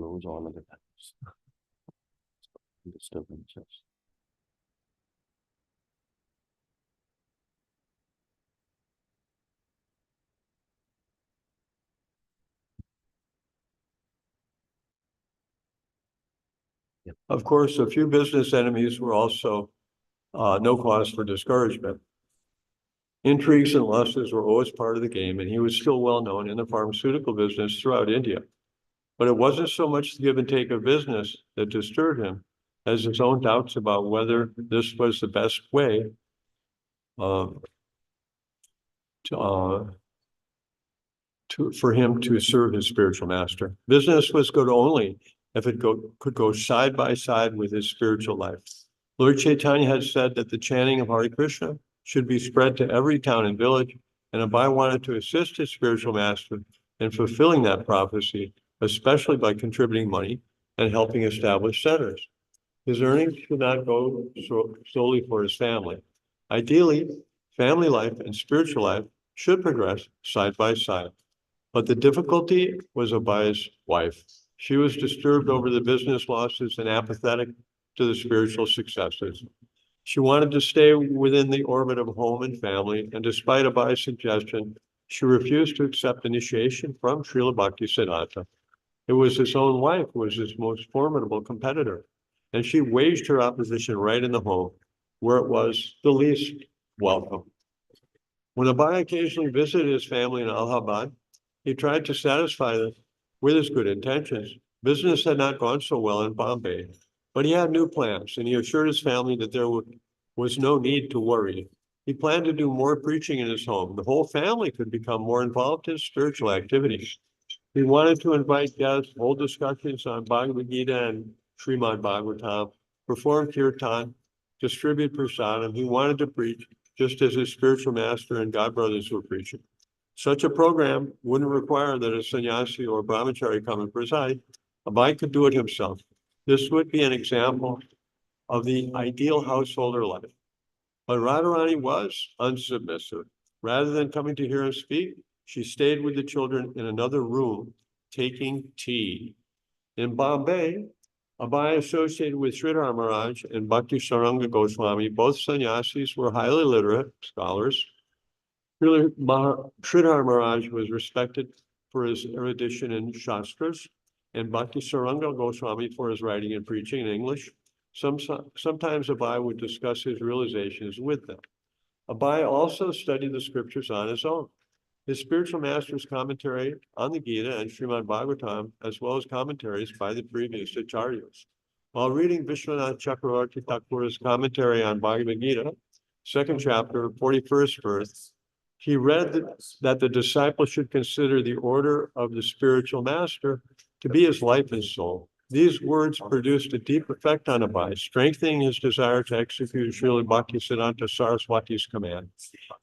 close all of the tabs. Disturbances. Of course, a few business enemies were also no cause for discouragement. Intrigues and losses were always part of the game, and he was still well known in the pharmaceutical business throughout India. But it wasn't so much the give and take of business that disturbed him as his own doubts about whether this was the best way for him to serve his spiritual master. Business was good only if it could go side by side with his spiritual life. Lord Chaitanya had said that the chanting of Hare Krishna should be spread to every town and village, and Abai wanted to assist his spiritual master in fulfilling that prophecy, especially by contributing money and helping establish centers. His earnings should not go solely for his family. Ideally, family life and spiritual life should progress side by side. But the difficulty was Abai's wife. She was disturbed over the business losses and apathetic to the spiritual successes. She wanted to stay within the orbit of home and family, and despite Abai's suggestion, she refused to accept initiation from Srila Bhaktisiddhanta. It was his own wife who was his most formidable competitor, and she waged her opposition right in the home, where it was the least welcome. When Abai occasionally visited his family in Allahabad, he tried to satisfy them with his good intentions. Business had not gone so well in Bombay, but he had new plans, and he assured his family that there was no need to worry. He planned to do more preaching in his home. The whole family could become more involved in spiritual activities. He wanted to invite guests, hold discussions on Bhagavad Gita and Srimad Bhagavatam, perform kirtan, distribute prasadam. He wanted to preach just as his spiritual master and godbrothers were preaching. Such a program wouldn't require that a sannyasi or brahmachari come and preside. Abai could do it himself. This would be an example of the ideal householder life. But Radharani was unsubmissive. Rather than coming to hear him speak, she stayed with the children in another room, taking tea. In Bombay, Abai associated with Sridhar Maharaj and Bhakti Saranga Goswami. Both sannyasis were highly literate scholars. Sridhar Maharaj was respected for his erudition in Shastras, and Bhakti Saranga Goswami for his writing and preaching in English. Sometimes Abai would discuss his realizations with them. Abai also studied the scriptures on his own. His spiritual master's commentary on the Gita and Srimad Bhagavatam, as well as commentaries by the previous acharyas. While reading Vishwanath Chakravarti Thakur's commentary on Bhagavad Gita, second chapter, 41st verse, he read that the disciple should consider the order of the spiritual master to be his life and soul. These words produced a deep effect on Abai, strengthening his desire to execute Srila Bhaktisiddhanta Saraswati's command.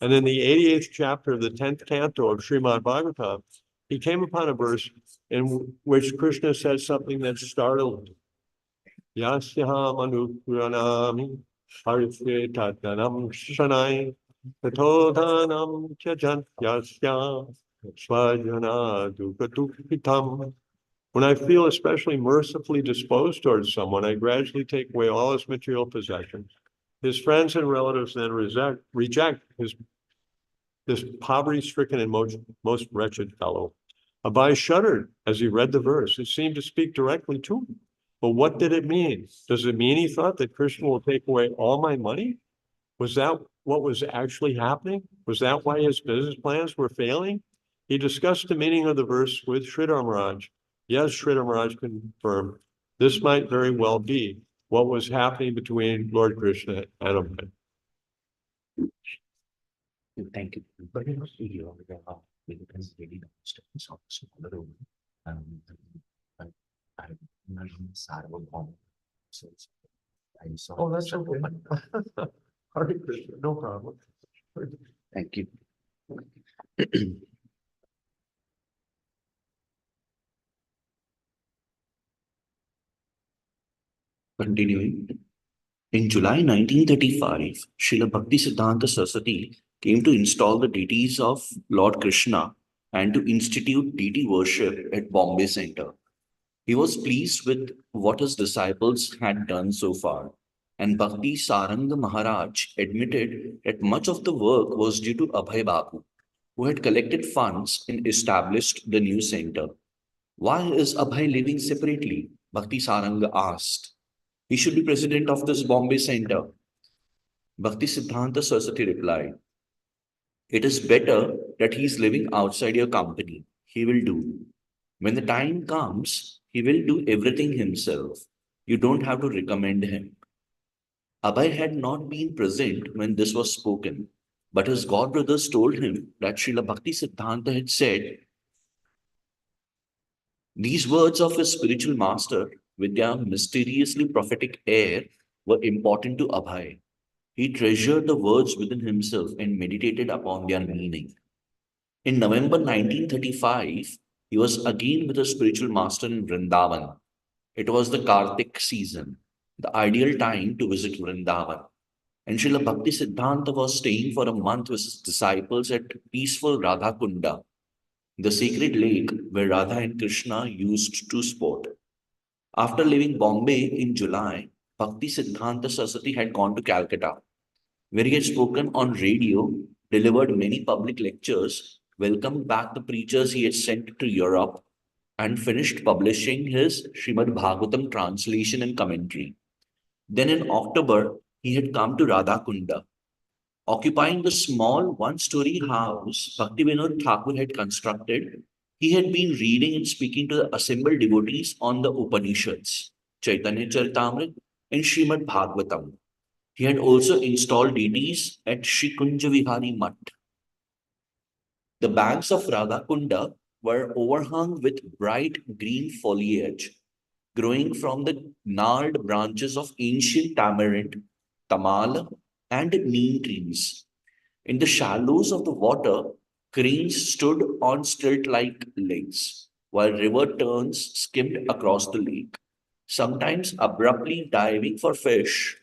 And in the 88th chapter of the 10th canto of Srimad Bhagavatam, he came upon a verse in which Krishna said something that startled him. Yasyaham anupuranami harisye tatanam shanai tatodhanam tyajan yasya svajana dukkatupitam. When I feel especially mercifully disposed towards someone, I gradually take away all his material possessions. His friends and relatives then reject this poverty-stricken and most wretched fellow. Abai shuddered as he read the verse. It seemed to speak directly to him. But what did it mean? Does it mean he thought that Krishna will take away all my money? Was that what was actually happening? Was that why his business plans were failing? He discussed the meaning of the verse with Sridhar Maharaj. Yes, Sridhar Maharaj confirmed this might very well be what was happening between Lord Krishna and Abai. Thank you. But you know, here because really the students of smaller room, I'm not Sarvabhauma. So I saw. Oh, that's okay. Hare Krishna, no problem. Thank you. Continuing. In July 1935, Srila Bhaktisiddhanta Saraswati came to install the deities of Lord Krishna and to institute deity worship at Bombay Center. He was pleased with what his disciples had done so far, and Bhakti Saranga Maharaj admitted that much of the work was due to Abhay Babu, who had collected funds and established the new center. Why is Abhay living separately? Bhakti Saranga asked. He should be president of this Bombay center. Bhakti Siddhanta Saraswati replied, it is better that he is living outside your company. He will do. When the time comes, he will do everything himself. You don't have to recommend him. Abhay had not been present when this was spoken, but his godbrothers told him that Srila Bhakti Siddhanta had said these words of his spiritual master, with their mysteriously prophetic air, were important to Abhay. He treasured the words within himself and meditated upon their meaning. In November 1935, he was again with his spiritual master in Vrindavan. It was the Kartik season, the ideal time to visit Vrindavan. And Srila Bhakti Siddhanta was staying for a month with his disciples at peaceful Radha Kunda, the sacred lake where Radha and Krishna used to sport. After leaving Bombay in July, Bhakti Siddhanta Saraswati had gone to Calcutta, where he had spoken on radio, delivered many public lectures, welcomed back the preachers he had sent to Europe, and finished publishing his Srimad Bhagavatam translation and commentary. Then in October, he had come to Radhakunda. Occupying the small one-story house Bhaktivinoda Thakur had constructed, he had been reading and speaking to the assembled devotees on the Upanishads, Chaitanya Charitamrita, and Srimad Bhagavatam. He had also installed deities at Shri Kunja Vihari Mutt. The banks of Radhakunda were overhung with bright green foliage growing from the gnarled branches of ancient tamarind, tamal, and neem trees. In the shallows of the water, cranes stood on stilt-like legs, while river terns skimmed across the lake, sometimes abruptly diving for fish.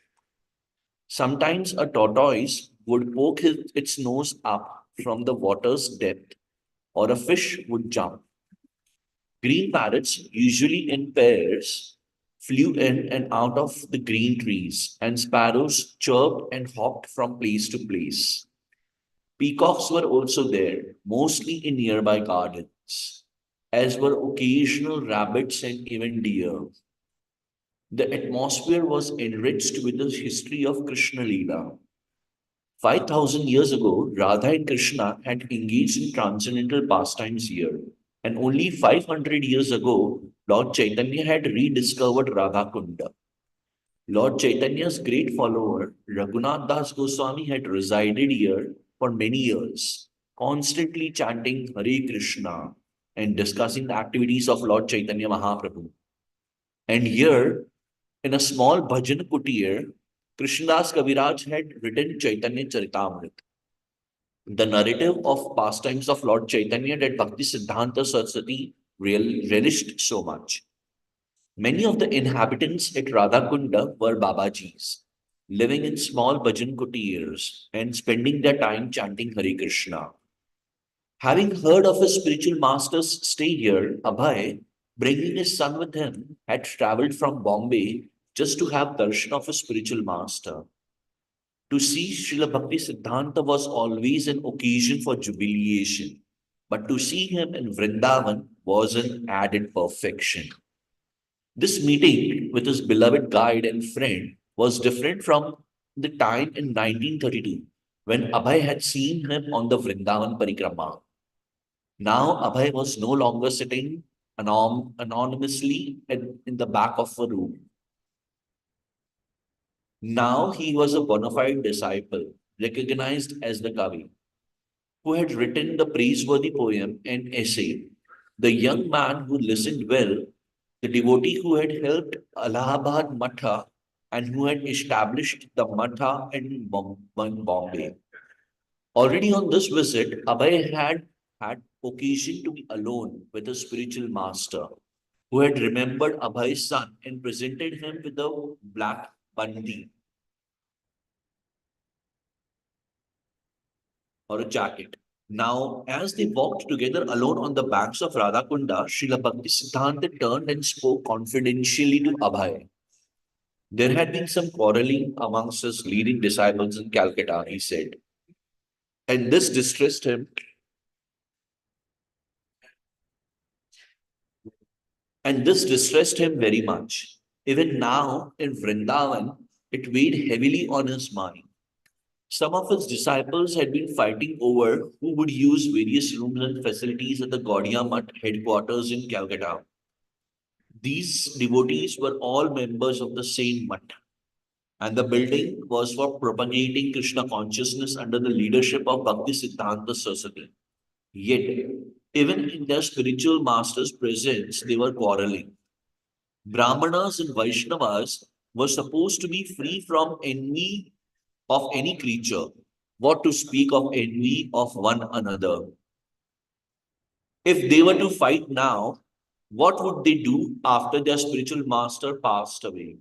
Sometimes a tortoise would poke its nose up from the water's depth, or a fish would jump. Green parrots, usually in pairs, flew in and out of the green trees, and sparrows chirped and hopped from place to place. Peacocks were also there, mostly in nearby gardens, as were occasional rabbits and even deer. The atmosphere was enriched with the history of Krishna Leela. 5,000 years ago, Radha and Krishna had engaged in transcendental pastimes here, and only 500 years ago, Lord Chaitanya had rediscovered Radha Kunda. Lord Chaitanya's great follower, Raghunath Das Goswami, had resided here for many years, constantly chanting Hare Krishna and discussing the activities of Lord Chaitanya Mahaprabhu. And here, in a small bhajan kutir, Krishnadas Kaviraj had written Chaitanya Charitamrita, the narrative of pastimes of Lord Chaitanya that Bhakti Siddhanta Saraswati relished so much. Many of the inhabitants at Radhakunda were Babajis, living in small bhajan kutirs and spending their time chanting Hare Krishna. Having heard of his spiritual master's stay here, Abhay, bringing his son with him, had travelled from Bombay just to have darshan of his spiritual master. To see Srila Bhakti Siddhanta was always an occasion for jubilation, but to see him in Vrindavan was an added perfection. This meeting with his beloved guide and friend was different from the time in 1932 when Abhay had seen him on the Vrindavan Parikrama. Now Abhay was no longer sitting anonymously in the back of a room. Now he was a bona fide disciple, recognized as the Kavi, who had written the praiseworthy poem and essay. The young man who listened well, the devotee who had helped Allahabad Matha and who had established the Matha in Bombay. Already on this visit, Abhay had had occasion to be alone with a spiritual master who had remembered Abhay's son and presented him with a black bandi or a jacket. Now, as they walked together alone on the banks of Radhakunda, Srila Bhaktisiddhanta turned and spoke confidentially to Abhay. There had been some quarreling amongst his leading disciples in Calcutta, he said, and this distressed him. And this distressed him very much. Even now in Vrindavan, it weighed heavily on his mind. Some of his disciples had been fighting over who would use various rooms and facilities at the Gaudiya Mutt headquarters in Calcutta. These devotees were all members of the same mutt, and the building was for propagating Krishna consciousness under the leadership of Bhakti Siddhanta Saraswati. Yet, even in their spiritual master's presence, they were quarreling. Brahmanas and Vaishnavas were supposed to be free from envy of any creature, what to speak of envy of one another. If they were to fight now, what would they do after their spiritual master passed away?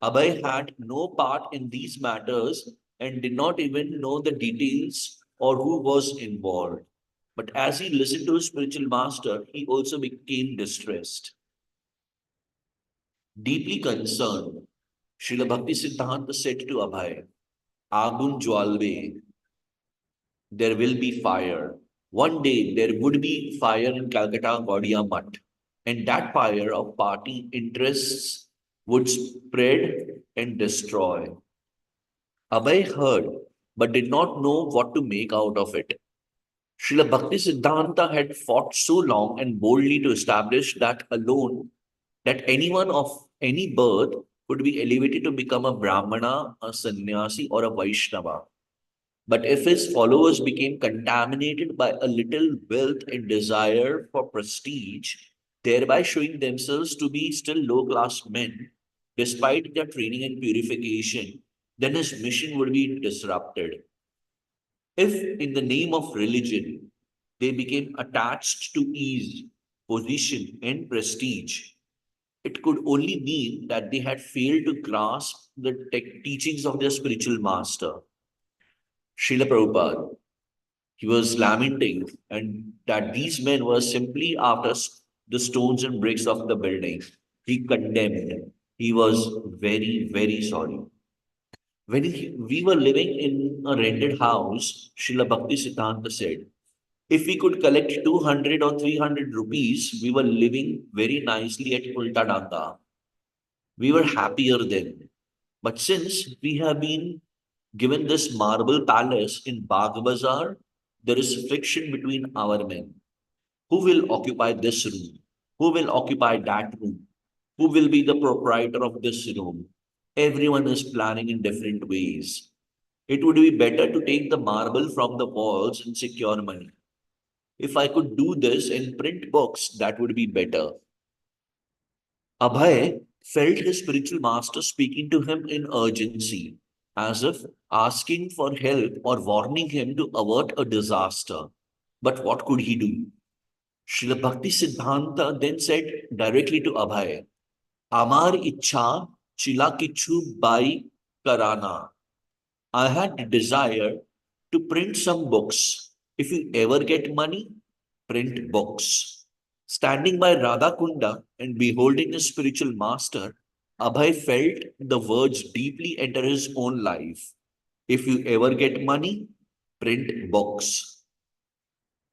Abhay had no part in these matters and did not even know the details or who was involved. But as he listened to his spiritual master, he also became distressed. Deeply concerned, Srila Bhakti Siddhanta said to Abhay, Agun Jwalve, there will be fire. One day there would be fire in Calcutta Gaudiya Mutt, and that fire of party interests would spread and destroy. Abhay heard, but did not know what to make out of it. Srila Bhakti Siddhanta had fought so long and boldly to establish that alone, that anyone of any birth could be elevated to become a Brahmana, a sannyasi, or a Vaishnava. But if his followers became contaminated by a little wealth and desire for prestige, thereby showing themselves to be still low class men, despite their training and purification, then his mission would be disrupted. If, in the name of religion, they became attached to ease, position, and prestige, it could only mean that they had failed to grasp the teachings of their spiritual master. Srila Prabhupada, he was lamenting and that these men were simply after the stones and bricks of the building. He condemned. He was very, very sorry. When we were living in a rented house, Srila Bhakti Siddhanta said, if we could collect 200 or 300 rupees, we were living very nicely at Ulta Danga. We were happier then. But since we have been given this marble palace in Bagh Bazaar, there is friction between our men. Who will occupy this room? Who will occupy that room? Who will be the proprietor of this room? Everyone is planning in different ways. It would be better to take the marble from the walls and secure money. If I could do this and print books, that would be better. Abhay felt his spiritual master speaking to him in urgency, as if asking for help or warning him to avert a disaster. But what could he do? Srila Bhakti Siddhanta then said directly to Abhay, Amar Ichha Chila Kichu Bai Karana. I had the desire to print some books. If you ever get money, print books. Standing by Radha Kunda and beholding his spiritual master, Abhay felt the words deeply enter his own life. If you ever get money, print books.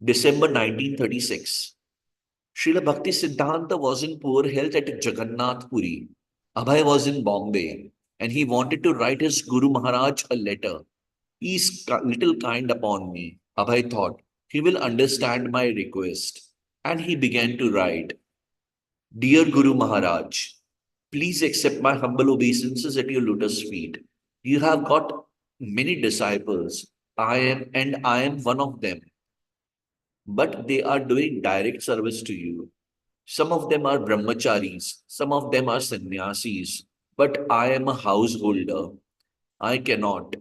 December 1936. Srila Bhakti Siddhanta was in poor health at Jagannath Puri. Abhay was in Bombay and he wanted to write his Guru Maharaj a letter. He is little kind upon me, Abhay thought. He will understand my request. And he began to write, Dear Guru Maharaj, please accept my humble obeisances at your lotus feet. You have got many disciples. I am one of them. But they are doing direct service to you. Some of them are brahmacharis, some of them are sannyasis, but I am a householder. I cannot.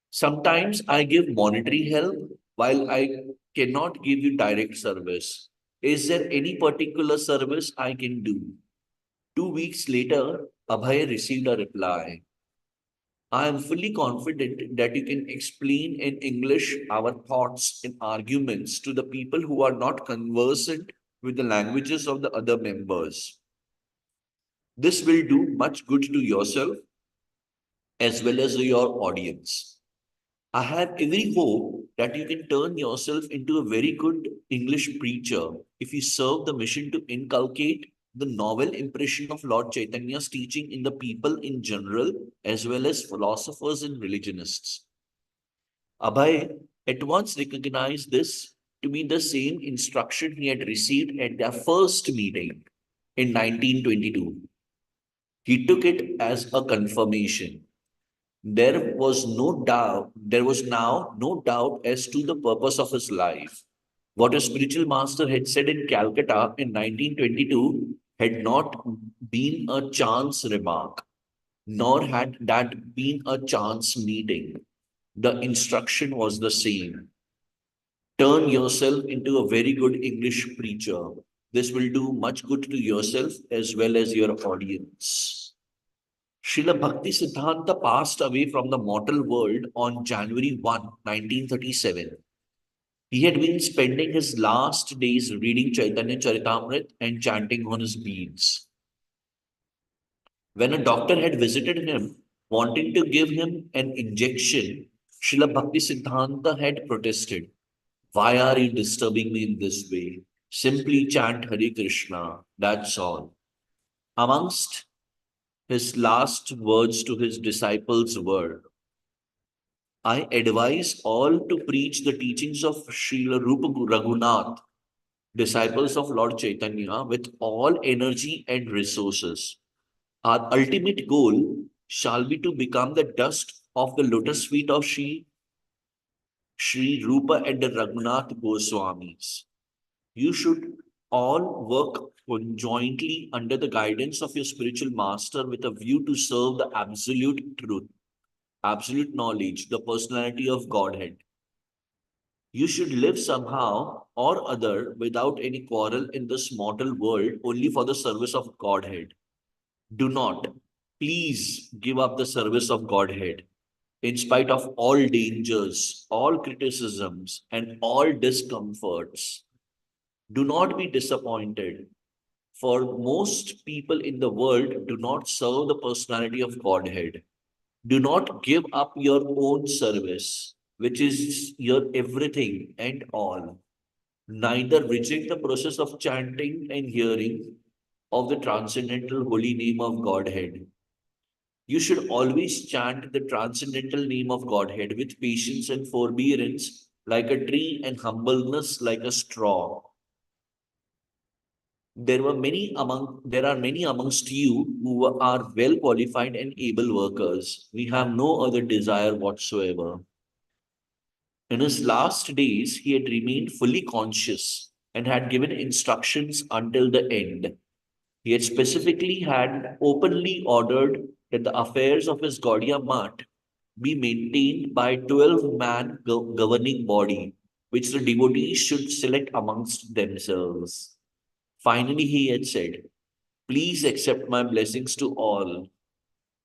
Sometimes I give monetary help while I cannot give you direct service. Is there any particular service I can do? 2 weeks later, Abhay received a reply. I am fully confident that you can explain in English our thoughts and arguments to the people who are not conversant with the languages of the other members. This will do much good to yourself as well as your audience. I have every hope that you can turn yourself into a very good English preacher if you serve the mission to inculcate the novel impression of Lord Chaitanya's teaching in the people in general, as well as philosophers and religionists. Abhay at once recognized this to be the same instruction he had received at their first meeting in 1922. He took it as a confirmation. There was now no doubt as to the purpose of his life. What a spiritual master had said in Calcutta in 1922 had not been a chance remark, nor had that been a chance meeting. The instruction was the same. Turn yourself into a very good English preacher. This will do much good to yourself as well as your audience. Srila Bhakti Siddhanta passed away from the mortal world on January 1, 1937. He had been spending his last days reading Chaitanya Charitamrita and chanting on his beads. When a doctor had visited him, wanting to give him an injection, Srila Bhakti Siddhanta had protested. Why are you disturbing me in this way? Simply chant Hare Krishna, that's all. Amongst his last words to his disciples were, I advise all to preach the teachings of Srila Rupa Raghunath, disciples of Lord Chaitanya, with all energy and resources. Our ultimate goal shall be to become the dust of the lotus feet of Sri Rupa and the Raghunath Goswamis. You should all work conjointly under the guidance of your spiritual master with a view to serve the absolute truth, absolute knowledge, the personality of Godhead. You should live somehow or other without any quarrel in this mortal world only for the service of Godhead. Do not, please give up the service of Godhead in spite of all dangers, all criticisms, and all discomforts. Do not be disappointed, for most people in the world do not serve the personality of Godhead. Do not give up your own service, which is your everything and all. Neither reject the process of chanting and hearing of the transcendental holy name of Godhead. You should always chant the transcendental name of Godhead with patience and forbearance like a tree and humbleness like a straw. There are many amongst you who are well qualified and able workers. We have no other desire whatsoever. In his last days, he had remained fully conscious and had given instructions until the end. He had specifically had openly ordered that the affairs of his Gaudiya Math be maintained by 12-man governing body, which the devotees should select amongst themselves. Finally, he had said, please accept my blessings to all,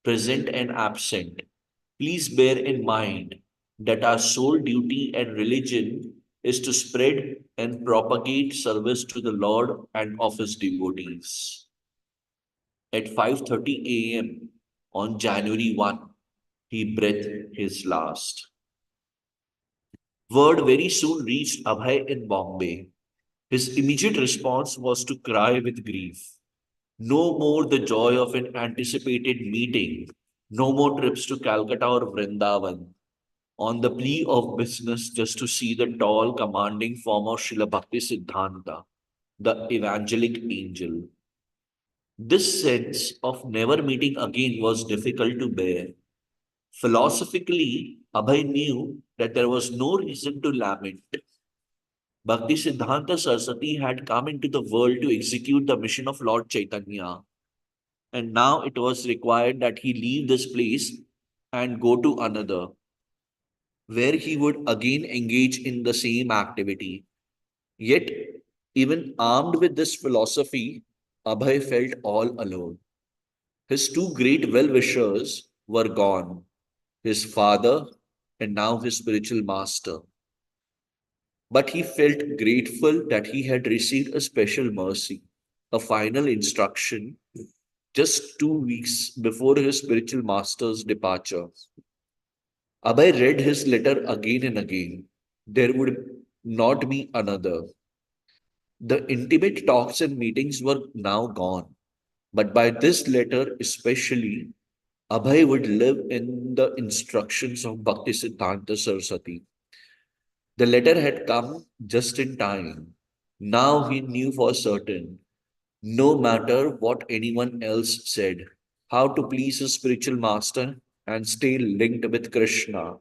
present and absent. Please bear in mind that our sole duty and religion is to spread and propagate service to the Lord and of his devotees. At 5:30 a.m. on January 1, he breathed his last. Word very soon reached Abhay in Bombay. His immediate response was to cry with grief. No more the joy of an anticipated meeting. No more trips to Calcutta or Vrindavan on the plea of business just to see the tall, commanding form of Srila Bhakti Siddhanta, the evangelic angel. This sense of never meeting again was difficult to bear. Philosophically, Abhay knew that there was no reason to lament. Bhakti Siddhanta Saraswati had come into the world to execute the mission of Lord Chaitanya, and now it was required that he leave this place and go to another, where he would again engage in the same activity. Yet, even armed with this philosophy, Abhay felt all alone. His two great well wishers were gone. his father, and now his spiritual master. But he felt grateful that he had received a special mercy, a final instruction, just 2 weeks before his spiritual master's departure. Abhay read his letter again and again. There would not be another. The intimate talks and meetings were now gone. But by this letter, especially, Abhay would live in the instructions of Bhakti Siddhanta Saraswati. The letter had come just in time. Now he knew for certain, no matter what anyone else said, how to please his spiritual master and stay linked with Krishna.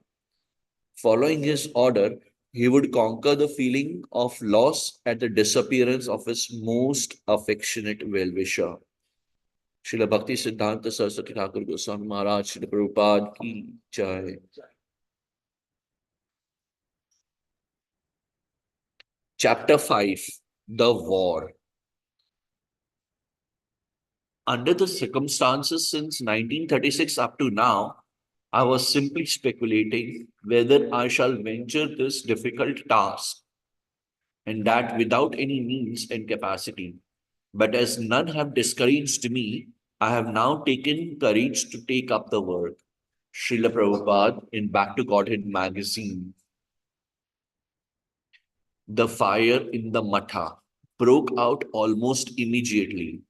Following his order, he would conquer the feeling of loss at the disappearance of his most affectionate well-wisher. Srila Bhakti Siddhanta Saraswati Thakur Goswami Maharaj, Srila Prabhupada ki jai. Chapter 5, The War. Under the circumstances since 1936 up to now, I was simply speculating whether I shall venture this difficult task, and that without any means and capacity. But as none have discouraged me, I have now taken courage to take up the work. Srila Prabhupada in Back to Godhead magazine. The fire in the matha broke out almost immediately.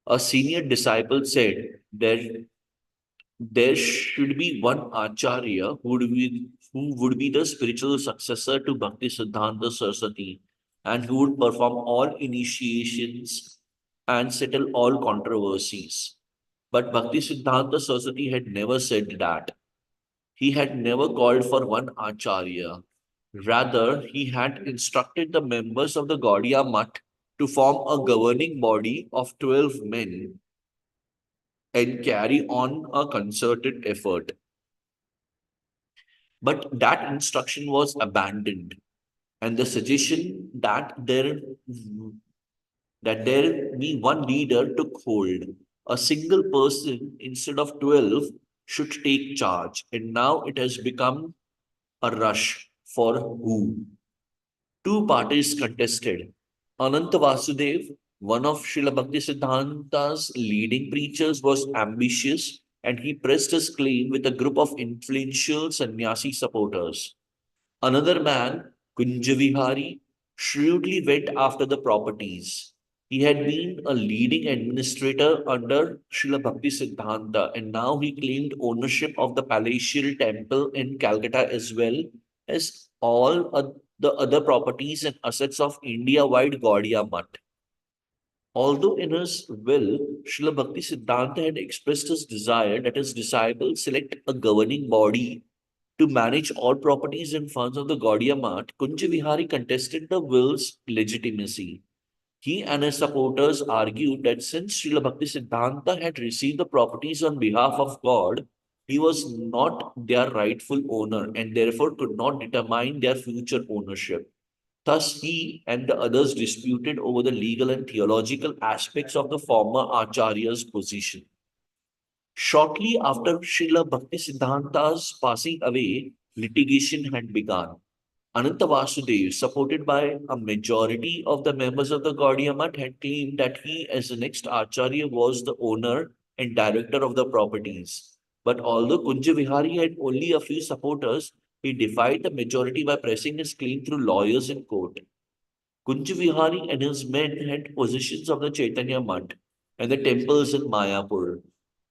A senior disciple said there should be one acharya who would be the spiritual successor to Bhakti Siddhanta Saraswati and who would perform all initiations and settle all controversies. But Bhakti Siddhanta Saraswati had never said that. He had never called for one acharya. Rather, he had instructed the members of the Gaudiya Math to form a governing body of 12 men and carry on a concerted effort. But that instruction was abandoned, and the suggestion that there be one leader took hold. A single person instead of 12 should take charge, and now it has become a rush for who? Two parties contested. Ananta Vasudev, one of Srila Bhakti Siddhanta's leading preachers, was ambitious and he pressed his claim with a group of influential sannyasi supporters. Another man, Kunjavihari, shrewdly went after the properties. He had been a leading administrator under Srila Bhakti Siddhanta, and now he claimed ownership of the palatial temple in Calcutta as well as all the other properties and assets of India-wide Gaudiya Math. Although in his will, Srila Bhakti Siddhanta had expressed his desire that his disciples select a governing body to manage all properties and funds of the Gaudiya Math, Kunja Vihari contested the will's legitimacy. He and his supporters argued that since Srila Bhakti Siddhanta had received the properties on behalf of God, he was not their rightful owner and therefore could not determine their future ownership. Thus, he and the others disputed over the legal and theological aspects of the former Acharya's position. Shortly after Srila Bhakti Siddhanta's passing away, litigation had begun. Ananta Vasudev, supported by a majority of the members of the Gaudiya Math, had claimed that he, as the next Acharya, was the owner and director of the properties. But although Kunja Vihari had only a few supporters, he defied the majority by pressing his claim through lawyers in court. Kunja Vihari and his men had possessions of the Chaitanya Math and the temples in Mayapur.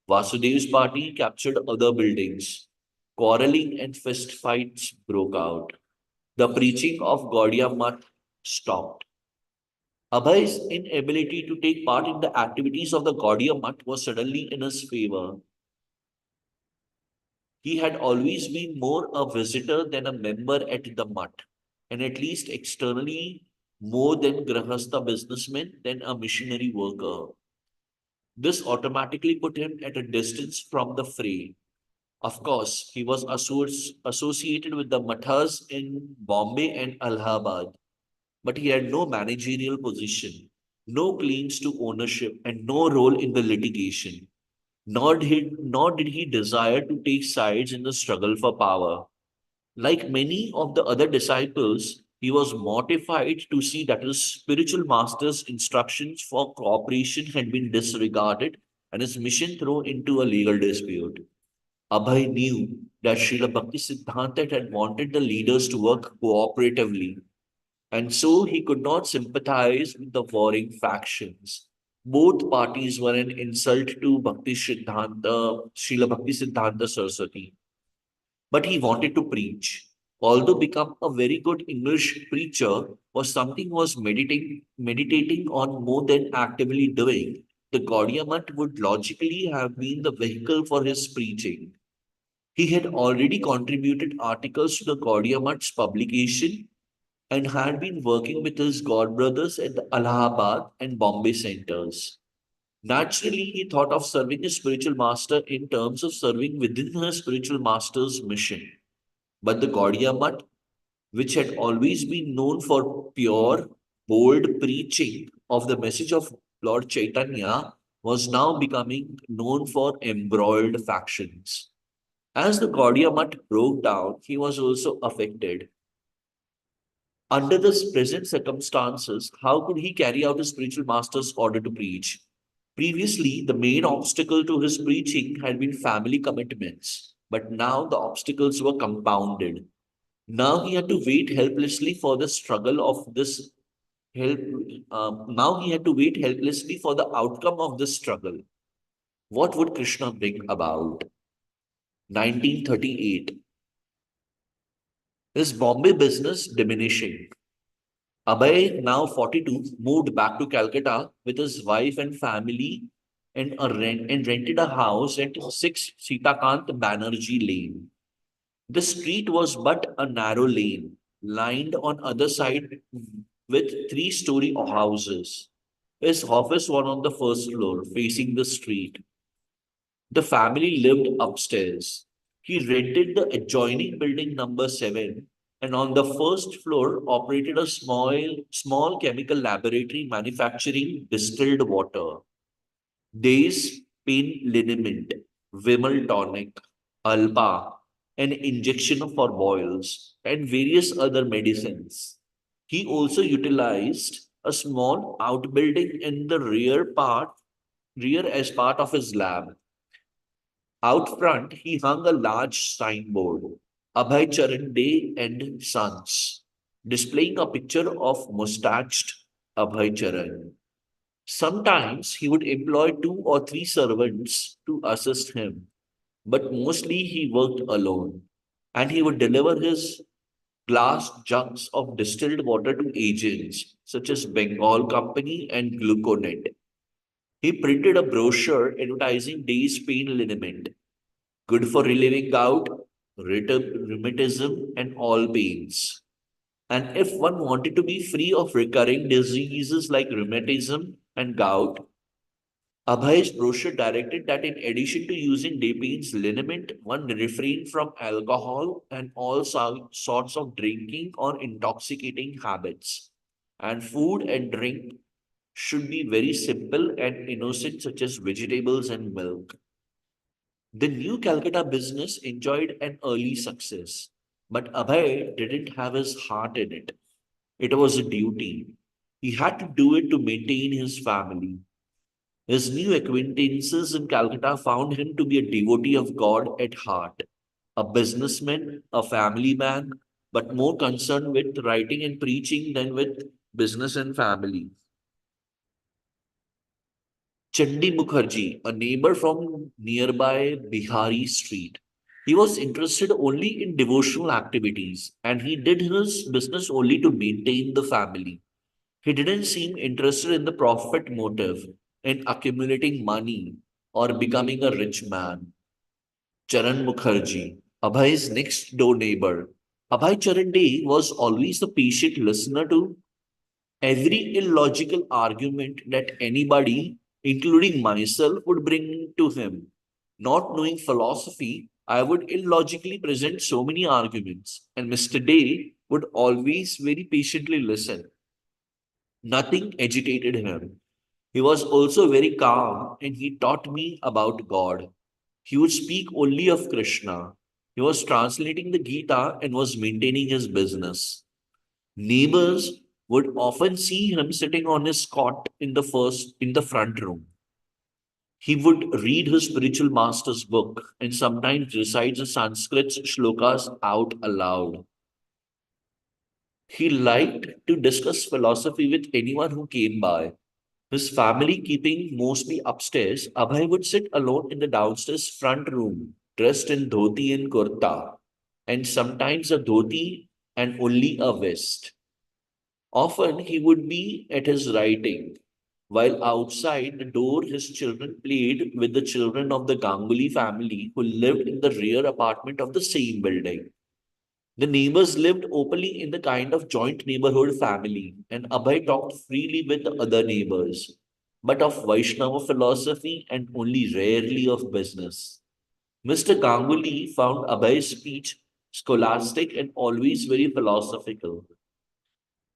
Vasudev's party captured other buildings. Quarreling and fist fights broke out. The preaching of Gaudiya Math stopped. Abhay's inability to take part in the activities of the Gaudiya Math was suddenly in his favor. He had always been more a visitor than a member at the Math, and at least externally more than Grahastha businessman than a missionary worker. This automatically put him at a distance from the fray. Of course, he was associated with the Mathas in Bombay and Allahabad, but he had no managerial position, no claims to ownership, and no role in the litigation. nor did he desire to take sides in the struggle for power. Like many of the other disciples, he was mortified to see that his spiritual master's instructions for cooperation had been disregarded and his mission thrown into a legal dispute. Abhay knew that Srila Bhakti Siddhanta had wanted the leaders to work cooperatively, and so he could not sympathize with the warring factions. Both parties were an insult to Bhakti Siddhanta, Srila Bhakti Siddhanta Saraswati, but he wanted to preach. Although become a very good English preacher was something he was meditating on more than actively doing, the Gaudiya Math would logically have been the vehicle for his preaching. He had already contributed articles to the Gaudiya Math's publication and had been working with his godbrothers at the Allahabad and Bombay centers. Naturally, he thought of serving his spiritual master in terms of serving within his spiritual master's mission. But the Gaudiya Math, which had always been known for pure, bold preaching of the message of Lord Chaitanya, was now becoming known for embroiled factions. As the Gaudiya Math broke down, he was also affected. Under the present circumstances, how could he carry out his spiritual master's order to preach? Previously, the main obstacle to his preaching had been family commitments, but now the obstacles were compounded. Now he had to wait helplessly for the struggle of this help. Now he had to wait helplessly for the outcome of this struggle. What would Krishna bring about? 1938. His Bombay business diminishing. Abhay, now 42, moved back to Calcutta with his wife and family and rented a house at 6 Sitakant Banerjee Lane. The street was but a narrow lane, lined on other side with three-story houses. His office was on the first floor, facing the street. The family lived upstairs. He rented the adjoining building number 7 and on the first floor operated a small chemical laboratory manufacturing distilled water. Days, pain liniment, Vimal tonic, Alpa, an injection for boils, and various other medicines. He also utilized a small outbuilding in the rear as part of his lab. Out front, he hung a large signboard, Abhay Charan Day and Sons, displaying a picture of mustached Abhay Charan. Sometimes he would employ 2 or 3 servants to assist him, but mostly he worked alone. And he would deliver his glass jugs of distilled water to agents such as Bengal Company and Gluconet. He printed a brochure advertising Day's pain liniment, good for relieving gout, rheumatism, and all pains. And if one wanted to be free of recurring diseases like rheumatism and gout, Abhay's brochure directed that in addition to using Daypain's liniment, one refrain from alcohol and all sorts of drinking or intoxicating habits. And food and drink should be very simple and innocent, such as vegetables and milk. The new Calcutta business enjoyed an early success, but Abhay didn't have his heart in it. It was a duty. He had to do it to maintain his family. His new acquaintances in Calcutta found him to be a devotee of God at heart, a businessman, a family man, but more concerned with writing and preaching than with business and family. Chandi Mukherjee, a neighbor from nearby Bihari Street. He was interested only in devotional activities and he did his business only to maintain the family. He didn't seem interested in the profit motive, in accumulating money or becoming a rich man. Charan Mukherjee, Abhay's next door neighbor. Abhay Charan Dey was always a patient listener to every illogical argument that anybody, including myself, would bring to him. Not knowing philosophy, I would illogically present so many arguments, and Mr. Day would always very patiently listen. Nothing agitated him. He was also very calm and he taught me about God. He would speak only of Krishna. He was translating the Gita and was maintaining his business. Neighbors would often see him sitting on his cot in the front room. He would read his spiritual master's book and sometimes recite the Sanskrit shlokas out aloud. He liked to discuss philosophy with anyone who came by. His family keeping mostly upstairs, Abhay would sit alone in the downstairs front room, dressed in dhoti and kurta, and sometimes a dhoti and only a vest. Often he would be at his writing, while outside the door his children played with the children of the Ganguly family who lived in the rear apartment of the same building. The neighbors lived openly in the kind of joint neighborhood family, and Abhay talked freely with the other neighbors, but of Vaishnava philosophy and only rarely of business. Mr. Ganguly found Abhay's speech scholastic and always very philosophical.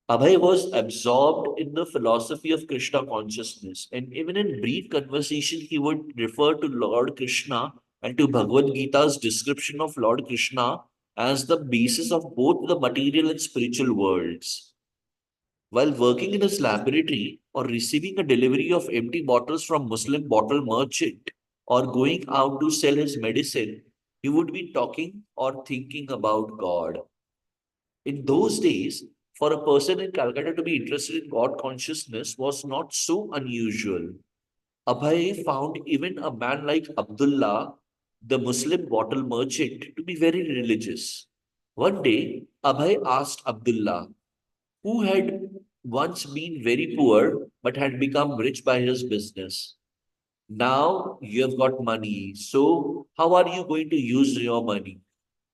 Abhay was absorbed in the philosophy of Krishna consciousness, and even in brief conversation, he would refer to Lord Krishna and to Bhagavad Gita's description of Lord Krishna as the basis of both the material and spiritual worlds. While working in his laboratory or receiving a delivery of empty bottles from Muslim bottle merchant or going out to sell his medicine, he would be talking or thinking about God. In those days, for a person in Calcutta to be interested in God consciousness was not so unusual. Abhay found even a man like Abdullah, the Muslim bottle merchant, to be very religious. One day, Abhay asked Abdullah, who had once been very poor but had become rich by his business. Now you have got money, so how are you going to use your money?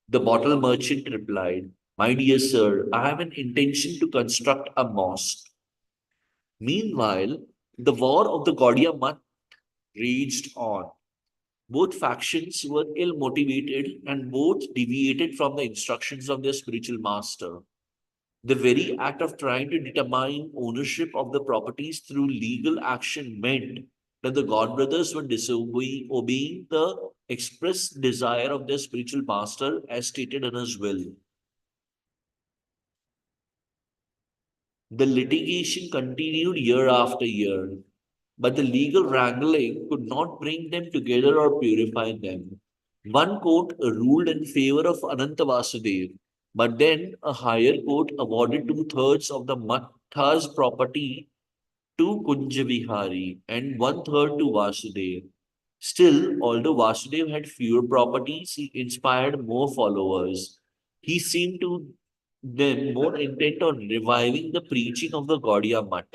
The bottle merchant replied, my dear sir, I have an intention to construct a mosque. Meanwhile, the war of the Gaudiya Math raged on. Both factions were ill motivated and both deviated from the instructions of their spiritual master. The very act of trying to determine ownership of the properties through legal action meant that the God brothers were obeying the express desire of their spiritual master as stated in his will. The litigation continued year after year, but the legal wrangling could not bring them together or purify them. One court ruled in favor of Ananta Vasudev, but then a higher court awarded two-thirds of the Matha's property to Kunjavihari and one-third to Vasudev. Still, although Vasudev had fewer properties, he inspired more followers. He seemed to them more intent on reviving the preaching of the Gaudiya Math.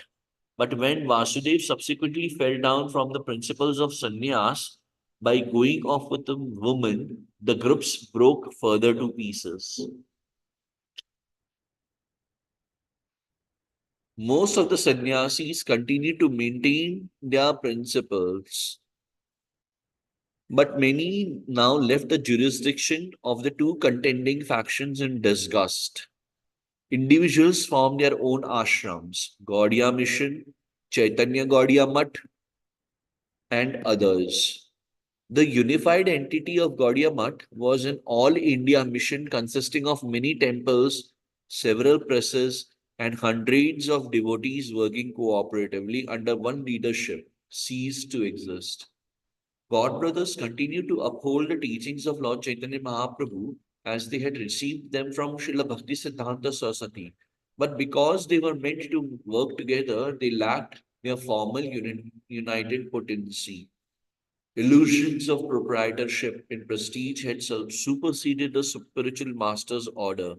But when Vasudev subsequently fell down from the principles of sannyas by going off with a woman, the groups broke further to pieces. Most of the sannyasis continued to maintain their principles, but many now left the jurisdiction of the two contending factions in disgust. Individuals formed their own ashrams, Gaudiya Mission, Chaitanya Gaudiya Math, and others. The unified entity of Gaudiya Math was an all India mission consisting of many temples, several presses, and hundreds of devotees working cooperatively under one leadership, ceased to exist. God brothers continued to uphold the teachings of Lord Chaitanya Mahaprabhu as they had received them from Srila Bhakti Siddhanta Saraswati. But because they were meant to work together, they lacked their formal united potency. Illusions of proprietorship and prestige had superseded the spiritual master's order,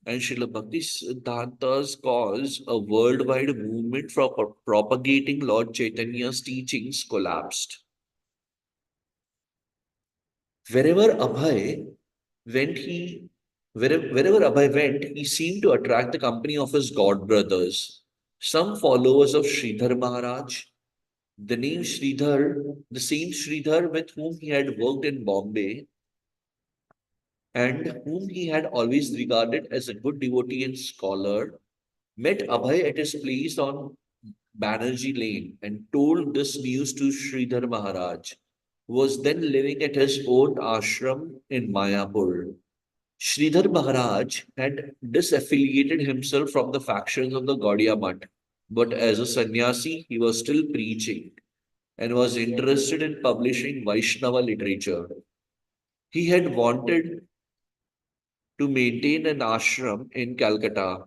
and Srila Bhakti Siddhanta's cause, a worldwide movement for propagating Lord Chaitanya's teachings, collapsed. Wherever Abhay went, wherever Abhay went, he seemed to attract the company of his god brothers. Some followers of Sridhar Maharaj, the name Sridhar, the same Sridhar with whom he had worked in Bombay, and whom he had always regarded as a good devotee and scholar, met Abhay at his place on Banerjee Lane and told this news to Sridhar Maharaj, who was then living at his own ashram in Mayapur. Sridhar Maharaj had disaffiliated himself from the factions of the Gaudiya Mutt, but as a sannyasi, he was still preaching and was interested in publishing Vaishnava literature. He had wanted to maintain an ashram in Calcutta.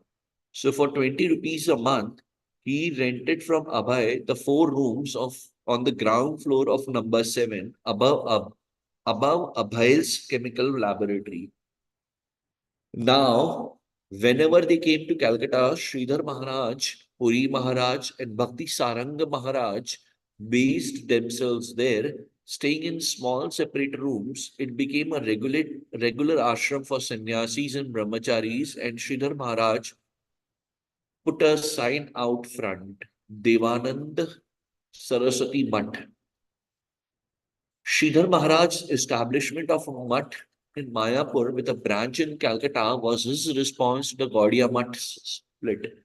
So for 20 rupees a month, he rented from Abhay the 4 rooms of on the ground floor of number 7 above Abhay's chemical laboratory. Now, whenever they came to Calcutta, Sridhar Maharaj, Puri Maharaj, and Bhakti Saranga Maharaj based themselves there, staying in small separate rooms. It became a regular ashram for sannyasis and brahmacharis, and Sridhar Maharaj put a sign out front, Devanand Saraswati Mutt. Sridhar Maharaj's establishment of a mutt in Mayapur with a branch in Calcutta was his response to the Gaudiya Mutt split.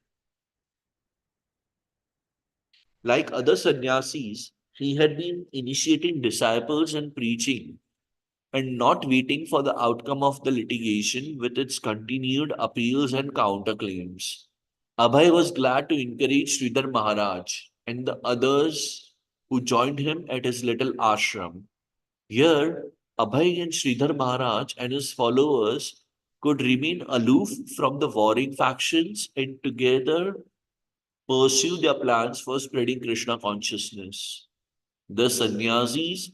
Like other sannyasis, he had been initiating disciples and preaching and not waiting for the outcome of the litigation with its continued appeals and counterclaims. Abhay was glad to encourage Sridhar Maharaj and the others who joined him at his little ashram. Here, Abhay and Sridhar Maharaj and his followers could remain aloof from the warring factions and together pursue their plans for spreading Krishna consciousness. The sannyasis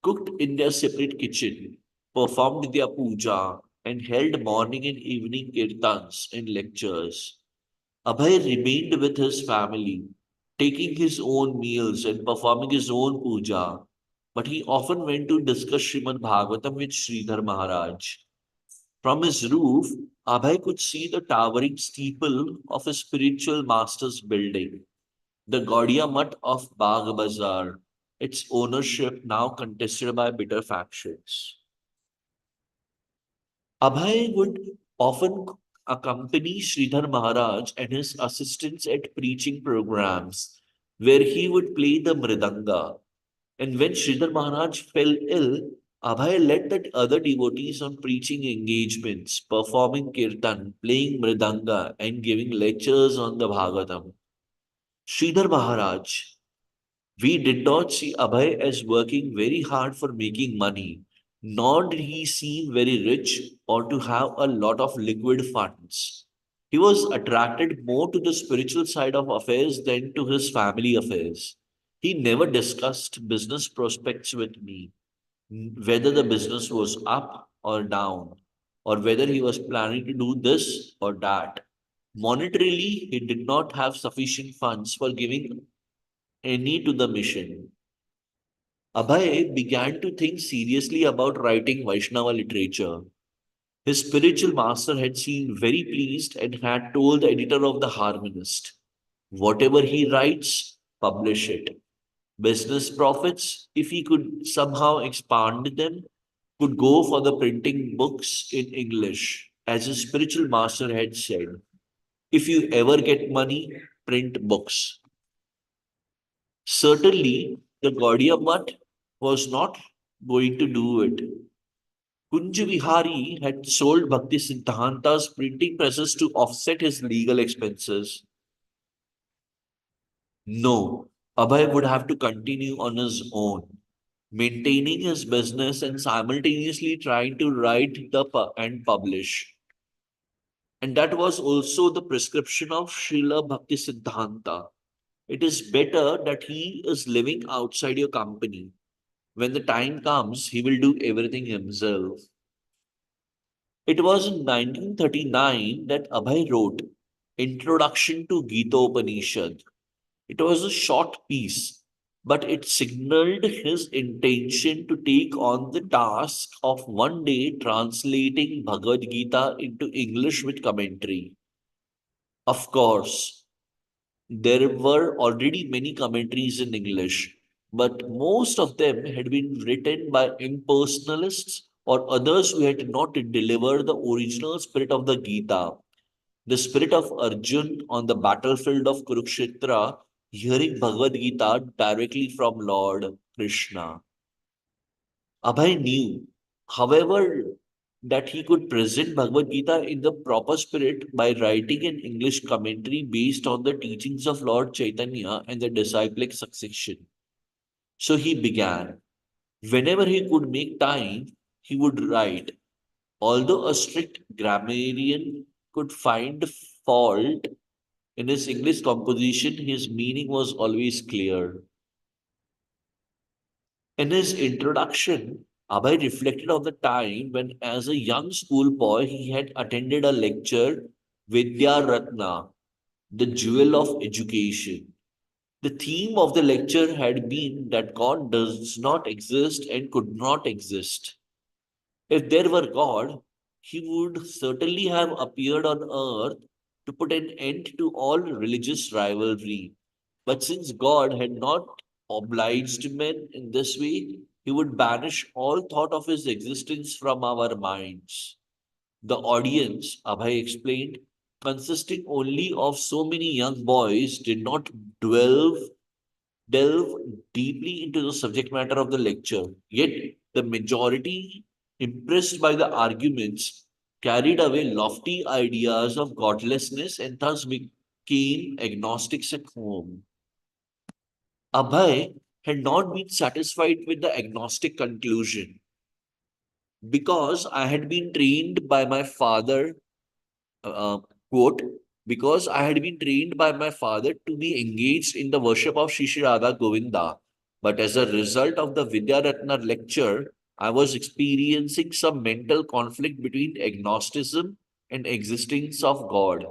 cooked in their separate kitchen, performed their puja, and held morning and evening kirtans and lectures. Abhay remained with his family, taking his own meals and performing his own puja, but he often went to discuss Srimad Bhagavatam with Sridhar Maharaj. From his roof, Abhay could see the towering steeple of his spiritual master's building, the Gaudiya Mutt of Bagh Bazar, its ownership now contested by bitter factions. Abhay would often accompany Sridhar Maharaj and his assistants at preaching programs where he would play the mridanga. And when Sridhar Maharaj fell ill, Abhay led the other devotees on preaching engagements, performing kirtan, playing mridanga, and giving lectures on the Bhagavatam. Sridhar Maharaj, we did not see Abhay as working very hard for making money, nor did he seem very rich or to have a lot of liquid funds. He was attracted more to the spiritual side of affairs than to his family affairs. He never discussed business prospects with me, whether the business was up or down, or whether he was planning to do this or that. Monetarily, he did not have sufficient funds for giving any to the mission. Abhay began to think seriously about writing Vaishnava literature. His spiritual master had seemed very pleased and had told the editor of the Harmonist, whatever he writes, publish it. Business profits, if he could somehow expand them, could go for the printing books in English, as his spiritual master had said. If you ever get money, print books. Certainly, the Gaudiya Mutt was not going to do it. Kunj Vihari had sold Bhakti Siddhanta's printing presses to offset his legal expenses. No, Abhay would have to continue on his own, maintaining his business and simultaneously trying to write and publish. And that was also the prescription of Srila Bhakti Siddhanta. It is better that he is living outside your company. When the time comes, he will do everything himself. It was in 1939 that Abhay wrote Introduction to Gita Upanishad. It was a short piece, but it signaled his intention to take on the task of one day translating Bhagavad Gita into English with commentary. Of course, there were already many commentaries in English, but most of them had been written by impersonalists or others who had not delivered the original spirit of the Gita. The spirit of Arjun on the battlefield of Kurukshetra hearing Bhagavad Gita directly from Lord Krishna. Abhay knew, however, that he could present Bhagavad Gita in the proper spirit by writing an English commentary based on the teachings of Lord Chaitanya and the disciplic succession. So he began. Whenever he could make time, he would write. Although a strict grammarian could find fault in his English composition, his meaning was always clear. In his introduction, Abhay reflected on the time when, as a young schoolboy, he had attended a lecture, Vidya Ratna, the jewel of education. The theme of the lecture had been that God does not exist and could not exist. If there were God, he would certainly have appeared on earth to put an end to all religious rivalry. But since God had not obliged men in this way, he would banish all thought of his existence from our minds. The audience, Abhay explained, consisting only of so many young boys, did not delve deeply into the subject matter of the lecture. Yet the majority, impressed by the arguments, carried away lofty ideas of godlessness and thus became agnostics at home. Abhay had not been satisfied with the agnostic conclusion. Because I had been trained by my father, uh, quote, because I had been trained by my father to be engaged in the worship of Shri Shri Radha Govinda. But as a result of the Vidyaratna lecture, I was experiencing some mental conflict between agnosticism and existence of God.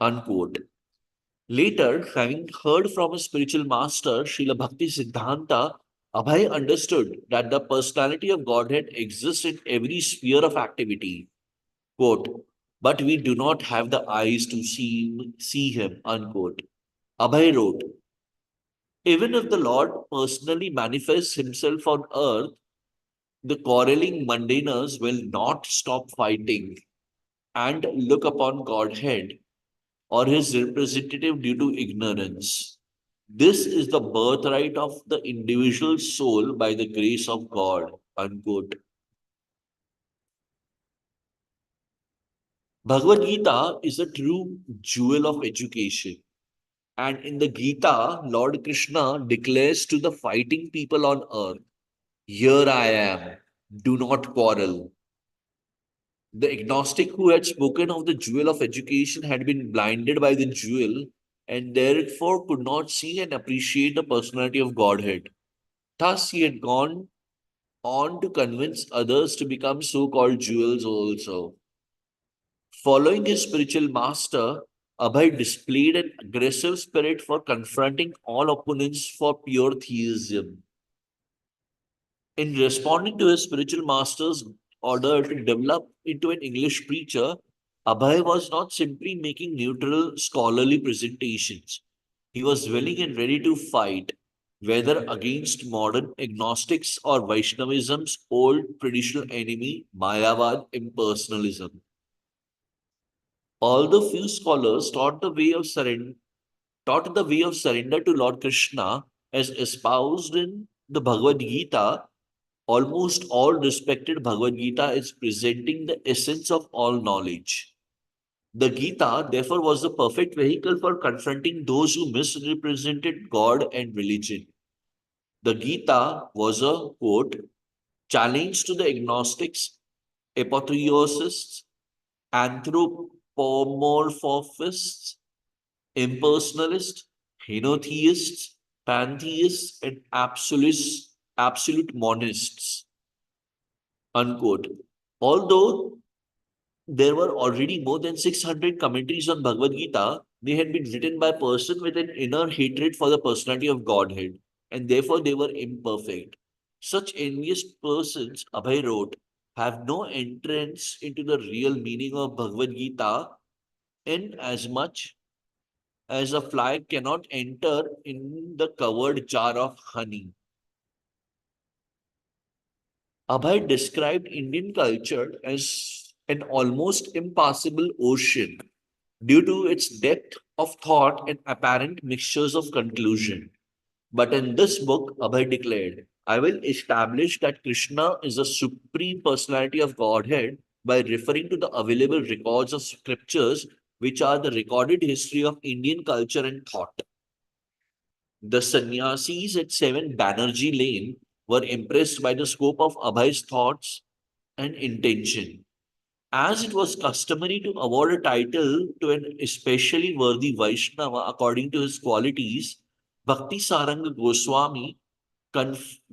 Unquote. Later, having heard from a spiritual master, Srila Bhakti Siddhanta, Abhay understood that the personality of Godhead exists in every sphere of activity. Quote, but we do not have the eyes to see him, unquote. Abhay wrote, even if the Lord personally manifests himself on earth, the quarreling mundaners will not stop fighting and look upon Godhead or his representative due to ignorance. This is the birthright of the individual soul by the grace of God. Unquote. Bhagavad Gita is a true jewel of education. And in the Gita, Lord Krishna declares to the fighting people on earth, here I am, do not quarrel. The agnostic who had spoken of the jewel of education had been blinded by the jewel and therefore could not see and appreciate the personality of Godhead. Thus, he had gone on to convince others to become so called jewels also. Following his spiritual master, Abhay displayed an aggressive spirit for confronting all opponents for pure theism. In responding to his spiritual master's order to develop into an English preacher, Abhay was not simply making neutral scholarly presentations. He was willing and ready to fight, whether against modern agnostics or Vaishnavism's old traditional enemy, Mayavad impersonalism. Although few scholars taught the way of surrender to Lord Krishna as espoused in the Bhagavad Gita, almost all respected Bhagavad Gita is presenting the essence of all knowledge. The Gita, therefore, was the perfect vehicle for confronting those who misrepresented God and religion. The Gita was a quote challenge to the agnostics, apotheosists, anthropomorphists, impersonalists, henotheists, pantheists, and absolute monists. Unquote. Although there were already more than 600 commentaries on Bhagavad Gita, they had been written by a person with an inner hatred for the personality of Godhead, and therefore they were imperfect. Such envious persons, Abhay wrote, have no entrance into the real meaning of Bhagavad Gita in as much as a fly cannot enter in the covered jar of honey. Abhay described Indian culture as an almost impassable ocean due to its depth of thought and apparent mixtures of conclusion. But in this book, Abhay declared, I will establish that Krishna is the supreme personality of Godhead by referring to the available records of scriptures, which are the recorded history of Indian culture and thought. The sannyasis at 7 Banerjee Lane were impressed by the scope of Abhay's thoughts and intention. As it was customary to award a title to an especially worthy Vaishnava according to his qualities, Bhakti Saranga Goswami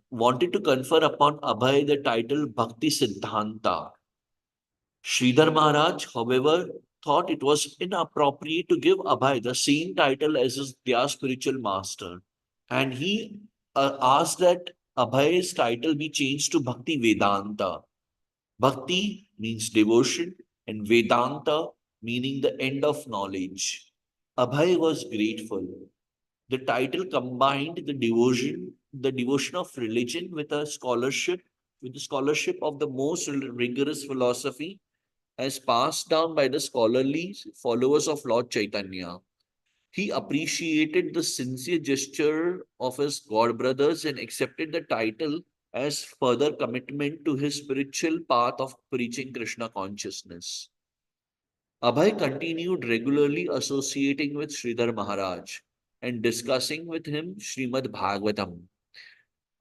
wanted to confer upon Abhay the title Bhakti Siddhanta. Sridhar Maharaj, however, thought it was inappropriate to give Abhay the same title as their spiritual master, and he asked that Abhay's title be changed to Bhakti Vedanta. Bhakti means devotion, and Vedanta meaning the end of knowledge. Abhay was grateful. The title combined the devotion of religion with the scholarship of the most rigorous philosophy as passed down by the scholarly followers of Lord Chaitanya. He appreciated the sincere gesture of his god brothers and accepted the title as further commitment to his spiritual path of preaching Krishna consciousness. Abhay continued regularly associating with Sridhar Maharaj and discussing with him Srimad Bhagavatam.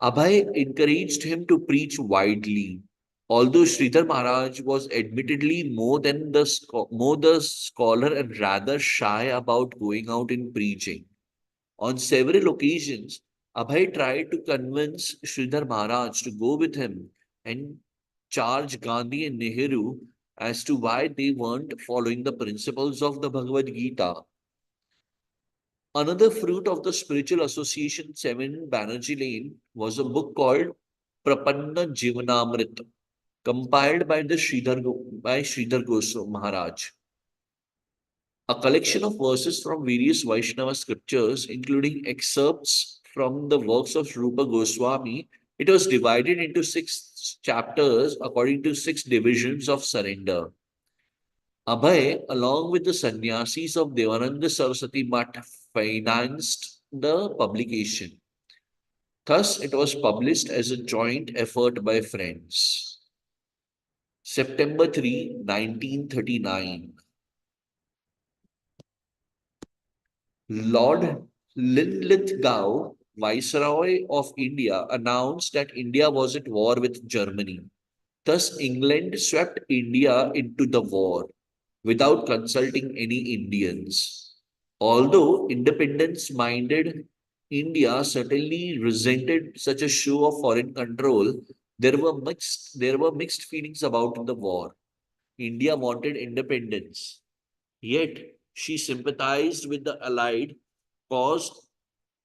Abhay encouraged him to preach widely. Although Sridhar Maharaj was admittedly more the scholar and rather shy about going out in preaching. On several occasions, Abhay tried to convince Sridhar Maharaj to go with him and charge Gandhi and Nehru as to why they weren't following the principles of the Bhagavad Gita. Another fruit of the spiritual association 7 Banerjee Lane was a book called Prapanna Jivanamrit, compiled by Sridhar Goswami Maharaj. A collection of verses from various Vaishnava scriptures, including excerpts from the works of Rupa Goswami. It was divided into 6 chapters according to 6 divisions of surrender. Abhay, along with the sannyasis of Devananda Saraswati Mutt, financed the publication. Thus, it was published as a joint effort by friends. September 3, 1939. Lord Linlithgow, Viceroy of India, announced that India was at war with Germany. Thus, England swept India into the war without consulting any Indians. Although independence minded India certainly resented such a show of foreign control, there were mixed feelings about the war. India wanted independence, yet she sympathized with the Allied cause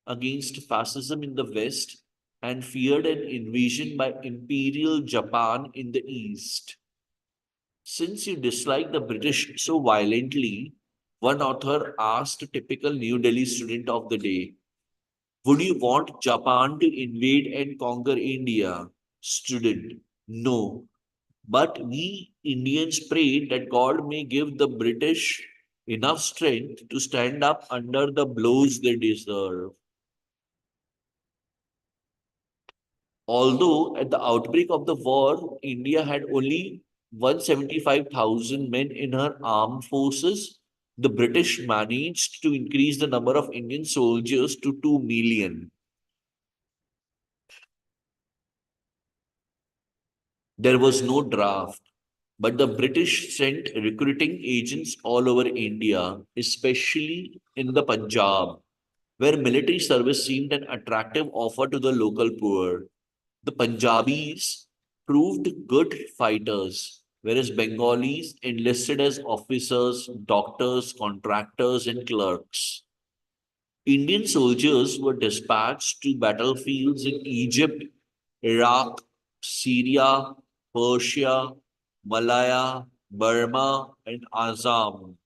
against fascism in the West and feared an invasion by Imperial Japan in the East. Since you dislike the British so violently, one author asked a typical New Delhi student of the day, would you want Japan to invade and conquer India? Student, no. But we Indians pray that God may give the British enough strength to stand up under the blows they deserve. Although at the outbreak of the war, India had only 175,000 men in her armed forces, the British managed to increase the number of Indian soldiers to 2 million. There was no draft, but the British sent recruiting agents all over India, especially in the Punjab, where military service seemed an attractive offer to the local poor. The Punjabis proved good fighters, whereas Bengalis enlisted as officers, doctors, contractors, and clerks. Indian soldiers were dispatched to battlefields in Egypt, Iraq, Syria, Persia, Malaya, Burma, and Assam.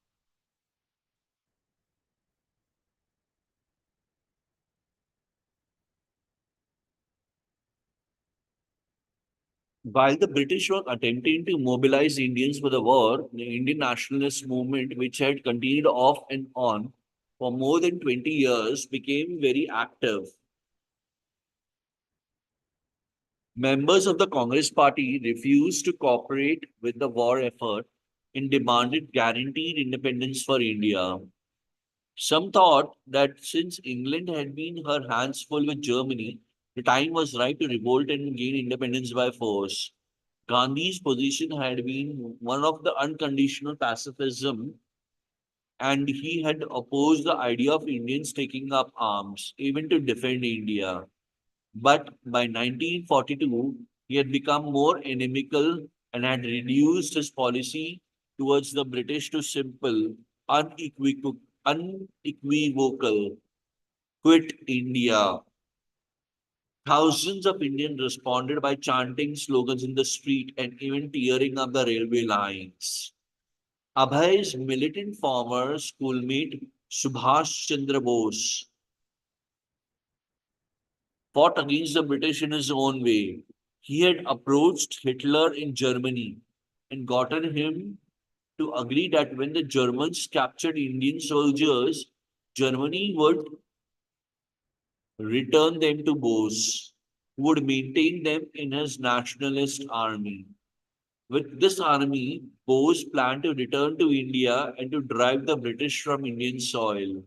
While the British were attempting to mobilize Indians for the war, the Indian nationalist movement, which had continued off and on, for more than 20 years, became very active. Members of the Congress party refused to cooperate with the war effort and demanded guaranteed independence for India. Some thought that since England had been her hands full with Germany, the time was right to revolt and gain independence by force. Gandhi's position had been one of the unconditional pacifism, and he had opposed the idea of Indians taking up arms, even to defend India. But by 1942, he had become more inimical and had reduced his policy towards the British to simple, unequivocal quit India. Thousands of Indians responded by chanting slogans in the street and even tearing up the railway lines. Abhay's militant former schoolmate Subhash Chandra Bose fought against the British in his own way. He had approached Hitler in Germany and gotten him to agree that when the Germans captured Indian soldiers, Germany would return them to Bose, who would maintain them in his nationalist army. With this army, Bose planned to return to India and to drive the British from Indian soil.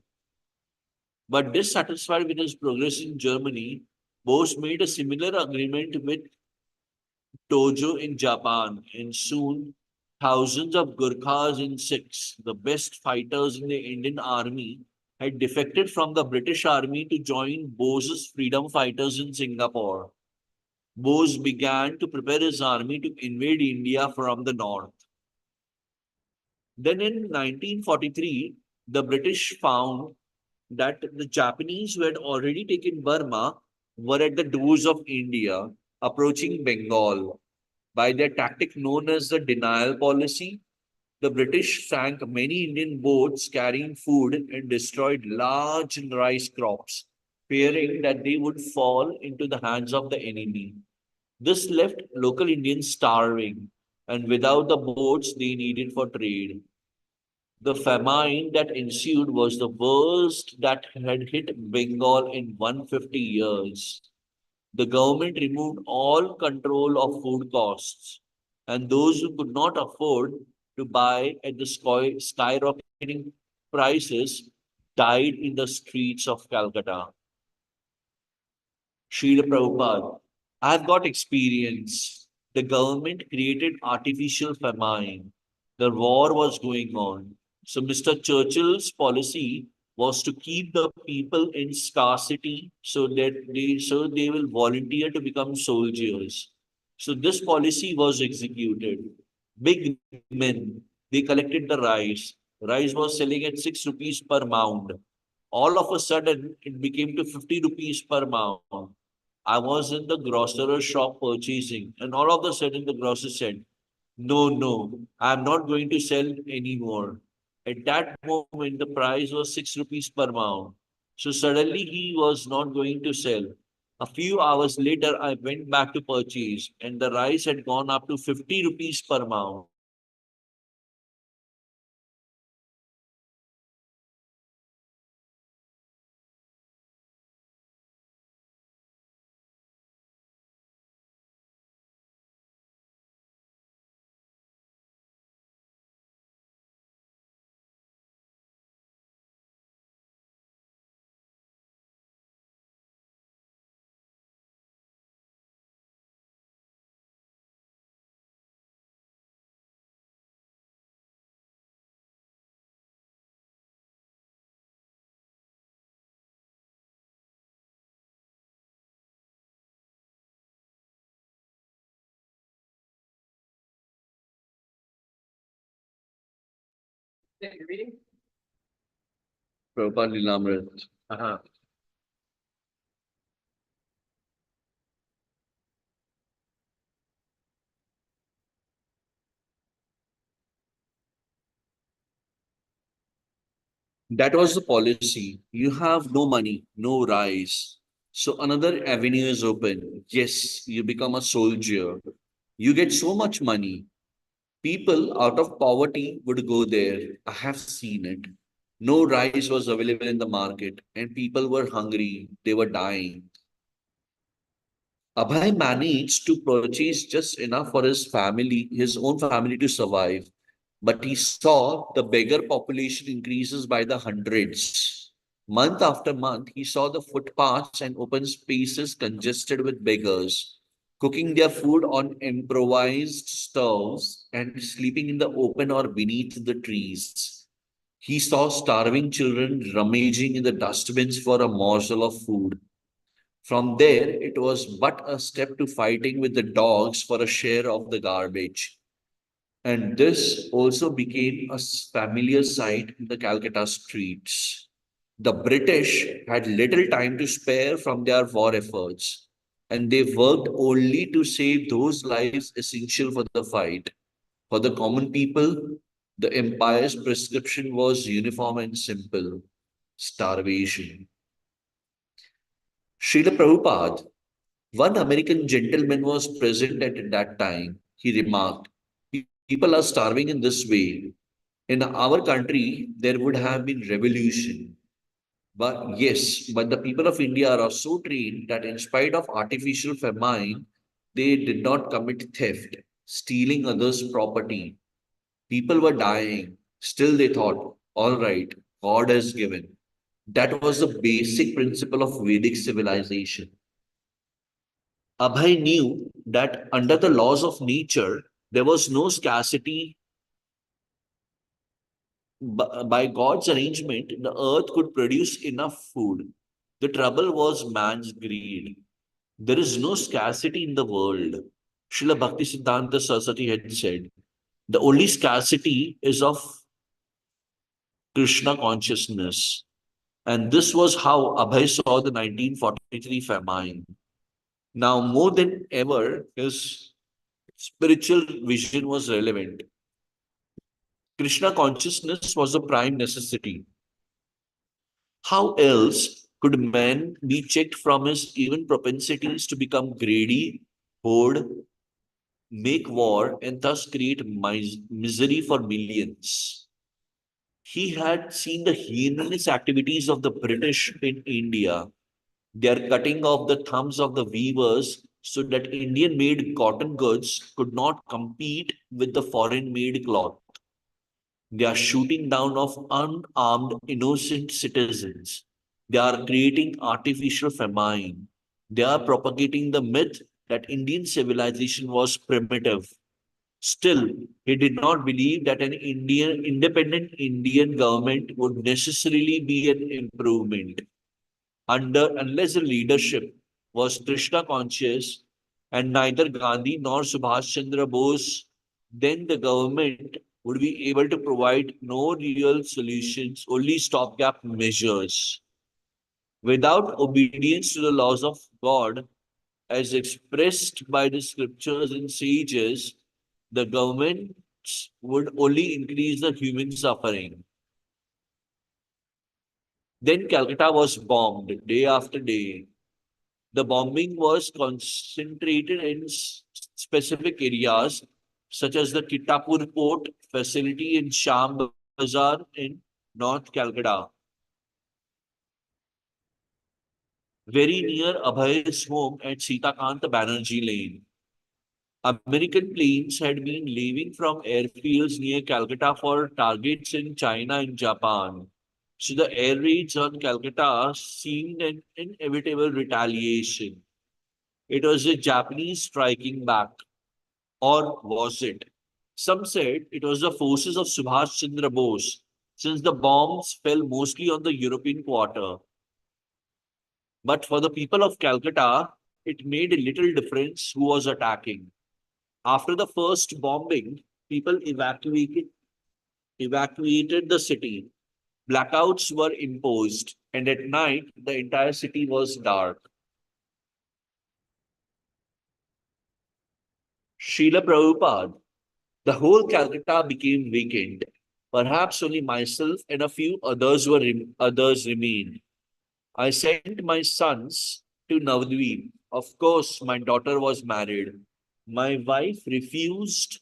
But dissatisfied with his progress in Germany, Bose made a similar agreement with Tojo in Japan, and soon thousands of Gurkhas and Sikhs, the best fighters in the Indian army, had defected from the British army to join Bose's freedom fighters in Singapore. Bose began to prepare his army to invade India from the north. Then in 1943, the British found that the Japanese who had already taken Burma were at the doors of India, approaching Bengal. By their tactic known as the denial policy, the British sank many Indian boats carrying food and destroyed large rice crops, fearing that they would fall into the hands of the enemy. This left local Indians starving and without the boats they needed for trade. The famine that ensued was the worst that had hit Bengal in 150 years. The government removed all control of food costs, and those who could not afford to buy at the skyrocketing prices died in the streets of Calcutta. Srila Prabhupada, I've got experience. The government created artificial famine. The war was going on. So Mr. Churchill's policy was to keep the people in scarcity so they will volunteer to become soldiers. So this policy was executed. Big men, they collected the rice. Rice was selling at 6 rupees per mound. All of a sudden, it became to 50 rupees per mound. I was in the grocer's shop purchasing, and all of a sudden the grocer said, no, no, I'm not going to sell anymore. At that moment, the price was 6 rupees per mound. So suddenly he was not going to sell. A few hours later, I went back to purchase, and the rice had gone up to 50 rupees per mound. Prabhupada Lilamrti. That was the policy. You have no money, no rise. So another avenue is open. Yes, you become a soldier. You get so much money. People out of poverty would go there. I have seen it. No rice was available in the market, and people were hungry. They were dying. Abhay managed to purchase just enough for his family, his own family to survive. But he saw the beggar population increases by the hundreds. Month after month, he saw the footpaths and open spaces congested with beggars, cooking their food on improvised stoves and sleeping in the open or beneath the trees. He saw starving children rummaging in the dustbins for a morsel of food. From there, it was but a step to fighting with the dogs for a share of the garbage. And this also became a familiar sight in the Calcutta streets. The British had little time to spare from their war efforts, and they worked only to save those lives essential for the fight. For the common people, the empire's prescription was uniform and simple: starvation. Srila Prabhupada, one American gentleman, was present at that time. He remarked, people are starving in this way. In our country, there would have been revolution. But yes, but the people of India are so trained that in spite of artificial famine, they did not commit theft, stealing others' property. People were dying. Still, they thought, all right, God has given. That was the basic principle of Vedic civilization. Abhay knew that under the laws of nature, there was no scarcity. By God's arrangement, the earth could produce enough food. The trouble was man's greed. There is no scarcity in the world. Srila Bhaktisiddhanta Saraswati had said, the only scarcity is of Krishna consciousness. And this was how Abhay saw the 1943 famine. Now, more than ever, his spiritual vision was relevant. Krishna consciousness was a prime necessity. How else could man be checked from his even propensities to become greedy, hoard, make war, and thus create misery for millions? He had seen the heinous activities of the British in India. Their cutting off the thumbs of the weavers so that Indian made cotton goods could not compete with the foreign made cloth. They are shooting down of unarmed innocent citizens. They are creating artificial famine. They are propagating the myth that Indian civilization was primitive. Still, he did not believe that an independent Indian government would necessarily be an improvement. Unless the leadership was Krishna conscious and neither Gandhi nor Subhash Chandra Bose, then the government would be able to provide no real solutions, only stopgap measures. Without obedience to the laws of God, as expressed by the scriptures and sages, the governments would only increase the human suffering. Then Calcutta was bombed day after day. The bombing was concentrated in specific areas such as the Kittapur port facility in Sham Bazaar in North Calcutta, very near Abhay's home at Sitakant Banerjee Lane. American planes had been leaving from airfields near Calcutta for targets in China and Japan. So the air raids on Calcutta seemed an inevitable retaliation. It was the Japanese striking back. Or was it? Some said it was the forces of Subhash Chandra Bose, since the bombs fell mostly on the European quarter. But for the people of Calcutta, it made a little difference who was attacking. After the first bombing, people evacuated the city. Blackouts were imposed, and at night, the entire city was dark. Srila Prabhupada, the whole Calcutta became vacant. Perhaps only myself and a few others remained. I sent my sons to Navadvip. Of course, my daughter was married. My wife refused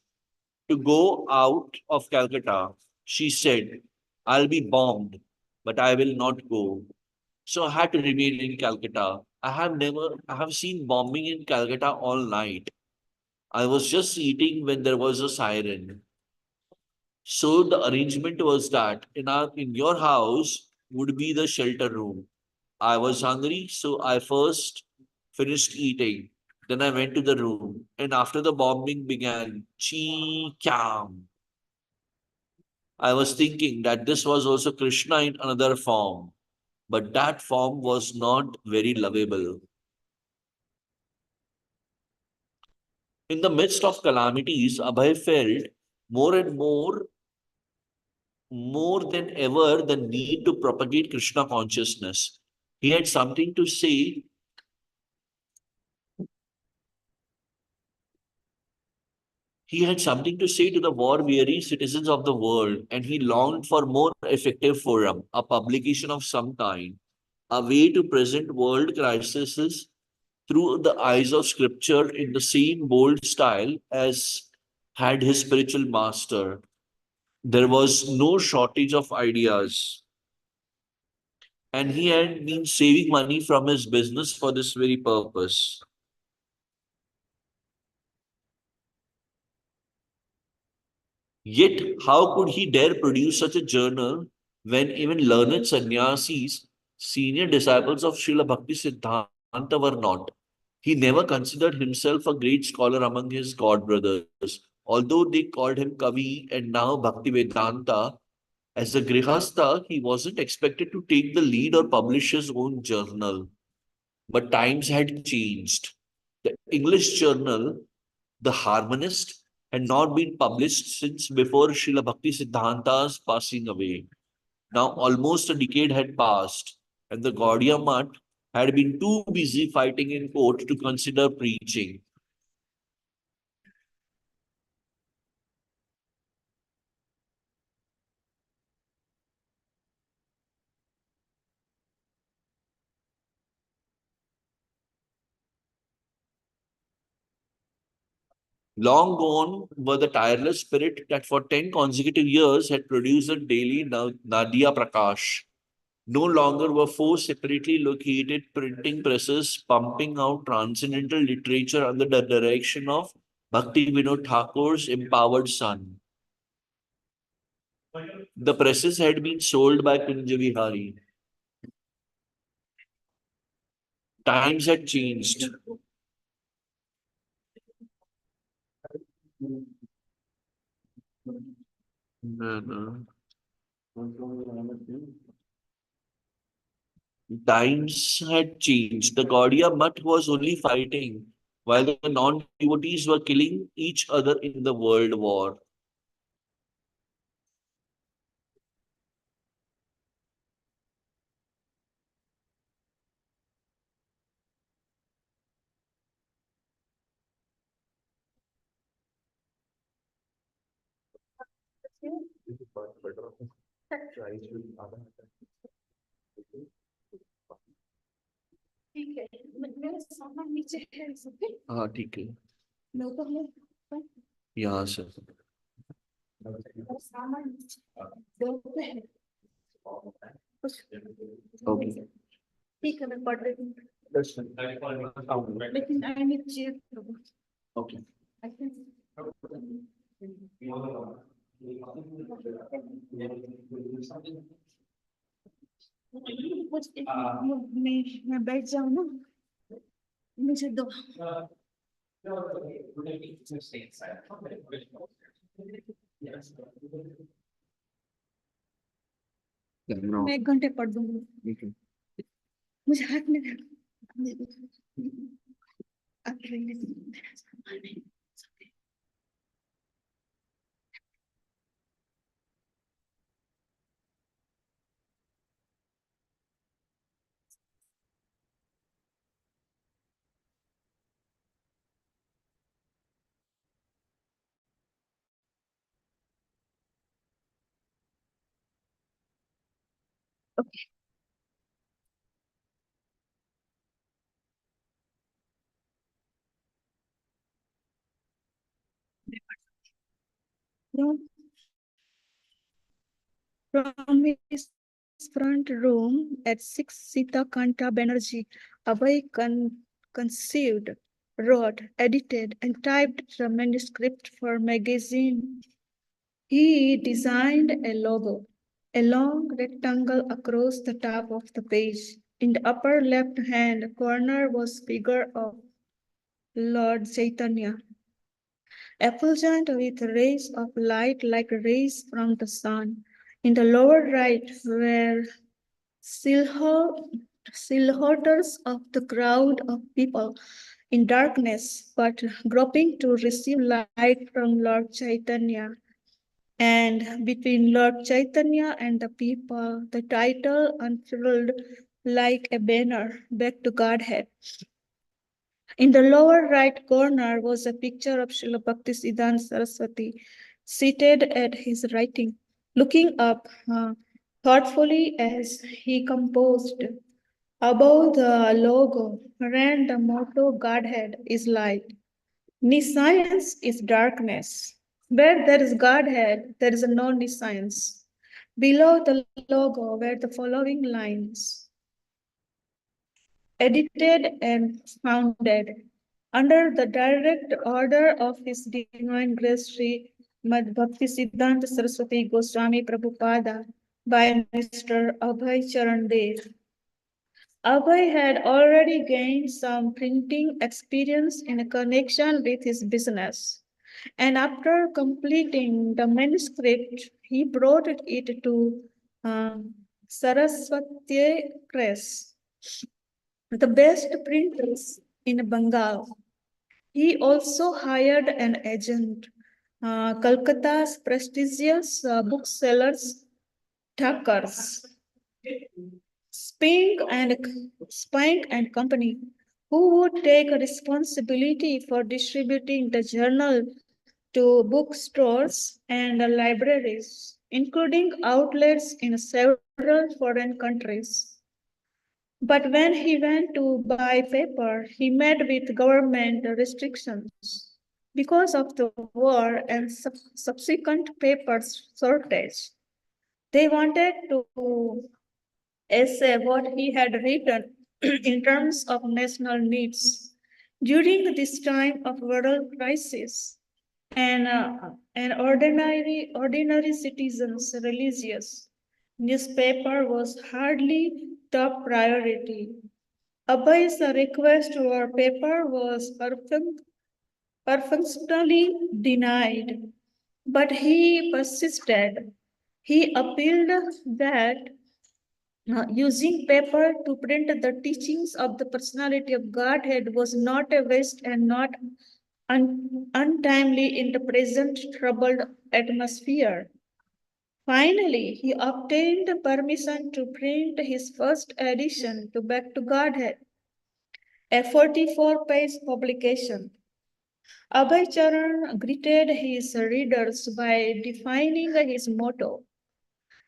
to go out of Calcutta. She said, I'll be bombed. but I will not go. So I had to remain in Calcutta. I have seen bombing in Calcutta all night. I was just eating when there was a siren. So the arrangement was that in your house would be the shelter room. I was hungry, so I first finished eating. Then I went to the room, and after the bombing began, chee cham. I was thinking that this was also Krishna in another form, but that form was not very lovable. In the midst of calamities, Abhay felt more and more than ever the need to propagate Krishna consciousness. He had something to say. He had something to say to the war-weary citizens of the world, and he longed for more effective forum, a publication of some kind, a way to present world crises through the eyes of scripture in the same bold style as had his spiritual master. There was no shortage of ideas, and he had been saving money from his business for this very purpose. Yet, how could he dare produce such a journal when even learned sannyasis, senior disciples of Srila Bhakti Siddhanta, were not? He never considered himself a great scholar among his god brothers, although they called him Kavi and now Bhakti Vedanta. As a Grihastha, he wasn't expected to take the lead or publish his own journal. But times had changed. The English journal, The Harmonist, had not been published since before Srila Bhakti Siddhanta's passing away. Now almost a decade had passed, and the Gaudiya Mutt had been too busy fighting in court to consider preaching. Long gone were the tireless spirit that for 10 consecutive years had produced a daily Nadia Prakash. No longer were four separately located printing presses pumping out transcendental literature under the direction of Bhakti Vinod Thakur's empowered son. The presses had been sold by Kunjavihari. Times had changed. No, no. Times had changed. The Gaudiya Mutt was only fighting, while the non-devotees were killing each other in the world war. ठीक है मेरा सामान नीचे है सब हाँ ठीक है मैं ऊपर हूँ यहाँ से मेरा सामान दो पे है कुछ ओके ठीक है मैं पढ़ रही हूँ लेकिन I need check okay I can कुछ मैं बैठ जाऊँ ना मुझे दो मैं 1 घंटे पढ़ दूंगी मुझे हाथ में आप रहने दो। Okay. From his front room at 6 Sita Kanta Banerjee, Abhay conceived, wrote, edited, and typed the manuscript for magazine. He designed a logo, a long rectangle across the top of the page. In the upper left-hand corner was figure of Lord Chaitanya, effulgent with rays of light like rays from the sun. In the lower right were silhouettes of the crowd of people in darkness, but groping to receive light from Lord Chaitanya. And between Lord Chaitanya and the people, the title unfurled like a banner back to Godhead. In the lower right corner was a picture of Srila Bhaktisiddhanta Saraswati seated at his writing, looking up thoughtfully as he composed. Above the logo ran the motto Godhead is light. Nescience is darkness. Where there is Godhead, there is no nescience. Below the logo were the following lines: edited and founded under the direct order of His Divine Grace Sri Mad Bhaktisiddhanta Saraswati Goswami Prabhupada by Mr. Abhay Charan Dev. Abhay had already gained some printing experience in connection with his business, and after completing the manuscript, he brought it to Saraswati Press, the best printers in Bengal. He also hired an agent, Calcutta's prestigious booksellers, Thakers, Spink and Company, who would take responsibility for distributing the journal to bookstores and libraries, including outlets in several foreign countries. But when he went to buy paper, he met with government restrictions because of the war and subsequent paper shortage. They wanted to essay what he had written in terms of national needs. During this time of world crisis, an ordinary citizen's religious newspaper was hardly top priority. Abhay's request for paper was perfectly denied, but he persisted. He appealed that using paper to print the teachings of the personality of Godhead was not a waste and not untimely in the present troubled atmosphere. Finally, he obtained permission to print his first edition to Back to Godhead, a 44-page publication. Abhay Charan greeted his readers by defining his motto: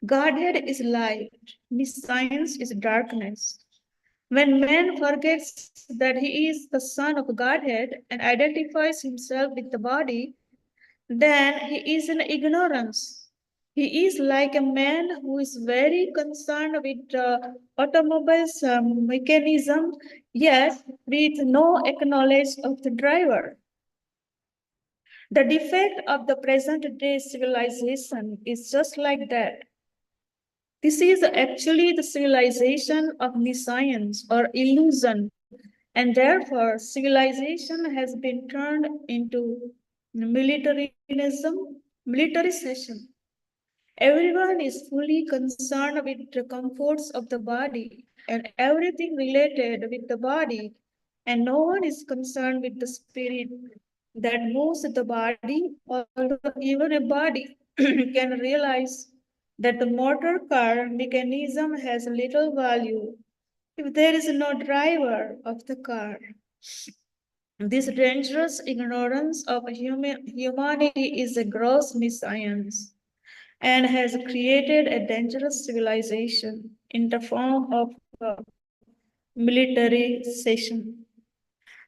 Godhead is light, nescience is darkness. When man forgets that he is the son of Godhead and identifies himself with the body, then he is in ignorance. He is like a man who is very concerned with the automobile's mechanism, yet with no acknowledge of the driver. The defect of the present day civilization is just like that. This is actually the civilization of nescience or illusion, and therefore civilization has been turned into militarization. Everyone is fully concerned with the comforts of the body and everything related with the body, and no one is concerned with the spirit that moves the body, although even a body can realize that the motor car mechanism has little value if there is no driver of the car. This dangerous ignorance of humanity is a gross nescience and has created a dangerous civilization in the form of militarization.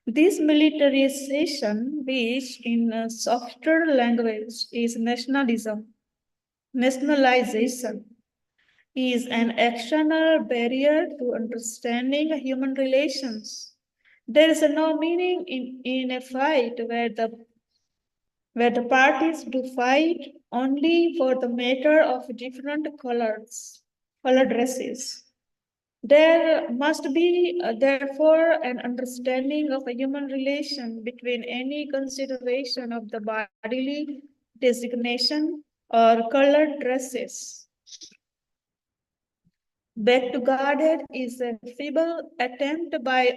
This militarization, which in a softer language is nationalization, is an external barrier to understanding human relations. There is no meaning in a fight where the parties do fight only for the matter of different colored dresses. There must be, therefore, an understanding of a human relation between any consideration of the bodily designation or colored dresses. Back to Godhead is a feeble attempt by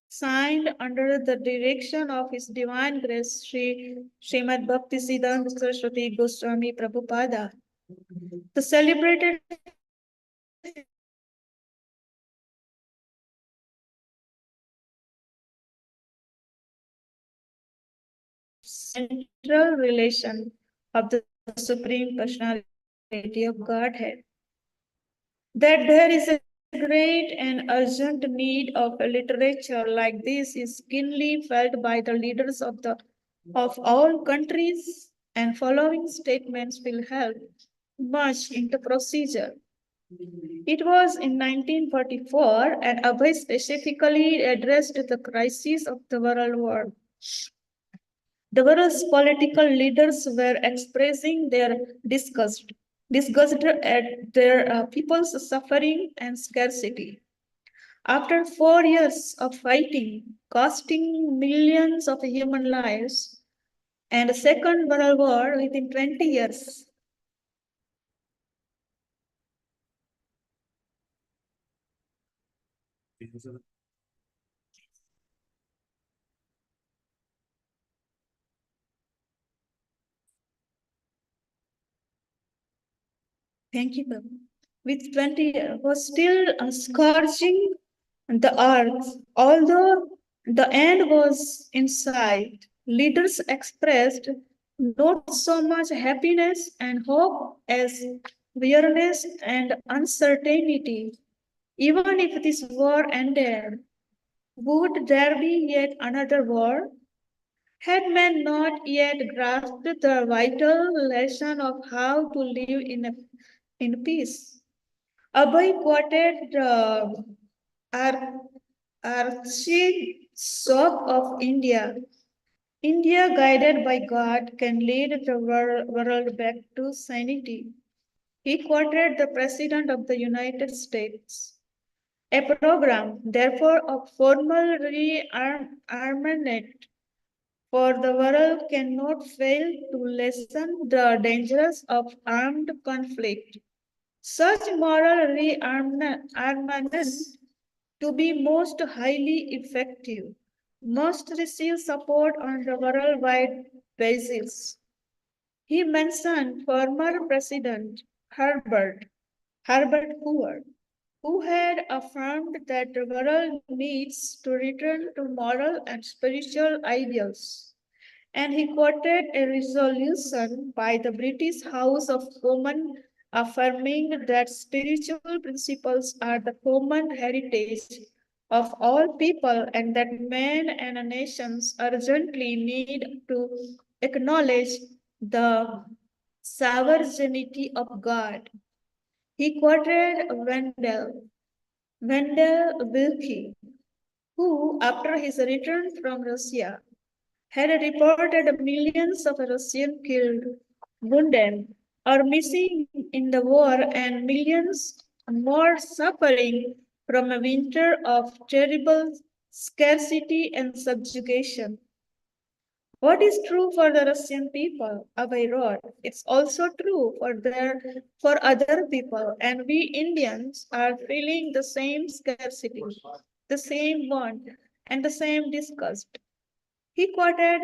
signed under the direction of His Divine Grace, Srimad Bhaktisiddhanta Saraswati Goswami Prabhupada. The celebrated central relation of the Supreme Personality of Godhead. That there is a great and urgent need of a literature like this is keenly felt by the leaders of all countries, and following statements will help much in the procedure. It was in 1944, and Abhay specifically addressed the crisis of the world war. The world's political leaders were expressing their disgust at their people's suffering and scarcity. After 4 years of fighting, costing millions of human lives, and a second world war within 20 years, thank you, Babu. With 20 was still scourging the earth. Although the end was in sight, leaders expressed not so much happiness and hope as weariness and uncertainty. Even if this war ended, would there be yet another war? Had men not yet grasped the vital lesson of how to live in peace? Abhay quoted the Ar- Archbishop of India. India, guided by God, can lead the world back to sanity. He quoted the President of the United States. A program, therefore, of formal rearmament for the world cannot fail to lessen the dangers of armed conflict. Such moral rearmament, to be most highly effective, must receive support on the worldwide basis. He mentioned former President Herbert Hoover, who had affirmed that the world needs to return to moral and spiritual ideals. And he quoted a resolution by the British House of Commons affirming that spiritual principles are the common heritage of all people and that men and nations urgently need to acknowledge the sovereignty of God. He quoted Wendell Willkie, who, after his return from Russia, had reported millions of Russians killed, wounded, or missing in the war, and millions more suffering from a winter of terrible scarcity and subjugation. What is true for the Russian people, Abhay wrote, it's also true for other people, and we Indians are feeling the same scarcity, the same want, and the same disgust. He quoted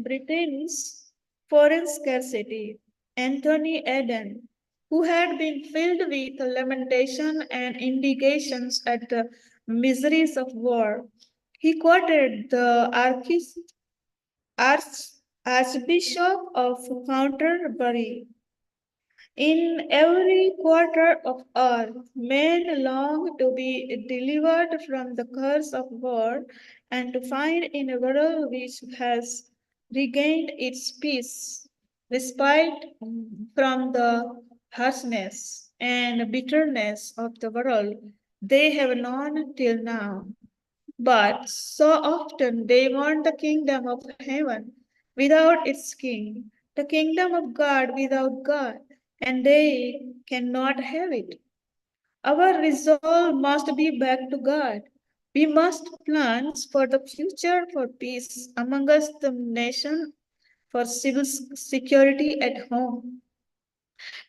Britain's foreign scarcity, Anthony Eden, who had been filled with lamentation and indications at the miseries of war. He quoted the Archbishop of Canterbury. In every quarter of earth, men long to be delivered from the curse of war and to find in a world which has regained its peace, respite from the harshness, and bitterness of the world they have known till now. But so often they want the kingdom of heaven without its king, the kingdom of God without God, and they cannot have it. Our resolve must be back to God. We must plan for the future, for peace amongst the nation, for civil security at home.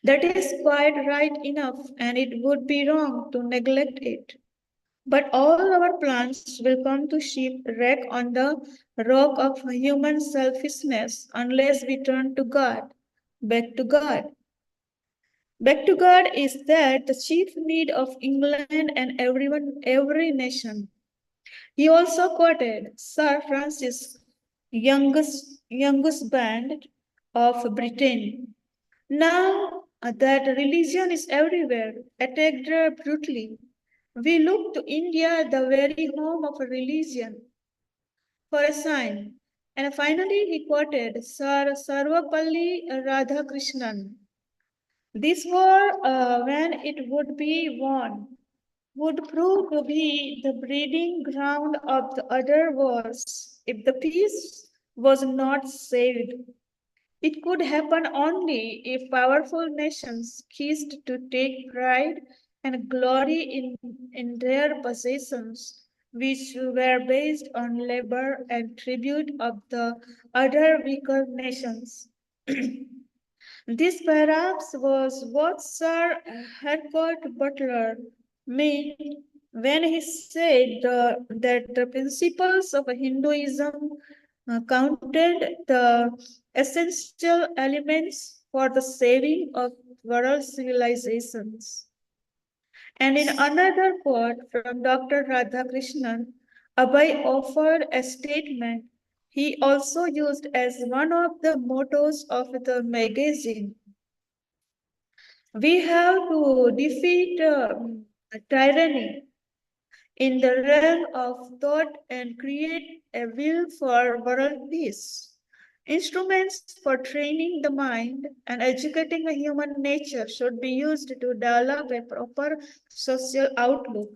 That is quite right enough, and it would be wrong to neglect it. But all our plans will come to shipwreck on the rock of human selfishness unless we turn to God, back to God. Back to God is that the chief need of England and every nation. He also quoted Sir Francis, youngest band of Britain. Now that religion is everywhere, attacked brutally, we look to India, the very home of religion, for a sign. And finally, he quoted Sir Sarvapalli Radhakrishnan. This war, when it would be won, would prove to be the breeding ground of the other wars if the peace was not saved. It could happen only if powerful nations ceased to take pride and glory in their possessions, which were based on labor and tribute of the other weaker nations. This perhaps was what Sir Harcourt Butler meant when he said that the principles of Hinduism counted the essential elements for the saving of world civilizations. And in another quote from Dr. Radhakrishnan, Abhay offered a statement he also used as one of the mottos of the magazine. We have to defeat tyranny in the realm of thought and create a will for world peace. Instruments for training the mind and educating a human nature should be used to develop a proper social outlook,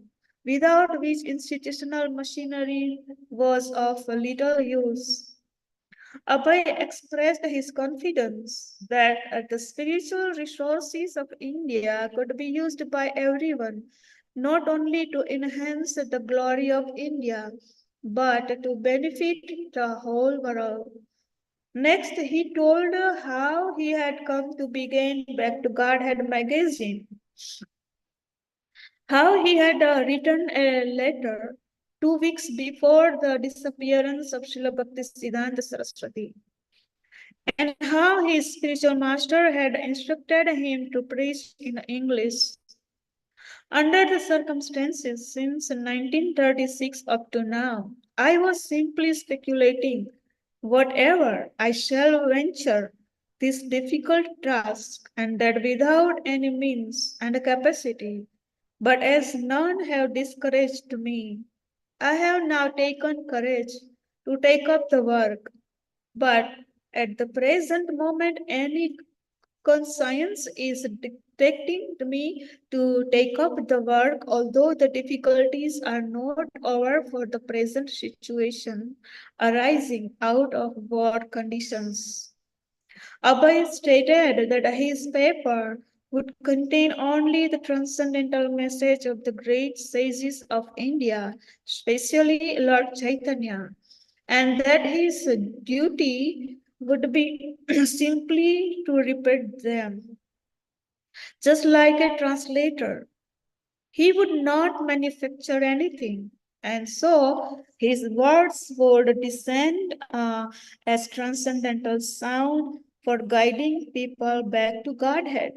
without which institutional machinery was of little use. Abhay expressed his confidence that the spiritual resources of India could be used by everyone, not only to enhance the glory of India, but to benefit the whole world. Next, he told how he had come to begin Back to Godhead magazine, how he had written a letter 2 weeks before the disappearance of Srila Bhaktisiddhanta Saraswati, and how his spiritual master had instructed him to preach in English. Under the circumstances since 1936 up to now, I was simply speculating whatever I shall venture this difficult task, and that without any means and capacity, but as none have discouraged me, I have now taken courage to take up the work. But at the present moment, any conscience is dictating to me to take up the work, although the difficulties are not over for the present situation arising out of war conditions. Abhay stated that his paper would contain only the transcendental message of the great sages of India, especially Lord Chaitanya, and that his duty would be simply to repeat them. Just like a translator, he would not manufacture anything, and so his words would descend as transcendental sound for guiding people back to Godhead.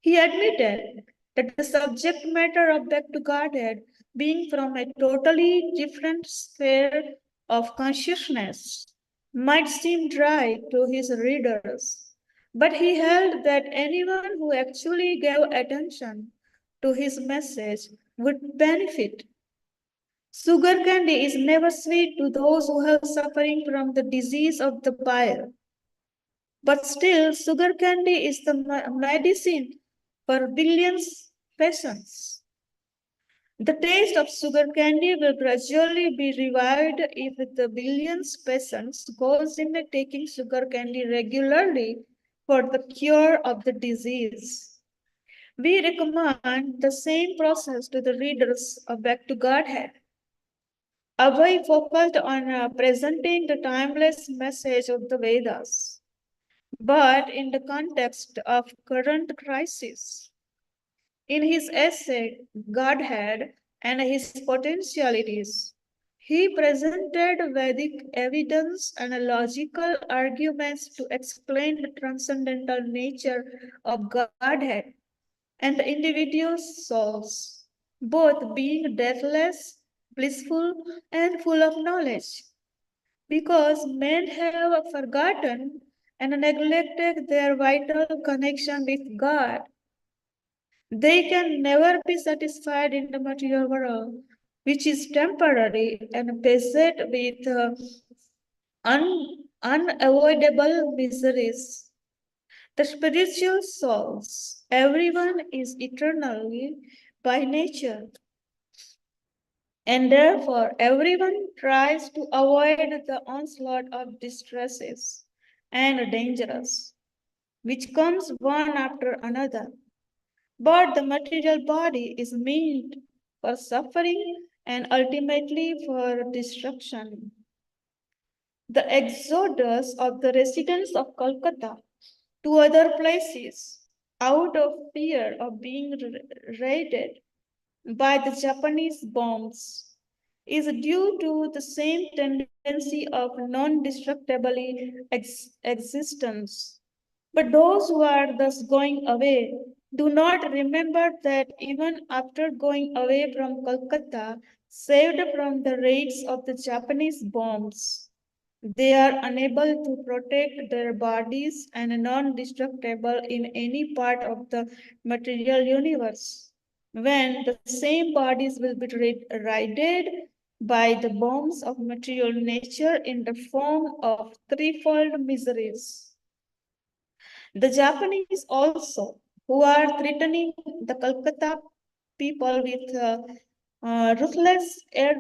He admitted that the subject matter of Back to Godhead, being from a totally different sphere of consciousness, might seem dry to his readers, but he held that anyone who actually gave attention to his message would benefit. Sugar candy is never sweet to those who are suffering from the disease of the bile. But still, sugar candy is the medicine for billions patients. The taste of sugar candy will gradually be revived if the billions patients goes in taking sugar candy regularly for the cure of the disease. We recommend the same process to the readers of Back to Godhead. Abhay focused on presenting the timeless message of the Vedas, but in the context of current crisis. In his essay, Godhead and His Potentialities, he presented Vedic evidence and logical arguments to explain the transcendental nature of Godhead and the individual souls, both being deathless, blissful, and full of knowledge. Because men have forgotten and neglected their vital connection with God, they can never be satisfied in the material world, which is temporary and beset with unavoidable miseries. The spiritual souls, everyone is eternally by nature, and therefore everyone tries to avoid the onslaught of distresses and dangers, which comes one after another. But the material body is meant for suffering and ultimately for destruction. The exodus of the residents of Calcutta to other places out of fear of being raided by the Japanese bombs is due to the same tendency of non-destructibility existence. But those who are thus going away do not remember that even after going away from Calcutta, saved from the raids of the Japanese bombs, they are unable to protect their bodies and non-destructible in any part of the material universe. When the same bodies will be raided by the bombs of material nature in the form of threefold miseries. The Japanese also, who are threatening the Calcutta people with ruthless air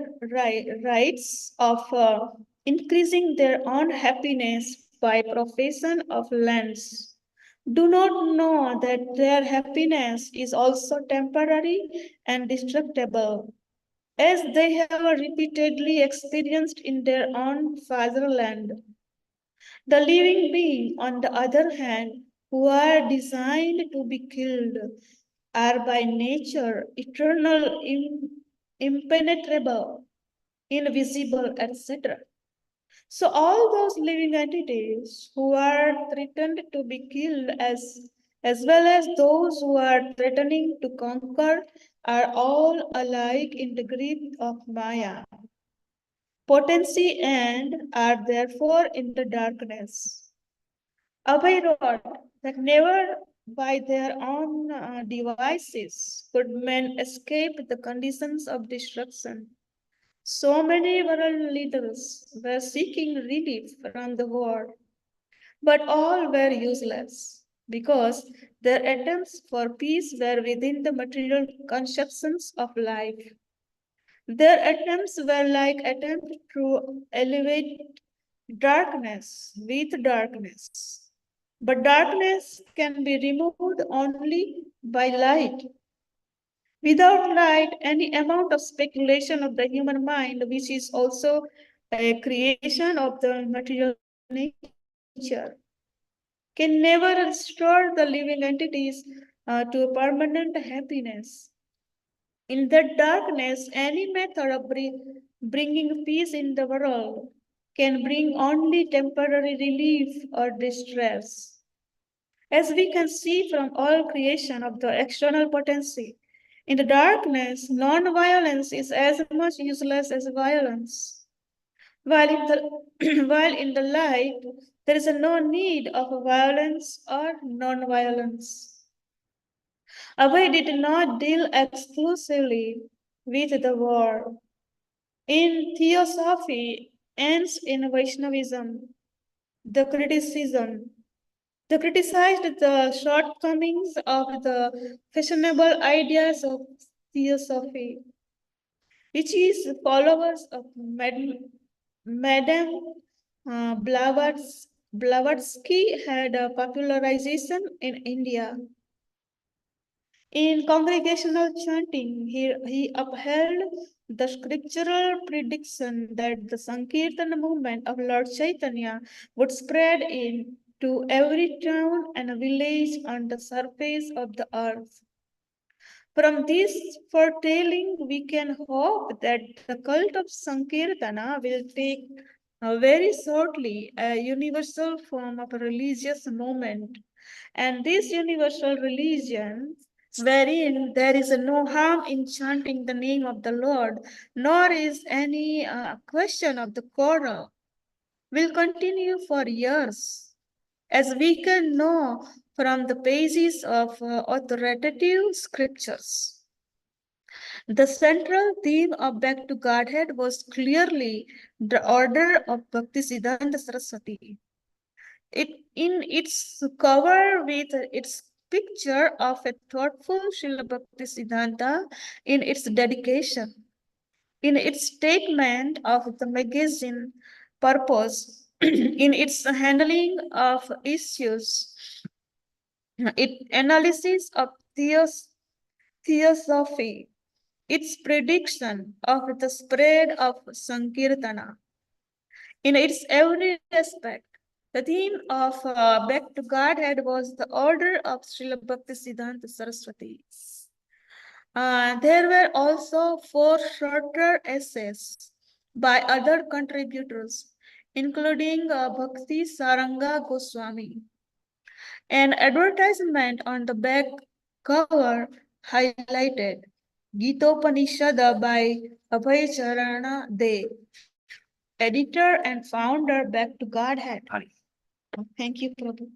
rights of increasing their own happiness by profession of lands, do not know that their happiness is also temporary and destructible, as they have repeatedly experienced in their own fatherland. The living being, on the other hand, who are designed to be killed, are by nature eternal, impenetrable, invisible, etc. So all those living entities who are threatened to be killed as well as those who are threatening to conquer are all alike in the grip of Maya, potency, and are therefore in the darkness. Abhay wrote that never by their own devices could men escape the conditions of destruction. So many world leaders were seeking relief from the war, but all were useless because their attempts for peace were within the material conceptions of life. Their attempts were like attempts to elevate darkness with darkness. But darkness can be removed only by light. Without light, any amount of speculation of the human mind, which is also a creation of the material nature, can never restore the living entities to a permanent happiness. In that darkness, any method of bringing peace in the world can bring only temporary relief or distress. As we can see from all creation of the external potency, in the darkness, non-violence is as much useless as violence. While in the, while in the light, there is no need of violence or non-violence. Abhay did not deal exclusively with the war. In Theosophy, ends in Vaishnavism, the criticism They criticized the shortcomings of the fashionable ideas of theosophy, which is followers of Madame Blavatsky had a popularization in India. In congregational chanting, he upheld the scriptural prediction that the Sankirtan movement of Lord Chaitanya would spread into every town and village on the surface of the earth. From this foretelling, we can hope that the cult of Sankirtana will take very shortly a universal form of a religious movement. And this universal religion, wherein there is no harm in chanting the name of the Lord, nor is any question of the quarrel, will continue for years, as we can know from the pages of authoritative scriptures. The central theme of Back to Godhead was clearly the order of Bhaktisiddhanta Saraswati. In its cover with its picture of a thoughtful Srila Bhaktisiddhanta in its dedication, in its statement of the magazine purpose, in its handling of issues, its analysis of theosophy, its prediction of the spread of Sankirtana. In its every aspect, the theme of Back to Godhead was the order of Srila Bhaktisiddhanta Saraswati. There were also 4 shorter essays by other contributors, including Bhakti Saranga Goswami. An advertisement on the back cover highlighted Gitopanishad by Abhay Charana De, editor and founder Back to Godhead. Thank you, Prabhu.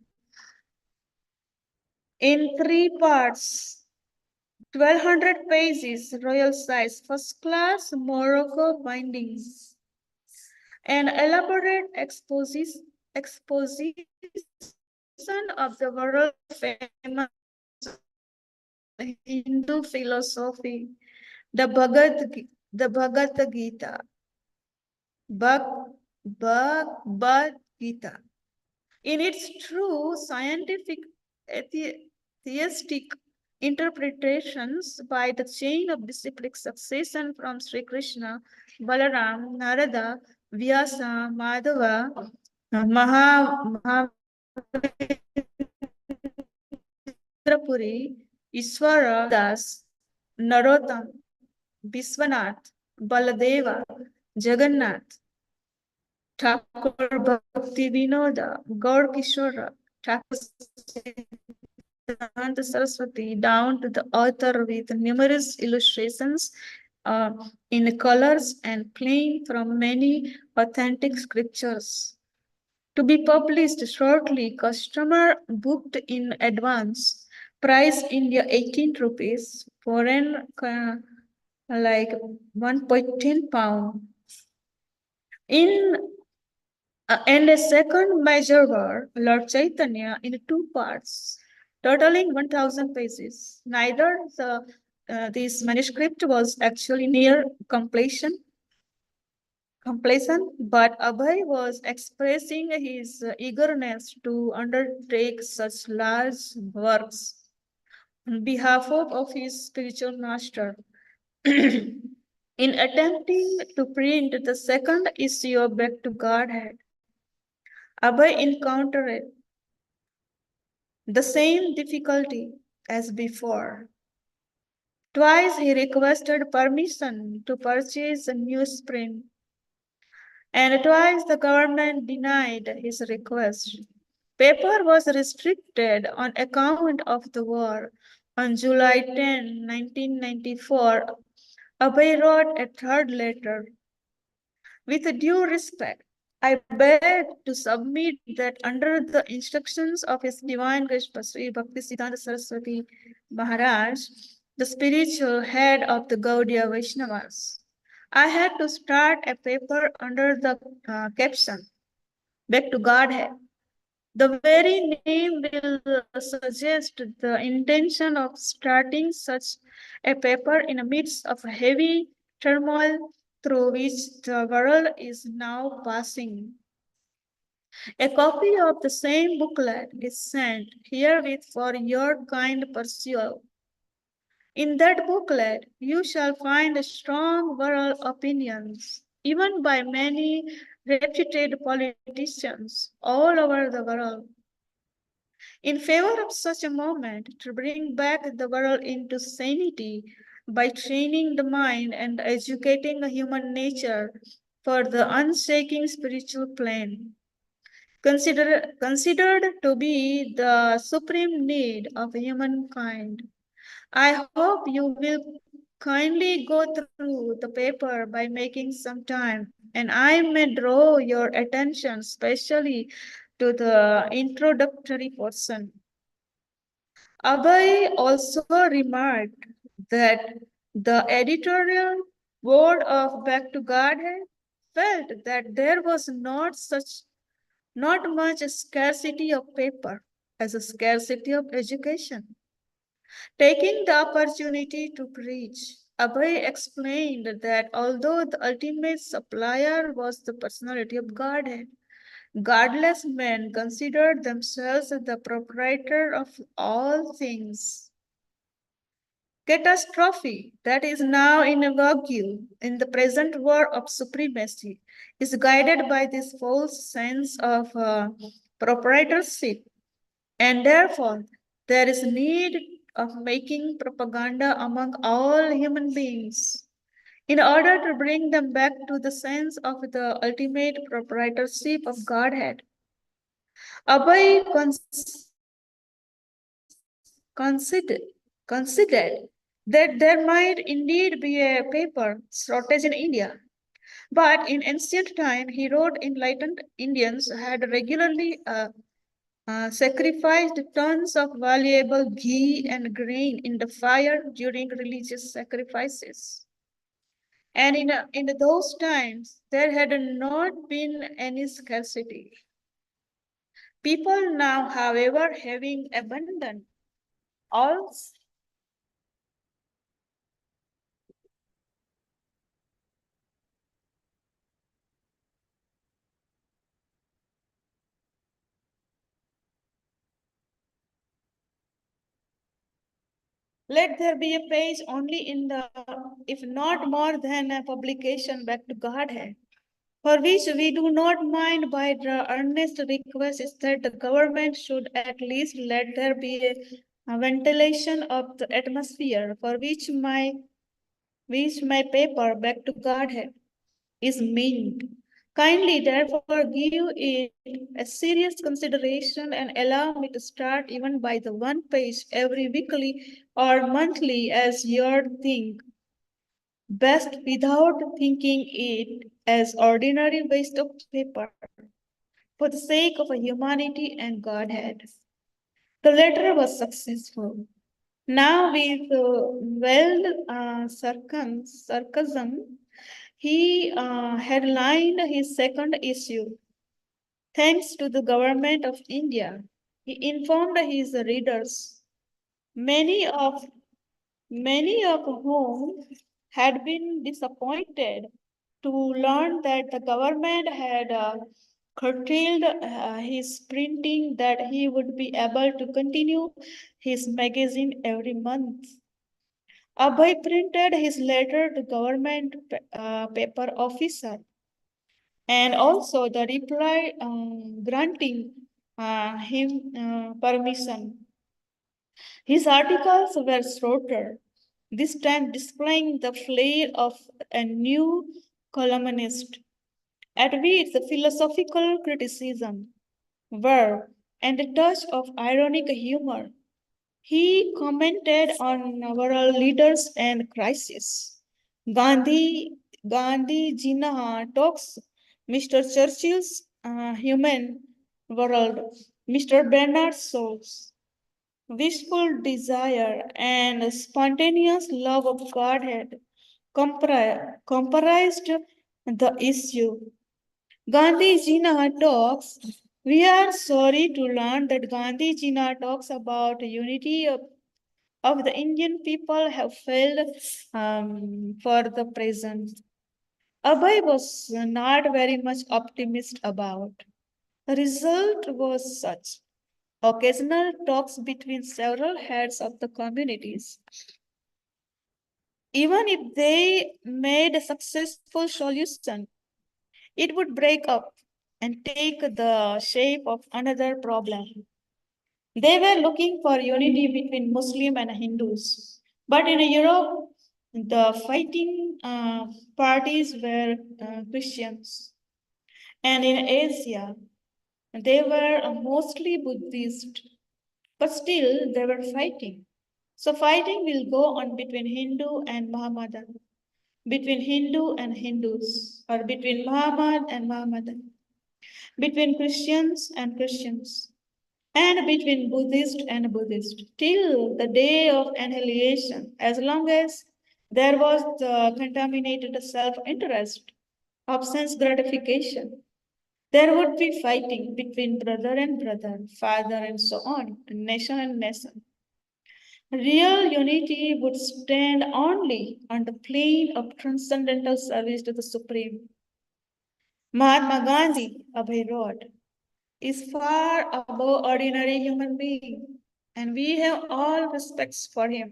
In 3 parts, 1200 pages, royal size, first class Morocco bindings. An elaborate exposition of the world famous Hindu philosophy, the Bhagavad Gita. Bhagavad Gita. In its true scientific theistic interpretations by the chain of disciplic succession from Sri Krishna, Balaram, Narada, Vyasa, Madhava, Mahavrapuri, Ishwara, Das, Narottam, Viswanath, Baladeva, Jagannath, Thakur Bhakti Vinoda, Gaur Kishora, Thakur Siddhanta Saraswati, down to the author with numerous illustrations in colors and plain from many authentic scriptures. To be published shortly, customer booked in advance. Price India 18 rupees, foreign like 1.10 pound. And a second major war, Lord Chaitanya, in 2 parts, totaling 1000 pages. Neither this manuscript was actually near completion, but Abhay was expressing his eagerness to undertake such large works on behalf of his spiritual master. In attempting to print the second issue of Back to Godhead, Abhay encountered the same difficulty as before. Twice he requested permission to purchase a newsprint, and twice the government denied his request. Paper was restricted on account of the war. On July 10, 1994, Abhay wrote a third letter. With due respect, I beg to submit that under the instructions of His Divine Grace Sri Bhaktisiddhanta Saraswati Maharaj, the spiritual head of the Gaudiya Vaishnavas, I had to start a paper under the caption, Back to Godhead, The very name will suggest the intention of starting such a paper in the midst of a heavy turmoil through which the world is now passing. A copy of the same booklet is sent herewith for your kind perusal. In that booklet, you shall find strong moral opinions, even by many reputed politicians all over the world, in favor of such a movement to bring back the world into sanity by training the mind and educating human nature for the unshaking spiritual plane. Considered to be the supreme need of humankind. I hope you will kindly go through the paper by making some time, and I may draw your attention specially to the introductory portion. Abhay also remarked that the editorial board of Back to Godhead felt that there was not much scarcity of paper as a scarcity of education. Taking the opportunity to preach, Abhay explained that although the ultimate supplier was the personality of Godhead, godless men considered themselves the proprietor of all things. Catastrophe that is now in vogue in the present war of supremacy is guided by this false sense of proprietorship, and therefore there is need of making propaganda among all human beings in order to bring them back to the sense of the ultimate proprietorship of Godhead. Abhay considered that there might indeed be a paper shortage in India. But in ancient time, he wrote enlightened Indians had regularly sacrificed tons of valuable ghee and grain in the fire during religious sacrifices. And in those times, there had not been any scarcity. People now, however, having abundant all let there be a page only in the, if not more than a publication back to Godhead, for which we do not mind, by the earnest request is that the government should at least let there be a ventilation of the atmosphere, for which my paper back to Godhead is meant. Kindly, therefore, give it a serious consideration and allow me to start even by the one page every weekly or monthly as your thing best, without thinking it as ordinary waste of paper, for the sake of humanity and Godhead. The letter was successful. Now, with sarcasm, he headlined his second issue. Thanks to the government of India, he informed his readers, many of many of whom had been disappointed to learn that the government had curtailed his printing, that he would be able to continue his magazine every month. Abhay printed his letter to government paper officer, and also the reply granting him permission. His articles were shorter, this time displaying the flair of a new columnist, at which the philosophical criticism, verve, and a touch of ironic humor. He commented on world leaders and crisis. Gandhi, Gandhi Jinnah talks, Mr. Churchill's human world, Mr. Bernard Shaw's wishful desire and spontaneous love of Godhead comprised the issue. Gandhi Jinnah talks We are sorry to learn that Gandhi Jina talks about unity of the Indian people have failed for the present. Abhay was not very much optimistic about. The result was such occasional talks between several heads of the communities. Even if they made a successful solution, it would break up and take the shape of another problem. They were looking for unity between Muslim and Hindus. But in Europe, the fighting parties were Christians. And in Asia, they were mostly Buddhist. But still, they were fighting. So fighting will go on between Hindu and Mohammedan, between Hindu and Hindus, or between Muhammad and Mohammedan, between Christians and Christians, and between Buddhist and Buddhist, till the day of annihilation, as long as there was the contaminated self-interest of sense gratification. There would be fighting between brother and brother, father and so on, nation and nation. Real unity would stand only on the plane of transcendental service to the Supreme. Mahatma Gandhi, Abhay wrote, is far above ordinary human being, and we have all respects for him.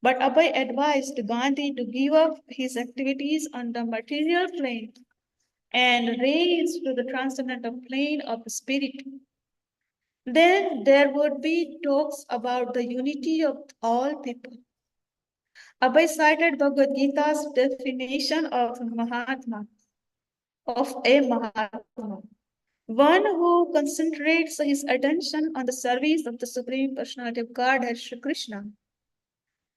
But Abhay advised Gandhi to give up his activities on the material plane and raise to the transcendental plane of the spirit. Then there would be talks about the unity of all people. Abhay cited Bhagavad Gita's definition of a Mahatma, one who concentrates his attention on the service of the Supreme Personality of Godhead, Sri Krishna.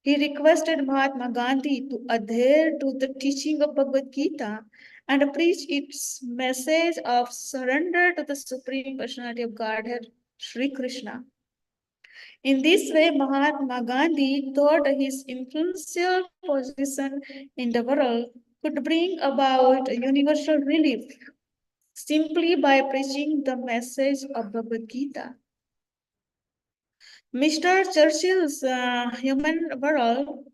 He requested Mahatma Gandhi to adhere to the teaching of Bhagavad Gita and preach its message of surrender to the Supreme Personality of Godhead, Sri Krishna. In this way, Mahatma Gandhi thought his influential position in the world could bring about universal relief simply by preaching the message of Bhagavad Gita. Mr. Churchill's human world,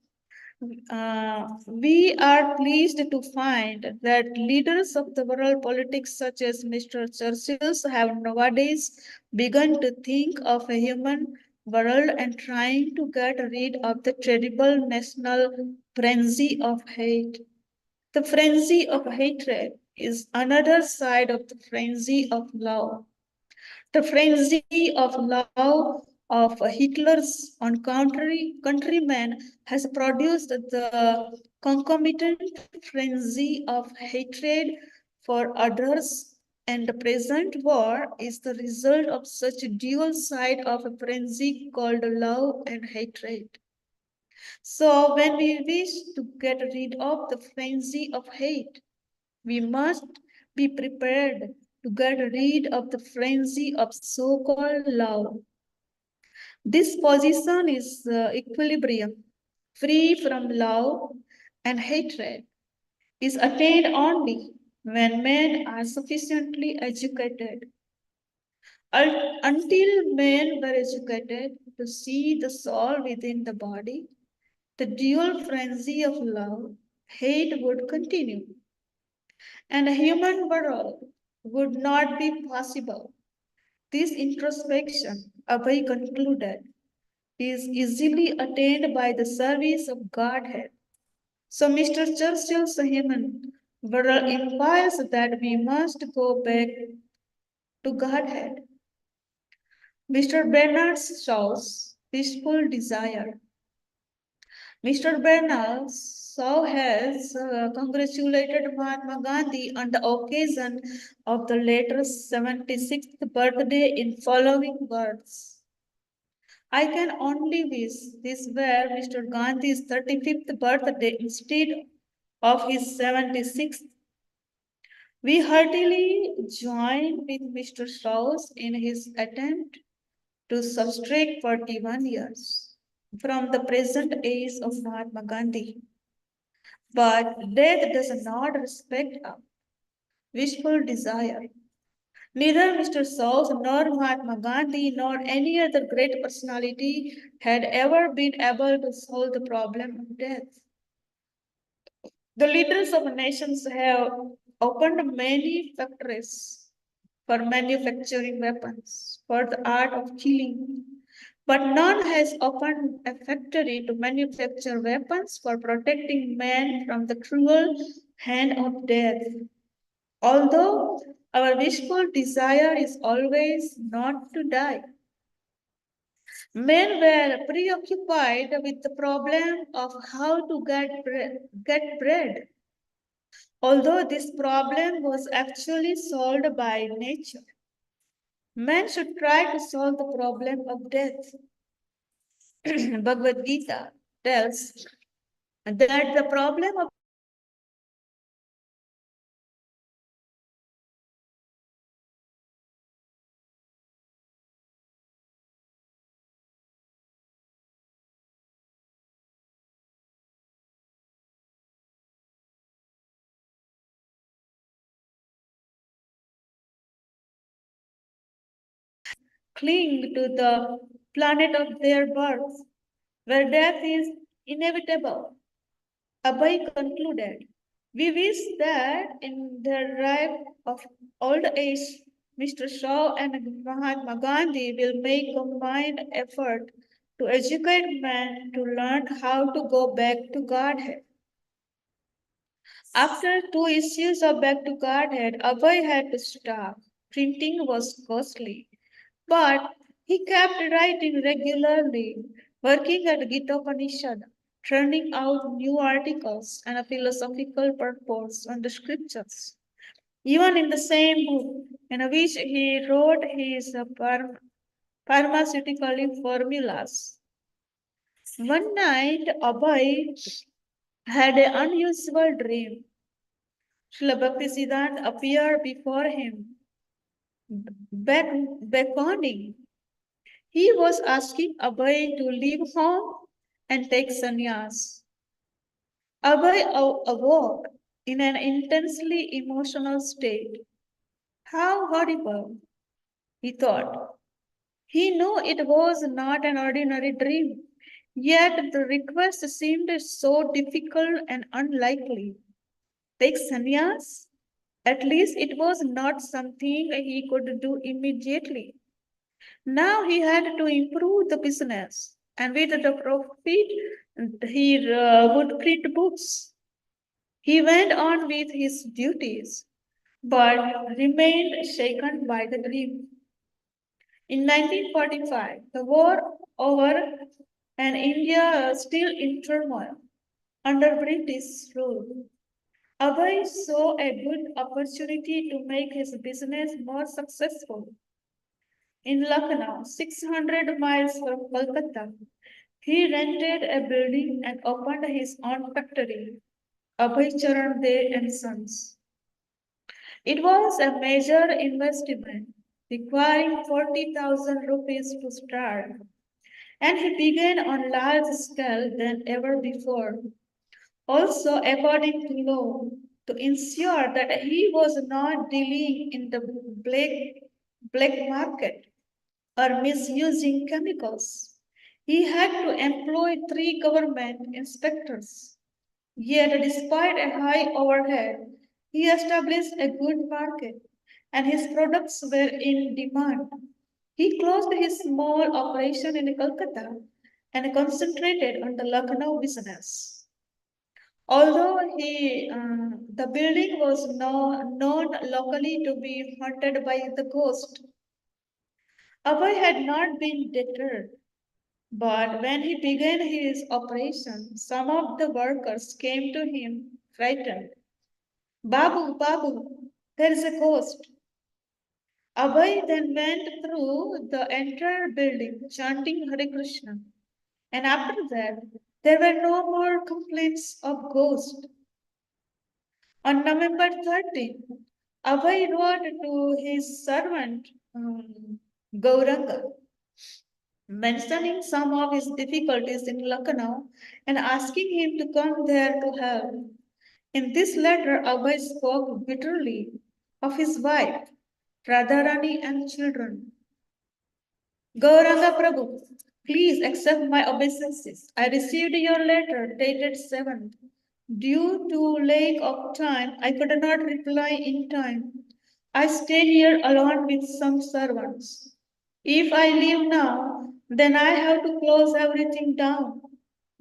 we are pleased to find that leaders of the world politics such as Mr. Churchill's have nowadays begun to think of a human world and trying to get rid of the terrible national frenzy of hate. The frenzy of hatred is another side of the frenzy of love. The frenzy of love of Hitler's countrymen has produced the concomitant frenzy of hatred for others, and the present war is the result of such a dual side of a frenzy called love and hatred. So when we wish to get rid of the frenzy of hate, we must be prepared to get rid of the frenzy of so-called love. This position is equilibrium, free from love and hatred, is attained only when men are sufficiently educated. Until men were educated to see the soul within the body, the dual frenzy of love, hate would continue, and a human world would not be possible. This introspection, Abhay concluded, is easily attained by the service of Godhead. So Mr. Churchill's human world implies that we must go back to Godhead. Mr. Bernard Shaw's peaceful desire. Mr. Bernard Shaw has congratulated Mahatma Gandhi on the occasion of the latter's 76th birthday in following words. I can only wish this were Mr. Gandhi's 35th birthday instead of his 76th. We heartily join with Mr. Strauss in his attempt to subtract 41 years from the present age of Mahatma Gandhi. But death does not respect a wishful desire. Neither Mr. Sales nor Mahatma Gandhi nor any other great personality had ever been able to solve the problem of death. The leaders of nations have opened many factories for manufacturing weapons, for the art of killing, but none has opened a factory to manufacture weapons for protecting man from the cruel hand of death. Although our wishful desire is always not to die, men were preoccupied with the problem of how to get bread, although this problem was actually solved by nature. Men should try to solve the problem of death. Bhagavad Gita tells that the problem of cling to the planet of their birth, where death is inevitable. Abhay concluded, we wish that in their ripe of old age, Mr. Shaw and Mahatma Gandhi will make a combined effort to educate men to learn how to go back to Godhead. After two issues of Back to Godhead, Abhay had to stop. Printing was costly, but he kept writing regularly, working at Gita-Upanishad, turning out new articles and a philosophical purpose on the scriptures. Even in the same book in which he wrote his pharmaceutical formulas. One night, Abhay had an unusual dream. Srila Bhaktisiddhanta appeared before him, beckoning. He was asking Abhay to leave home and take sannyas. Abhay awoke in an intensely emotional state. How horrible, he thought. He knew it was not an ordinary dream, yet the request seemed so difficult and unlikely. Take sannyas? At least it was not something he could do immediately. Now he had to improve the business, and with the profit, he would print books. He went on with his duties, but remained shaken by the dream. In 1945, the war over and India still in turmoil under British rule. Abhay saw a good opportunity to make his business more successful. In Lucknow, 600 miles from Kolkata, he rented a building and opened his own factory, Abhay Charan De and Sons. It was a major investment, requiring 40,000 rupees to start, and he began on large scale than ever before. Also, according to law, to ensure that he was not dealing in the black market or misusing chemicals. He had to employ 3 government inspectors. Yet, despite a high overhead, he established a good market and his products were in demand. He closed his small operation in Kolkata and concentrated on the Lucknow business. Although the building was known locally to be haunted by the ghost, Abhay had not been deterred. But when he began his operation, some of the workers came to him frightened. Babu, Babu, there is a ghost. Abhay then went through the entire building chanting Hare Krishna. And after that, there were no more complaints of ghosts. On November 13th, Abhay wrote to his servant Gauranga, mentioning some of his difficulties in Lucknow and asking him to come there to help. In this letter, Abhay spoke bitterly of his wife, Radharani and children. Gauranga Prabhu, please accept my obeisances. I received your letter dated 7th. Due to lack of time, I could not reply in time. I stay here alone with some servants. If I leave now, then I have to close everything down.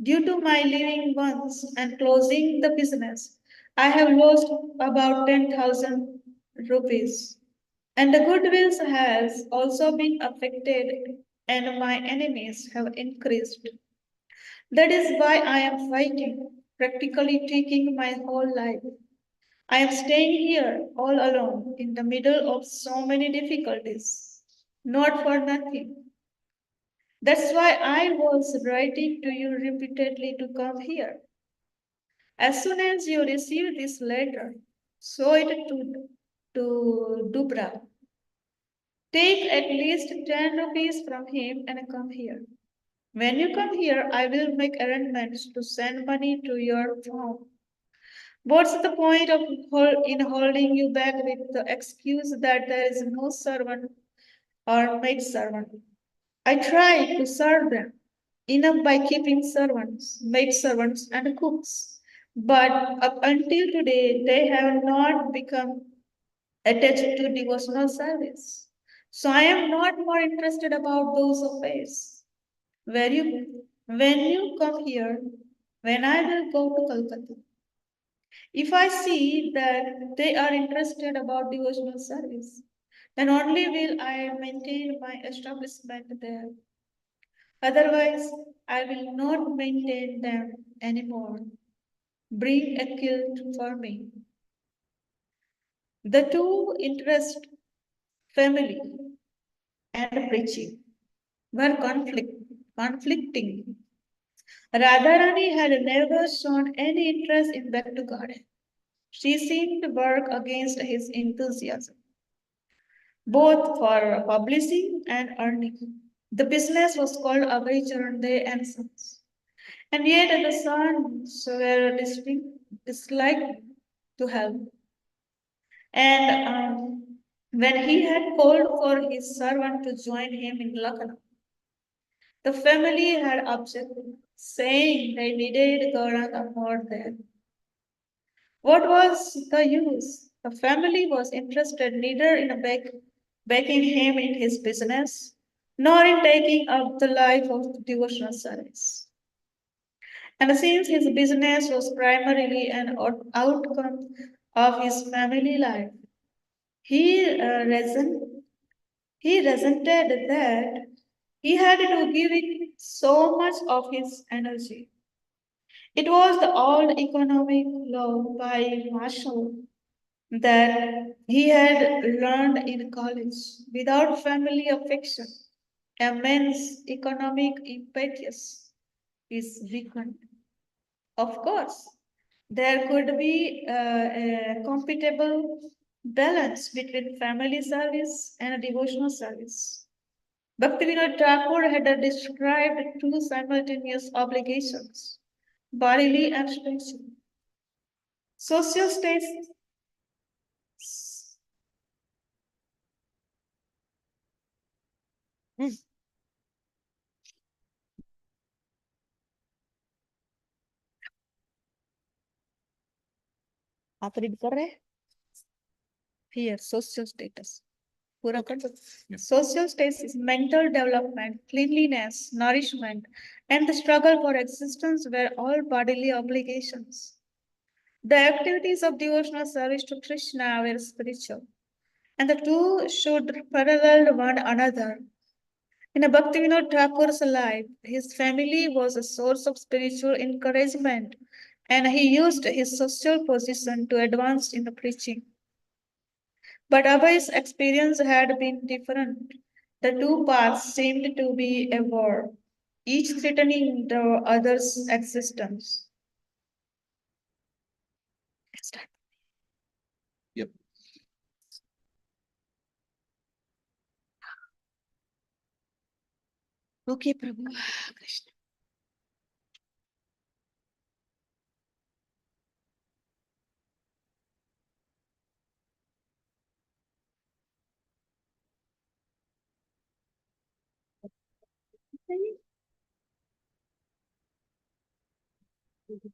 Due to my leaving once and closing the business, I have lost about 10,000 rupees. And the goodwill has also been affected, and my enemies have increased. That is why I am fighting, practically taking my whole life. I am staying here all alone in the middle of so many difficulties, not for nothing. That's why I was writing to you repeatedly to come here. As soon as you receive this letter, show it to Dubra. Take at least 10 rupees from him and come here. When you come here, I will make arrangements to send money to your home. What's the point of in holding you back with the excuse that there is no servant or maid servant? I try to serve them enough by keeping servants, maid servants, and cooks. But up until today, they have not become attached to devotional service. So I am not more interested about those affairs. When you come here, when I will go to Calcutta, if I see that they are interested about devotional service, then only will I maintain my establishment there. Otherwise, I will not maintain them anymore. Bring a guilt for me. The two interest, family and preaching, were conflicting. Radharani had never shown any interest in back to God. She seemed to work against his enthusiasm, both for publishing and earning. The business was called Abhay Charan and Sons. And yet the sons were disliked to help. And when he had called for his servant to join him in Lucknow, the family had objected, saying they needed Gauranga more there. What was the use? The family was interested neither in backing him in his business, nor in taking up the life of devotional service. And since his business was primarily an outcome of his family life, he, he resented that he had to give it so much of his energy. It was the old economic law by Marshall that he had learned in college. Without family affection, a man's economic impetus is weakened. Of course, there could be a compatible balance between family service and devotional service. Bhaktivinoda Thakur had described two simultaneous obligations, bodily and spiritual. Social states आप read कर रहे हैं? Here, social status. पूरा कर दो. Social status is mental development, cleanliness, nourishment, and the struggle for existence were all bodily obligations. The activities of devotional service to Krishna were spiritual, and the two should parallel one another. In a Bhaktivinoda Thakur's life, his family was a source of spiritual encouragement, and he used his social position to advance in the preaching. But Abhay's experience had been different. The two paths seemed to be a war, each threatening the other's existence. Yep. Okay, Prabhu. Krishna.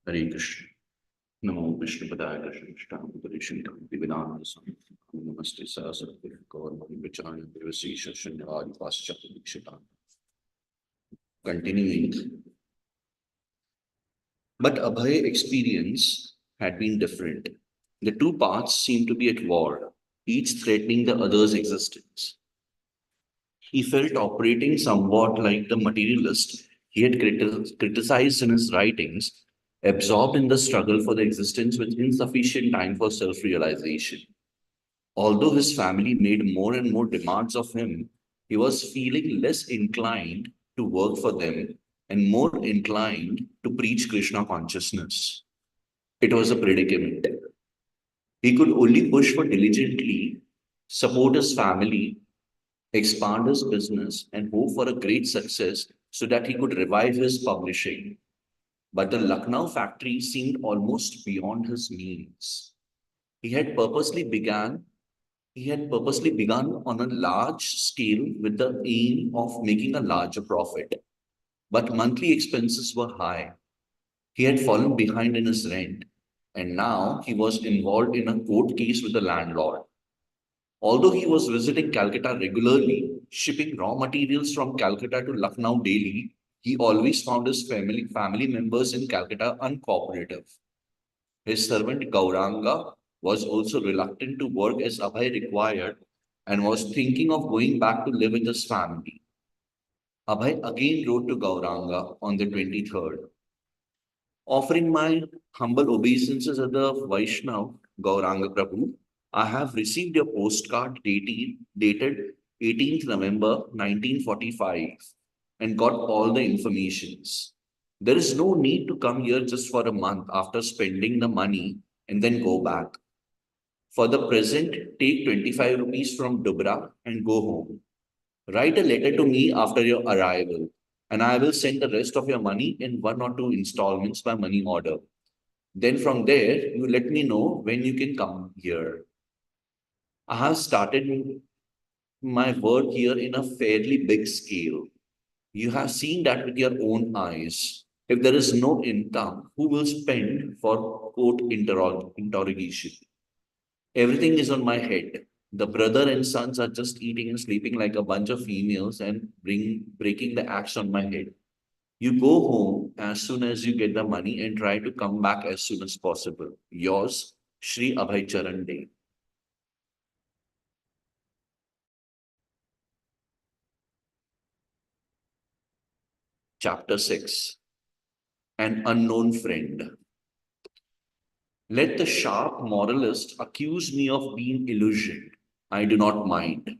Hare Krishna. Namo Vishnu Padaya Krishna Uparishan Divinanda Swami Namaste Saraswati Gaurmani Vichaya Devasisha Shunyavad Paschat Dikshita. Continuing, but Abhay experience had been different. The two paths seemed to be at war, each threatening the other's existence. He felt operating somewhat like the materialist he had criticized in his writings, absorbed in the struggle for the existence with insufficient time for self realization. Although his family made more and more demands of him, he was feeling less inclined to work for them and more inclined to preach Krishna consciousness. It was a predicament. He could only push for diligently, support his family, expand his business, and hope for a great success so that he could revive his publishing. But the Lucknow factory seemed almost beyond his means. He had purposely begun he had purposely begun on a large scale with the aim of making a larger profit. But monthly expenses were high. He had fallen behind in his rent, and now he was involved in a court case with the landlord. Although he was visiting Calcutta regularly, shipping raw materials from Calcutta to Lucknow daily, he always found his family members in Calcutta uncooperative. His servant Gauranga was also reluctant to work as Abhay required and was thinking of going back to live with his family. Abhay again wrote to Gauranga on the 23rd, offering my humble obeisances at the Vaishnav Gauranga Prabhu. I have received your postcard dated 18th November 1945 and got all the informations. There is no need to come here just for a month after spending the money and then go back. For the present, take 25 rupees from Dubra and go home. Write a letter to me after your arrival, and I will send the rest of your money in 1 or 2 installments by money order. Then from there, you let me know when you can come here. I have started my work here in a fairly big scale. You have seen that with your own eyes. If there is no income, who will spend for interrogation? Everything is on my head. The brother and sons are just eating and sleeping like a bunch of females and breaking the axe on my head. You go home as soon as you get the money and try to come back as soon as possible. Yours, Shri Abhay Charan Dey. Chapter 6. An Unknown Friend. Let the sharp moralist accuse me of being illusioned. I do not mind.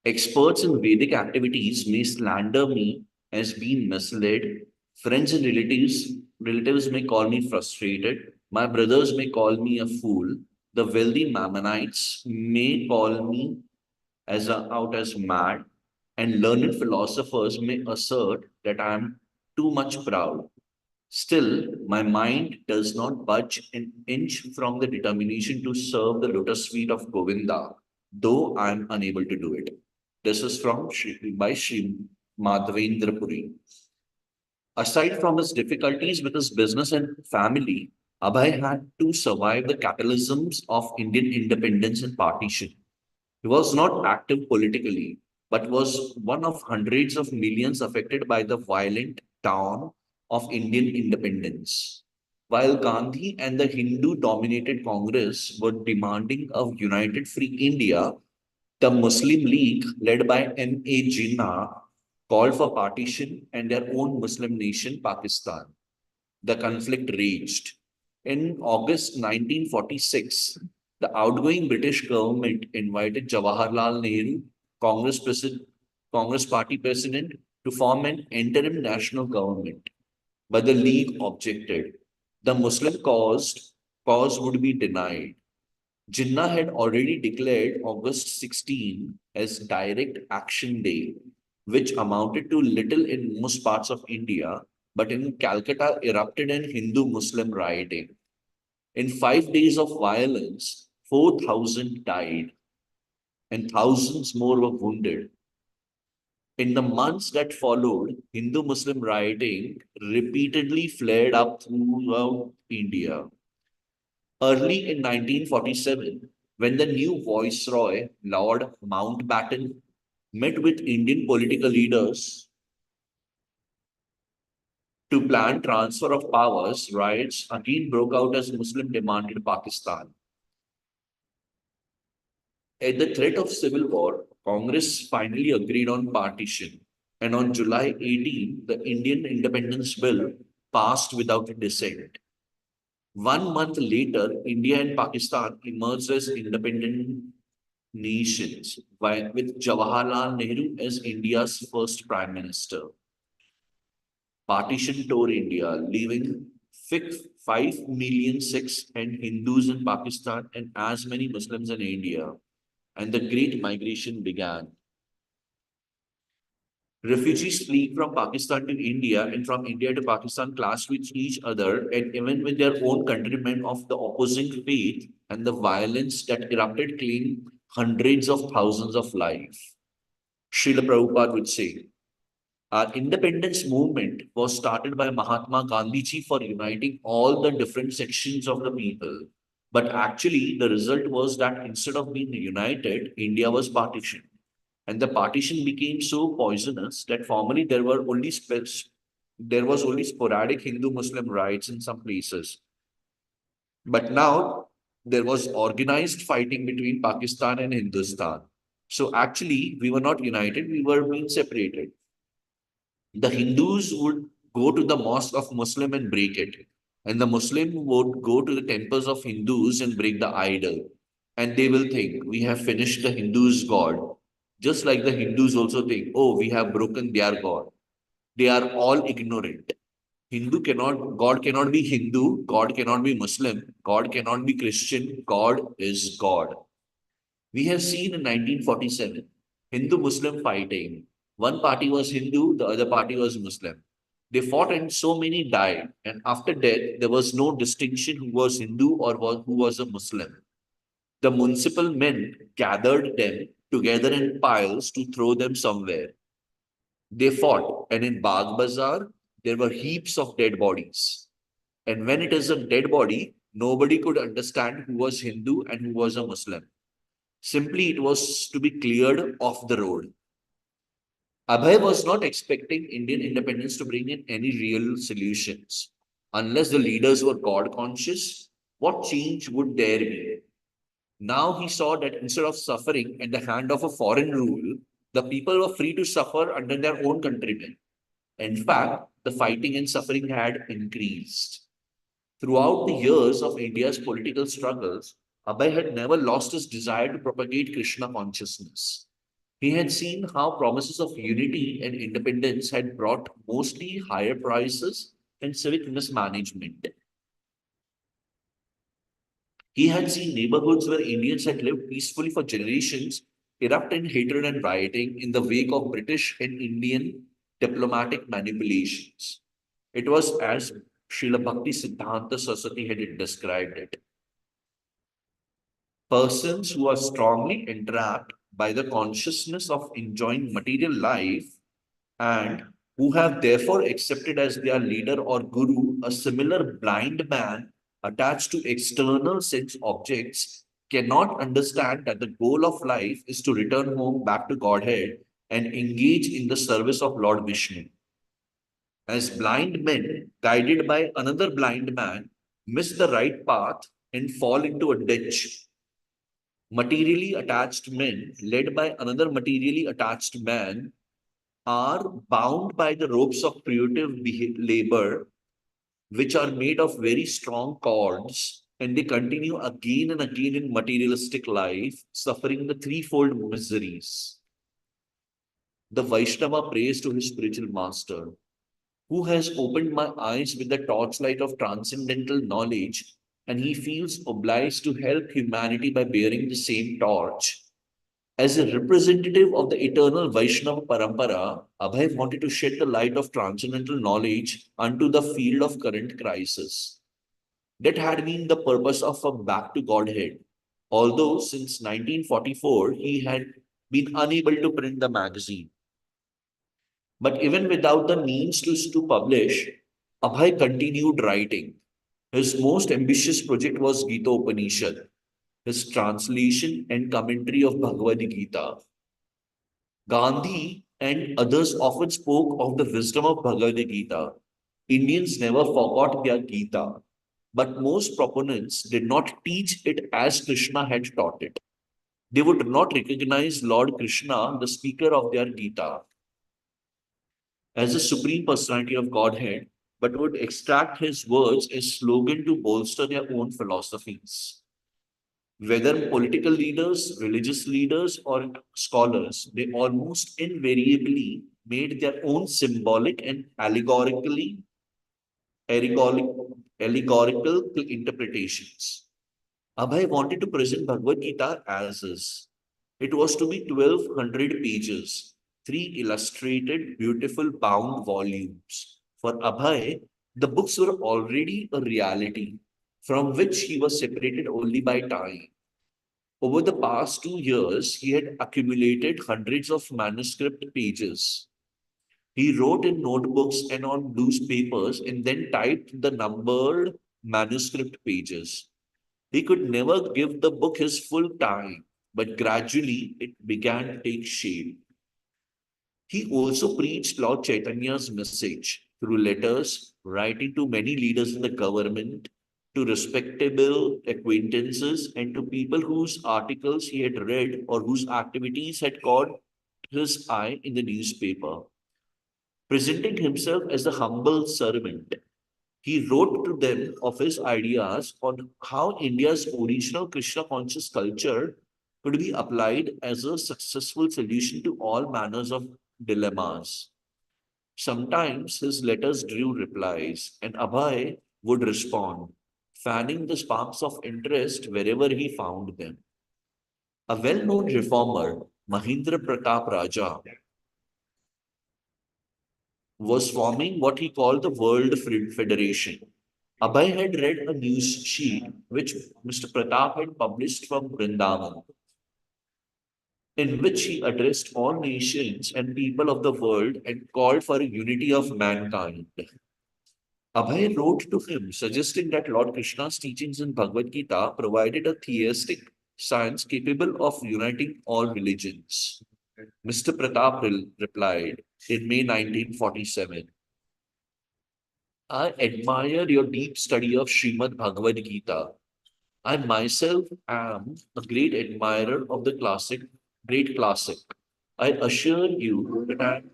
Experts in Vedic activities may slander me as being misled. Friends and relatives may call me frustrated. My brothers may call me a fool. The wealthy Mammonites may call me out as mad. And learned philosophers may assert that I am too much proud. Still, my mind does not budge an inch from the determination to serve the lotus feet of Govinda, though I am unable to do it. This is by Sri Madhavendra Puri. Aside from his difficulties with his business and family, Abhay had to survive the catalysms of Indian independence and partition. He was not active politically, but was one of hundreds of millions affected by the violent dawn of Indian independence. While Gandhi and the Hindu dominated Congress were demanding a united free India, the Muslim League, led by M.A. Jinnah, called for partition and their own Muslim nation, Pakistan. The conflict raged. In August 1946, the outgoing British government invited Jawaharlal Nehru, Congress Party president, to form an interim national government. But the League objected. The Muslim cause would be denied. Jinnah had already declared August 16 as Direct Action Day, which amounted to little in most parts of India, but in Calcutta erupted in Hindu-Muslim rioting. In 5 days of violence, 4,000 died and thousands more were wounded. In the months that followed, Hindu-Muslim rioting repeatedly flared up throughout India. Early in 1947, when the new Viceroy, Lord Mountbatten, met with Indian political leaders to plan transfer of powers, riots again broke out as Muslim demanded Pakistan. At the threat of civil war, Congress finally agreed on partition, and on July 18, the Indian Independence Bill passed without dissent. 1 month later, India and Pakistan emerged as independent nations, with Jawaharlal Nehru as India's first Prime Minister. Partition tore India, leaving 5 million Sikhs and Hindus in Pakistan and as many Muslims in India, and the Great Migration began. Refugees fleeing from Pakistan to India and from India to Pakistan clashed with each other and even with their own countrymen of the opposing faith, and the violence that erupted claimed hundreds of thousands of lives. Srila Prabhupada would say, our independence movement was started by Mahatma Gandhi for uniting all the different sections of the people. But actually, the result was that instead of being united, India was partitioned. And the partition became so poisonous that formerly there was only sporadic Hindu-Muslim riots in some places. But now there was organized fighting between Pakistan and Hindustan. So actually, we were not united, we were being separated. The Hindus would go to the mosque of Muslim and break it. And the Muslim would go to the temples of Hindus and break the idol. And they will think, we have finished the Hindus' God. Just like the Hindus also think, oh, we have broken their God. They are all ignorant. God cannot be Hindu, God cannot be Muslim, God cannot be Christian, God is God. We have seen in 1947 Hindu-Muslim fighting. One party was Hindu, the other party was Muslim. They fought and so many died. And after death, there was no distinction who was Hindu or who was a Muslim. The municipal men gathered them together in piles to throw them somewhere. They fought, and in Bagh Bazaar, there were heaps of dead bodies. And when it is a dead body, nobody could understand who was Hindu and who was a Muslim. Simply, it was to be cleared off the road. Abhay was not expecting Indian independence to bring in any real solutions. Unless the leaders were God conscious, what change would there be? Now he saw that instead of suffering at the hand of a foreign rule, the people were free to suffer under their own countrymen. In fact, the fighting and suffering had increased. Throughout the years of India's political struggles, Abhay had never lost his desire to propagate Krishna consciousness. He had seen how promises of unity and independence had brought mostly higher prices and civic mismanagement. He had seen neighborhoods where Indians had lived peacefully for generations erupt in hatred and rioting in the wake of British and Indian diplomatic manipulations. It was as Srila Bhakti Siddhanta Saraswati had described it. Persons who are strongly entrapped by the consciousness of enjoying material life and who have therefore accepted as their leader or guru a similar blind man attached to external sense objects cannot understand that the goal of life is to return home back to Godhead and engage in the service of Lord Vishnu. As blind men, guided by another blind man, miss the right path and fall into a ditch. Materially attached men, led by another materially attached man, are bound by the ropes of creative labor, which are made of very strong cords, and they continue again and again in materialistic life, suffering the threefold miseries. The Vaishnava prays to his spiritual master, who has opened my eyes with the torchlight of transcendental knowledge, and he feels obliged to help humanity by bearing the same torch. As a representative of the eternal Vaishnava Parampara, Abhay wanted to shed the light of transcendental knowledge unto the field of current crisis. That had been the purpose of a Back to Godhead, although since 1944 he had been unable to print the magazine. But even without the means to publish, Abhay continued writing. His most ambitious project was Gita Upanishad, his translation and commentary of Bhagavad Gita. Gandhi and others often spoke of the wisdom of Bhagavad Gita. Indians never forgot their Gita, but most proponents did not teach it as Krishna had taught it. They would not recognize Lord Krishna, the speaker of their Gita, as the supreme personality of Godhead, but would extract his words as slogan to bolster their own philosophies. Whether political leaders, religious leaders, or scholars, they almost invariably made their own symbolic and allegorical interpretations. Abhay wanted to present Bhagavad Gita as is. It was to be 1200 pages, three illustrated, beautiful bound volumes. For Abhay, the books were already a reality from which he was separated only by time. Over the past 2 years, he had accumulated hundreds of manuscript pages. He wrote in notebooks and on loose papers and then typed the numbered manuscript pages. He could never give the book his full time, but gradually it began to take shape. He also preached Lord Chaitanya's message through letters, writing to many leaders in the government, to respectable acquaintances, and to people whose articles he had read or whose activities had caught his eye in the newspaper. Presenting himself as a humble servant, he wrote to them of his ideas on how India's original Krishna conscious culture could be applied as a successful solution to all manners of dilemmas. Sometimes his letters drew replies, and Abhay would respond, fanning the sparks of interest wherever he found them. A well known reformer, Mahindra Pratap Raja, was forming what he called the World Federation. Abhay had read a news sheet which Mr. Pratap had published from Vrindavan, in which he addressed all nations and people of the world and called for a unity of mankind. Abhay wrote to him suggesting that Lord Krishna's teachings in Bhagavad Gita provided a theistic science capable of uniting all religions. Mr. Pratap replied in May 1947, I admire your deep study of Srimad Bhagavad Gita. I myself am a great admirer of the great classic. I assure you that I am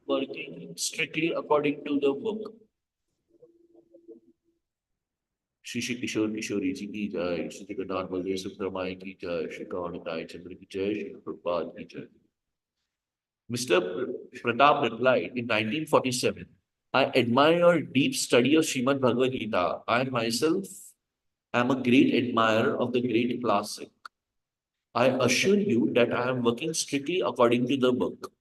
working strictly according to the book. Shri Shri Kishore Kishori Ji ki jai, Shri Jagannath Baldev Subramai ki jai, Shri Kaunadai Chandra ki jai, Shri Prabhupada ki jai. Mr. Pratap replied in 1947, I admire your deep study of Srimad Bhagavad Gita. I myself am a great admirer of the great classic. I assure you that I am working strictly according to the book.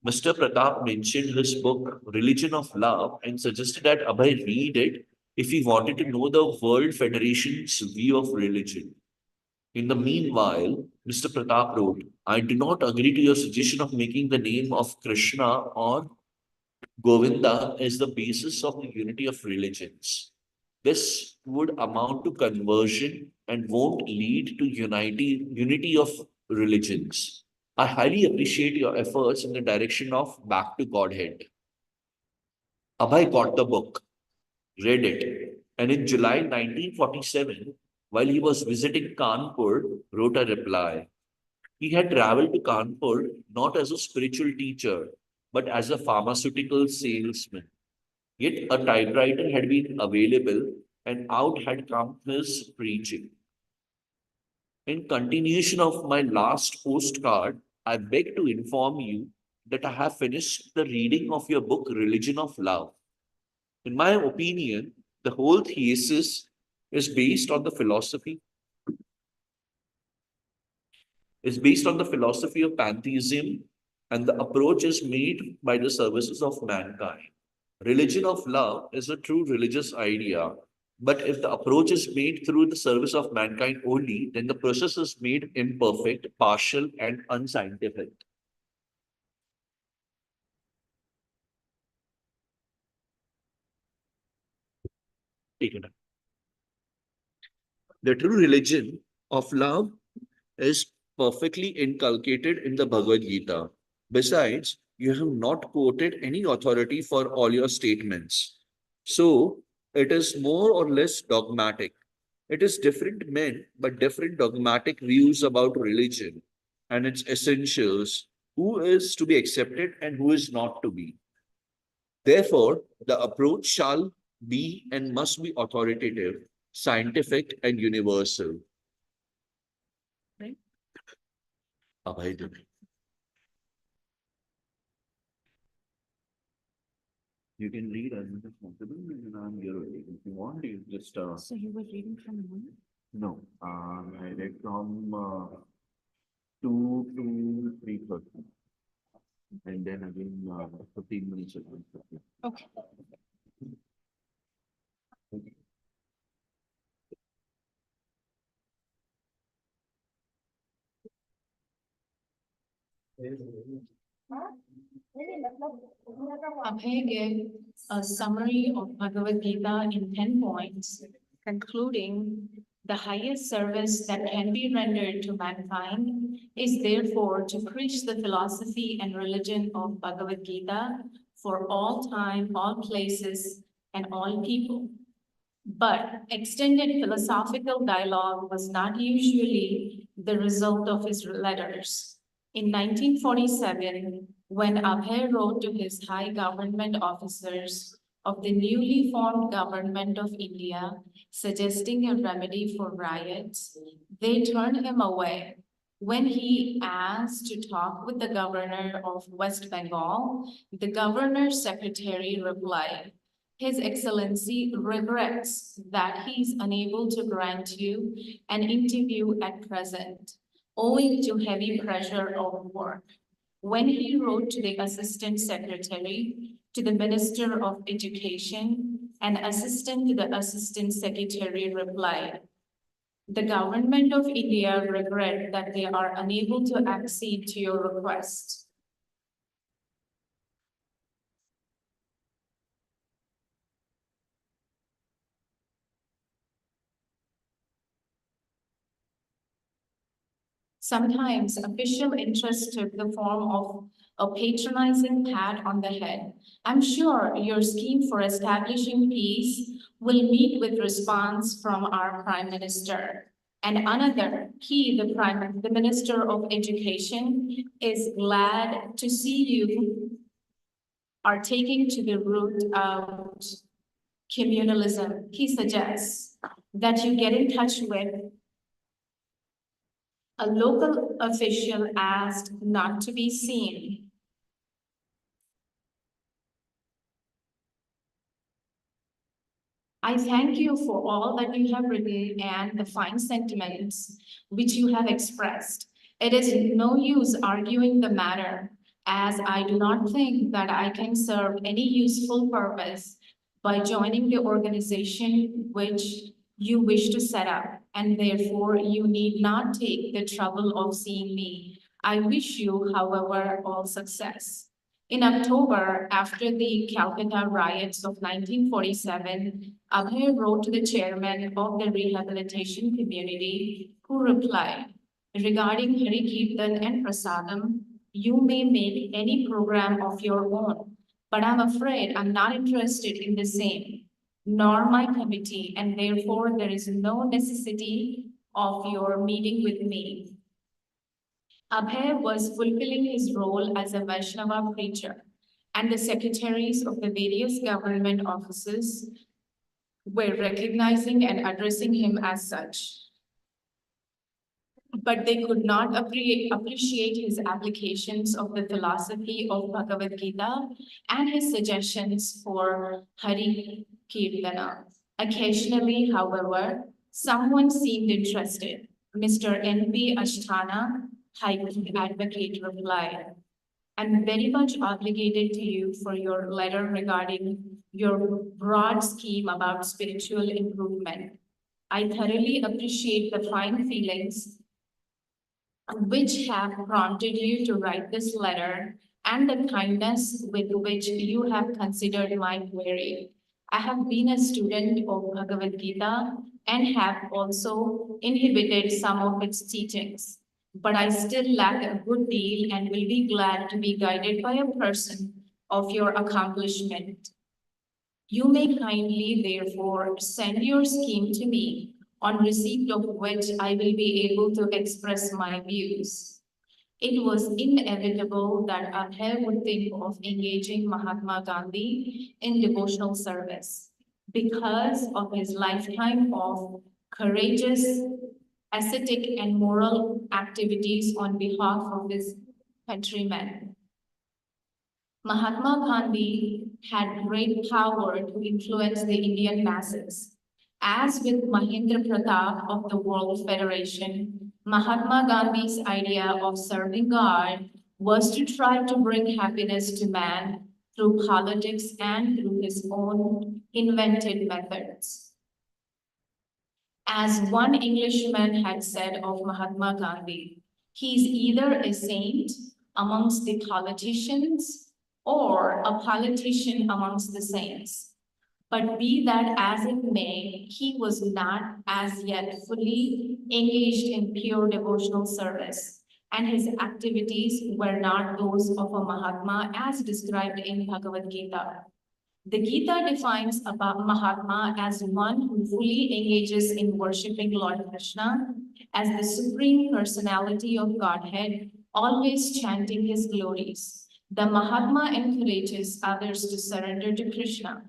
Mr. Pratap mentioned his book, Religion of Love, and suggested that Abhay read it if he wanted to know the World Federation's view of religion. In the meanwhile, Mr. Pratap wrote, I do not agree to your suggestion of making the name of Krishna or Govinda as the basis of the unity of religions. This would amount to conversion and won't lead to unity of religions. I highly appreciate your efforts in the direction of back to Godhead. Abhay got the book, read it, and in July 1947, while he was visiting Kanpur, wrote a reply. He had traveled to Kanpur not as a spiritual teacher, but as a pharmaceutical salesman. Yet a typewriter had been available and out had come his preaching. In continuation of my last postcard, I beg to inform you that I have finished the reading of your book, Religion of Love. In my opinion, the whole thesis is based on the philosophy of pantheism, and the approach is made by the services of mankind. Religion of love is a true religious idea, but if the approach is made through the service of mankind only, then the process is made imperfect, partial, and unscientific. Take it up. The true religion of love is perfectly inculcated in the Bhagavad Gita. Besides, you have not quoted any authority for all your statements. So, it is more or less dogmatic. It is different men, but different dogmatic views about religion and its essentials, who is to be accepted and who is not to be. Therefore, the approach shall be and must be authoritative, scientific, and universal. Right? Abhay Devi. You can read as much as possible, and I'm here waiting. If you want, you just So you were reading from one? no. I read from 2 to 3:30, and then again 15 minutes ago. Okay. Abhay gave a summary of Bhagavad Gita in 10 points, concluding the highest service that can be rendered to mankind is therefore to preach the philosophy and religion of Bhagavad Gita for all time, all places, and all people. But extended philosophical dialogue was not usually the result of his letters. In 1947, when Abhay wrote to his high government officers of the newly formed government of India, suggesting a remedy for riots, they turned him away. When he asked to talk with the governor of West Bengal, the governor's secretary replied, "His Excellency regrets that he is unable to grant you an interview at present, owing to heavy pressure of work." When he wrote to the Assistant Secretary, to the Minister of Education, an assistant to the Assistant Secretary replied, "The government of India regret that they are unable to accede to your request." Sometimes official interest took the form of a patronizing pat on the head. "I'm sure your scheme for establishing peace will meet with response from our Prime Minister." And another, the Minister of Education, is glad to see you are taking to the route of communalism. He suggests that you get in touch with a local official asked not to be seen. I thank you for all that you have written and the fine sentiments which you have expressed. It is no use arguing the matter, as I do not think that I can serve any useful purpose by joining the organization which you wish to set up, and therefore you need not take the trouble of seeing me. I wish you, however, all success. In October, after the Calcutta riots of 1947, Abhay wrote to the chairman of the rehabilitation community, who replied, "Regarding Hari Kirtan and Prasadam, you may make any program of your own, but I'm afraid I'm not interested in the same, nor my committee, and therefore there is no necessity of your meeting with me." Abhay was fulfilling his role as a Vaishnava preacher, and the secretaries of the various government offices were recognizing and addressing him as such. But they could not appreciate his applications of the philosophy of Bhagavad Gita and his suggestions for Hari Kirtana. Occasionally, however, someone seemed interested. Mr. N.P. Ashtana, High Court Advocate, replied, "I'm very much obligated to you for your letter regarding your broad scheme about spiritual improvement. I thoroughly appreciate the fine feelings which have prompted you to write this letter and the kindness with which you have considered my query. I have been a student of Bhagavad Gita and have also inhibited some of its teachings. But I still lack a good deal and will be glad to be guided by a person of your accomplishment. You may kindly, therefore, send your scheme to me, on receipt of which I will be able to express my views. It was inevitable that Abhay would think of engaging Mahatma Gandhi in devotional service because of his lifetime of courageous, ascetic, and moral activities on behalf of his countrymen. Mahatma Gandhi had great power to influence the Indian masses. As with Mahendra Pratap of the World Federation, Mahatma Gandhi's idea of serving God was to try to bring happiness to man through politics and through his own invented methods. As one Englishman had said of Mahatma Gandhi, he's either a saint amongst the politicians or a politician amongst the saints. But be that as it may, he was not as yet fully engaged in pure devotional service, and his activities were not those of a Mahatma as described in Bhagavad Gita. The Gita defines a Mahatma as one who fully engages in worshipping Lord Krishna as the Supreme Personality of Godhead, always chanting his glories. The Mahatma encourages others to surrender to Krishna.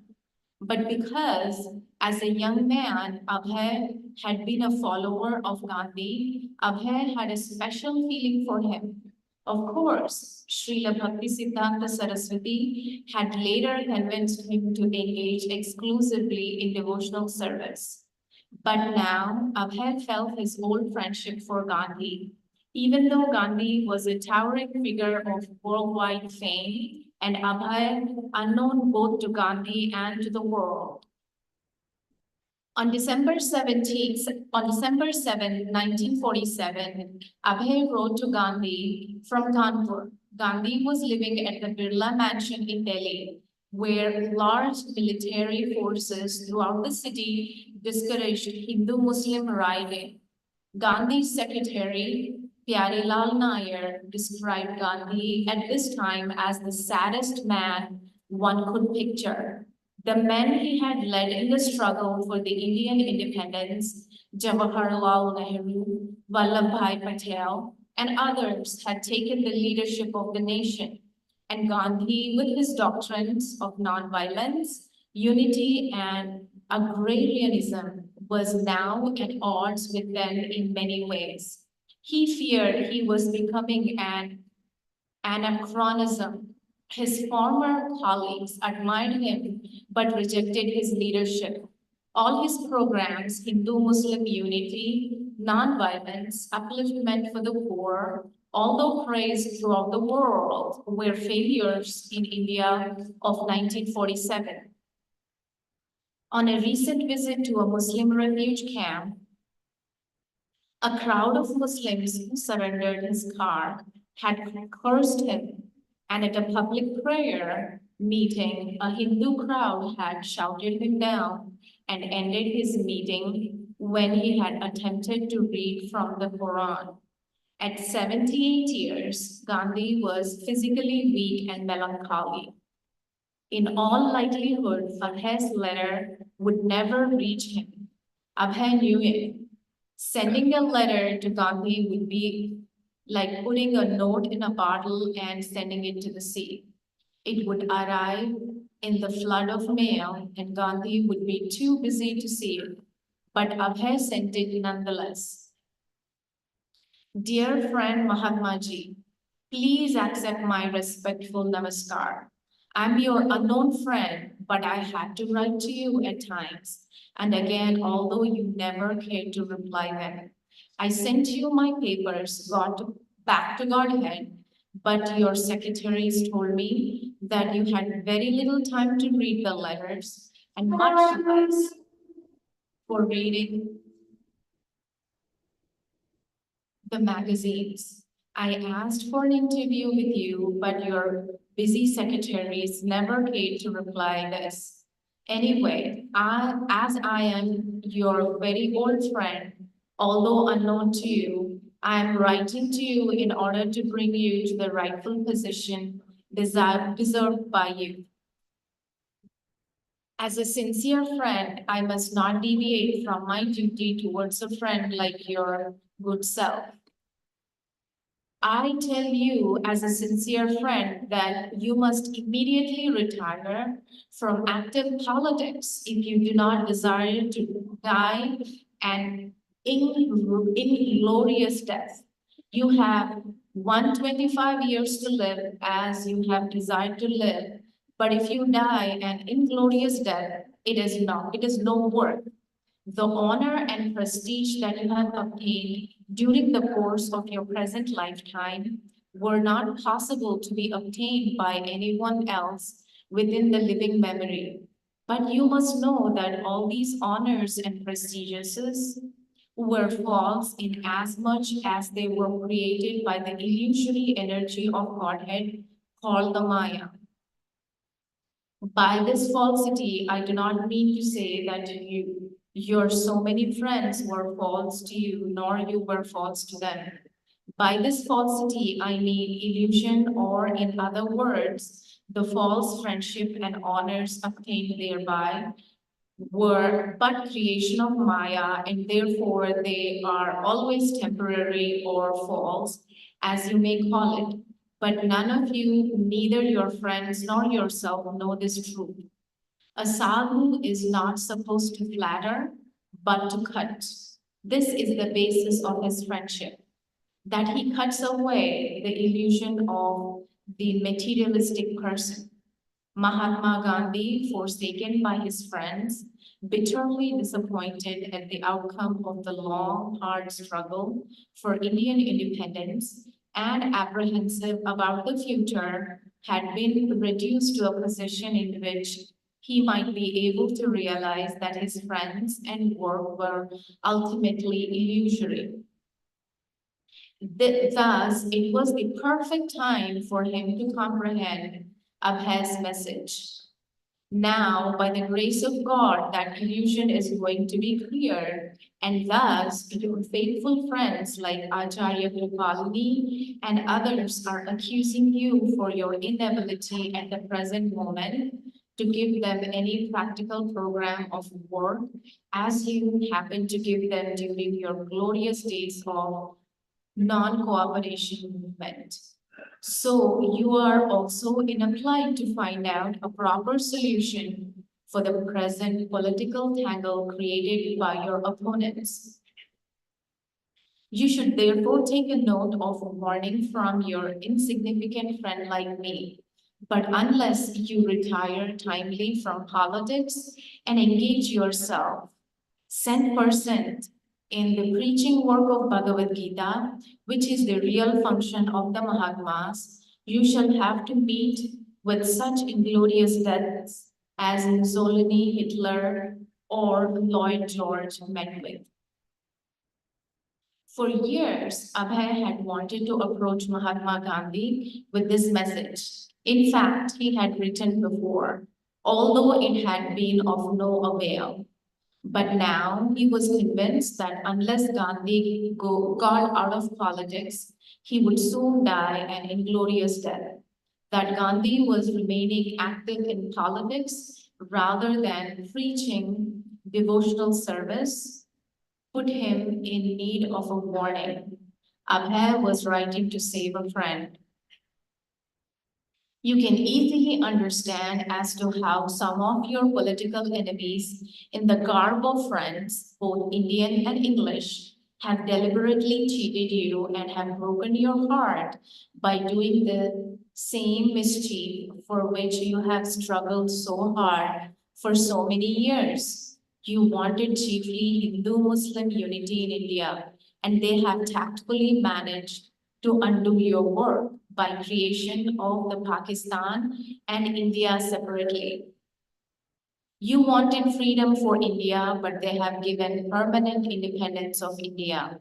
But because, as a young man, Abhay had been a follower of Gandhi, Abhay had a special feeling for him. Of course, Srila Bhaktisiddhanta Saraswati had later convinced him to engage exclusively in devotional service. But now, Abhay felt his old friendship for Gandhi. Even though Gandhi was a towering figure of worldwide fame, and Abhay unknown both to Gandhi and to the world. On December 7, 1947, Abhay wrote to Gandhi from Kanpur. Gandhi was living at the Birla Mansion in Delhi, where large military forces throughout the city discouraged Hindu-Muslim rioting. Gandhi's secretary, Pyarelal Nair, described Gandhi at this time as the saddest man one could picture. The men he had led in the struggle for the Indian independence, Jawaharlal Nehru, Vallabhbhai Patel, and others had taken the leadership of the nation. And Gandhi, with his doctrines of nonviolence, unity, and agrarianism, was now at odds with them in many ways. He feared he was becoming an anachronism. His former colleagues admired him but rejected his leadership. All his programs, Hindu-Muslim unity, nonviolence, upliftment for the poor, although praised throughout the world, were failures in India of 1947. On a recent visit to a Muslim refuge camp, a crowd of Muslims who surrendered his car had cursed him, and at a public prayer meeting, a Hindu crowd had shouted him down and ended his meeting when he had attempted to read from the Quran. At 78 years, Gandhi was physically weak and melancholy. In all likelihood, Abhay's letter would never reach him. Abhay knew it. Sending a letter to Gandhi would be like putting a note in a bottle and sending it to the sea. It would arrive in the flood of mail and Gandhi would be too busy to see it. But Abhay sent it nonetheless. Dear friend Mahatma Ji, please accept my respectful namaskar. I'm your unknown friend, but I had to write to you at times. And again, although you never cared to reply them, I sent you my papers, back to Godhead, but your secretaries told me that you had very little time to read the letters and much less for reading the magazines. I asked for an interview with you, but your busy secretaries never cared to reply this. Anyway, as I am your very old friend, although unknown to you, I am writing to you in order to bring you to the rightful position deserved by you. As a sincere friend, I must not deviate from my duty towards a friend like your good self. I tell you as a sincere friend that you must immediately retire from active politics if you do not desire to die an inglorious death. You have 125 years to live as you have desired to live, but if you die an inglorious death, it is no worth. The honor and prestige that you have obtained during the course of your present lifetime were not possible to be obtained by anyone else within the living memory. But you must know that all these honors and prestiges were false in as much as they were created by the illusory energy of Godhead called the Maya. By this falsity, I do not mean to say that your so many friends were false to you, nor you were false to them. By this falsity, I mean illusion, or in other words, the false friendship and honors obtained thereby were but creation of Maya, and therefore they are always temporary or false, as you may call it. But none of you, neither your friends nor yourself, know this truth. A sadhu is not supposed to flatter, but to cut. This is the basis of his friendship, that he cuts away the illusion of the materialistic person. Mahatma Gandhi, forsaken by his friends, bitterly disappointed at the outcome of the long, hard struggle for Indian independence, and apprehensive about the future, had been reduced to a position in which he might be able to realize that his friends and work were ultimately illusory. Thus, it was the perfect time for him to comprehend Abhay's message. Now, by the grace of God, that illusion is going to be cleared, and thus your faithful friends like Acharya Gopalini and others are accusing you for your inability at the present moment to give them any practical program of work as you happen to give them during your glorious days of non-cooperation movement. So you are also in a plight to find out a proper solution for the present political tangle created by your opponents. You should therefore take a note of a warning from your insignificant friend like me. But unless you retire timely from politics and engage yourself 100% in the preaching work of Bhagavad Gita, which is the real function of the Mahatmas, you shall have to meet with such inglorious deaths as Mussolini, Hitler, or Lloyd George met with. For years, Abhay had wanted to approach Mahatma Gandhi with this message. In fact, he had written before, although it had been of no avail. But now he was convinced that unless Gandhi got out of politics, he would soon die an inglorious death. That Gandhi was remaining active in politics rather than preaching devotional service put him in need of a warning. Abhay was writing to save a friend. You can easily understand as to how some of your political enemies in the garb of friends, both Indian and English, have deliberately cheated you and have broken your heart by doing the same mischief for which you have struggled so hard for so many years. You wanted chiefly Hindu-Muslim unity in India, and they have tactfully managed to undo your work by creation of the Pakistan and India separately. You wanted freedom for India, but they have given permanent independence of India.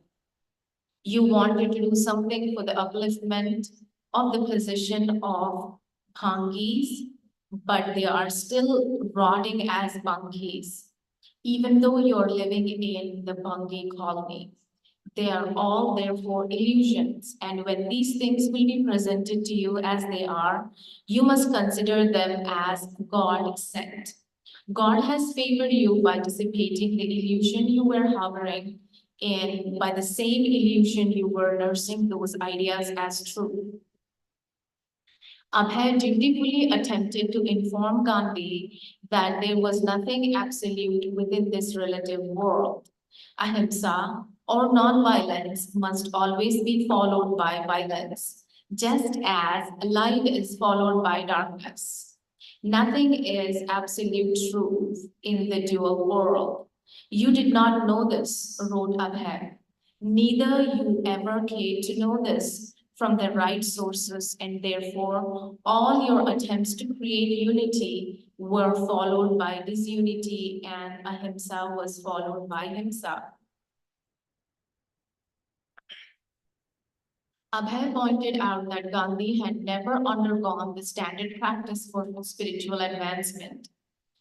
You wanted to do something for the upliftment of the position of Bhangis, but they are still rotting as monkeys, even though you're living in the monkey colony. They are all therefore illusions, and when these things will be presented to you as they are, you must consider them as God sent. God has favored you by dissipating the illusion you were hovering in by the same illusion you were nursing those ideas as true. Abhay dutifully attempted to inform Gandhi that there was nothing absolute within this relative world. Ahimsa, or non-violence, must always be followed by violence, just as light is followed by darkness. Nothing is absolute truth in the dual world. You did not know this, wrote Abhay. Neither you ever came to know this from the right sources, and therefore all your attempts to create unity were followed by disunity, and ahimsa was followed by himsa. Abhay pointed out that Gandhi had never undergone the standard practice for spiritual advancement,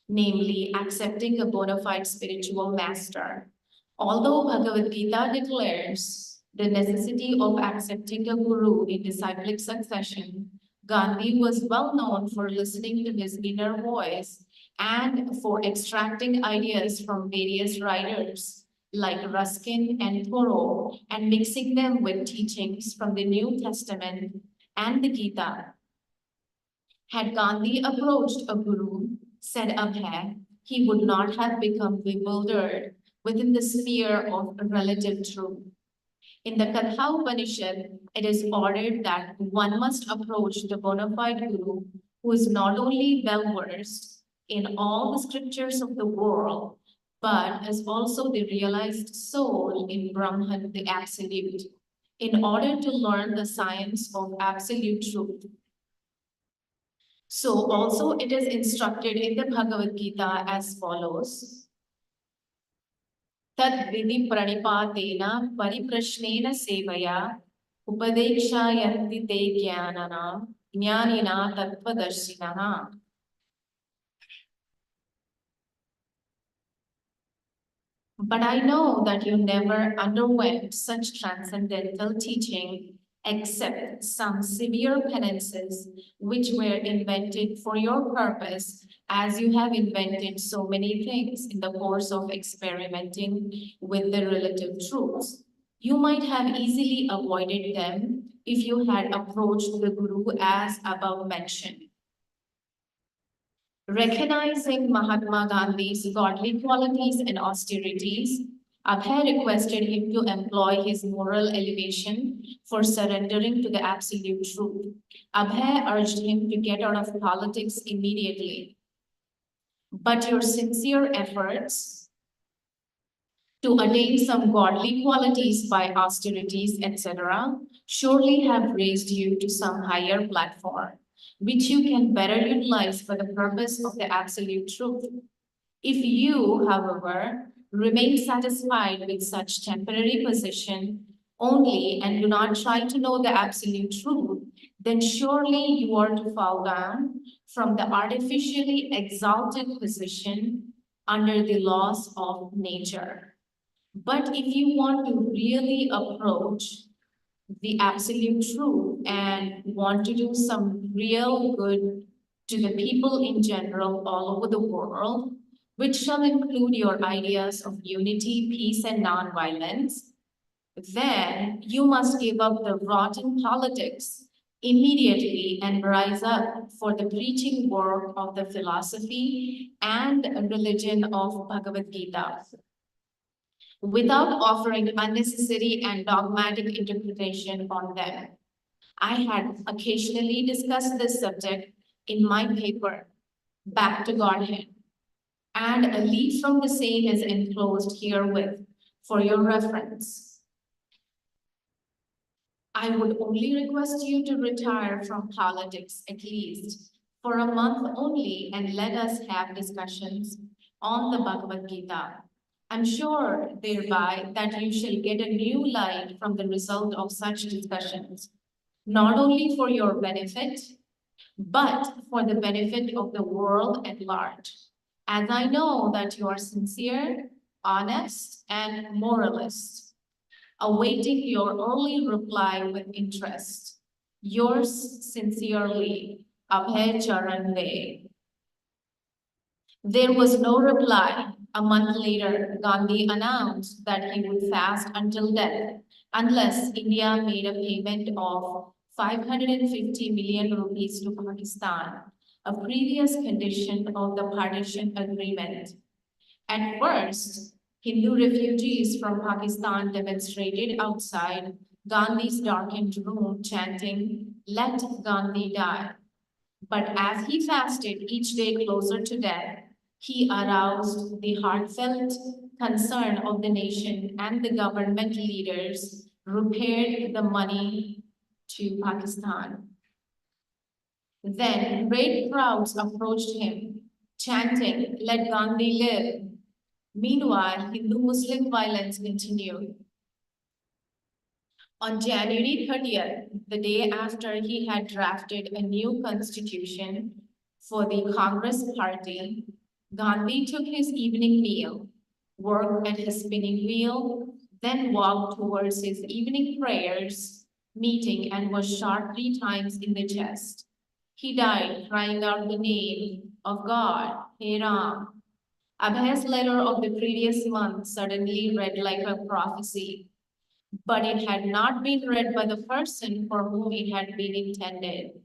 namely accepting a bona fide spiritual master. Although Bhagavad Gita declares the necessity of accepting a guru in disciplic succession, Gandhi was well known for listening to his inner voice and for extracting ideas from various writers like Ruskin and Thoreau and mixing them with teachings from the New Testament and the Gita. Had Gandhi approached a guru, said Abhay, he would not have become bewildered within the sphere of relative truth. In the Katha Upanishad, it is ordered that one must approach the bona fide guru who is not only well versed in all the scriptures of the world, but is also the realized soul in Brahman, the absolute, in order to learn the science of absolute truth. So also it is instructed in the Bhagavad Gita as follows. Tad vidhi pranipatena pariprashnena sevaya upadekshayanti te jnananam jnanina tattvadarshinaha. But I know that you never underwent such transcendental teaching except some severe penances which were invented for your purpose, as you have invented so many things in the course of experimenting with the relative truths. You might have easily avoided them if you had approached the Guru as above mentioned. Recognizing Mahatma Gandhi's godly qualities and austerities, Abhay requested him to employ his moral elevation for surrendering to the absolute truth. Abhay urged him to get out of politics immediately. But your sincere efforts to attain some godly qualities by austerities, etc., surely have raised you to some higher platform, which you can better utilize for the purpose of the absolute truth. If you, however, remain satisfied with such temporary position only and do not try to know the absolute truth, then surely you are to fall down from the artificially exalted position under the laws of nature. But if you want to really approach the absolute truth and want to do some real good to the people in general all over the world, which shall include your ideas of unity, peace, and nonviolence, then you must give up the rotten politics immediately and rise up for the preaching work of the philosophy and religion of Bhagavad Gita, without offering unnecessary and dogmatic interpretation on them. I had occasionally discussed this subject in my paper, Back to Godhead, and a leaf from the same is enclosed herewith for your reference. I would only request you to retire from politics at least for a month only and let us have discussions on the Bhagavad Gita. I'm sure thereby that you shall get a new light from the result of such discussions, not only for your benefit, but for the benefit of the world at large. As I know that you are sincere, honest, and moralist, awaiting your early reply with interest. Yours sincerely, Abhay Charan Dey. There was no reply. A month later, Gandhi announced that he would fast until death unless India made a payment of 550 million rupees to Pakistan, a previous condition of the partition agreement. At first, Hindu refugees from Pakistan demonstrated outside Gandhi's darkened room chanting, "Let Gandhi die." But as he fasted each day closer to death, he aroused the heartfelt concern of the nation, and the government leaders repaired the money to Pakistan. Then great crowds approached him, chanting, "Let Gandhi live." Meanwhile, Hindu-Muslim violence continued. On January 30th, the day after he had drafted a new constitution for the Congress Party, Gandhi took his evening meal, worked at his spinning wheel, then walked towards his evening prayers meeting and was shot 3 times in the chest. He died crying out the name of God, "Hey Ram." Abhay's letter of the previous month suddenly read like a prophecy, but it had not been read by the person for whom it had been intended.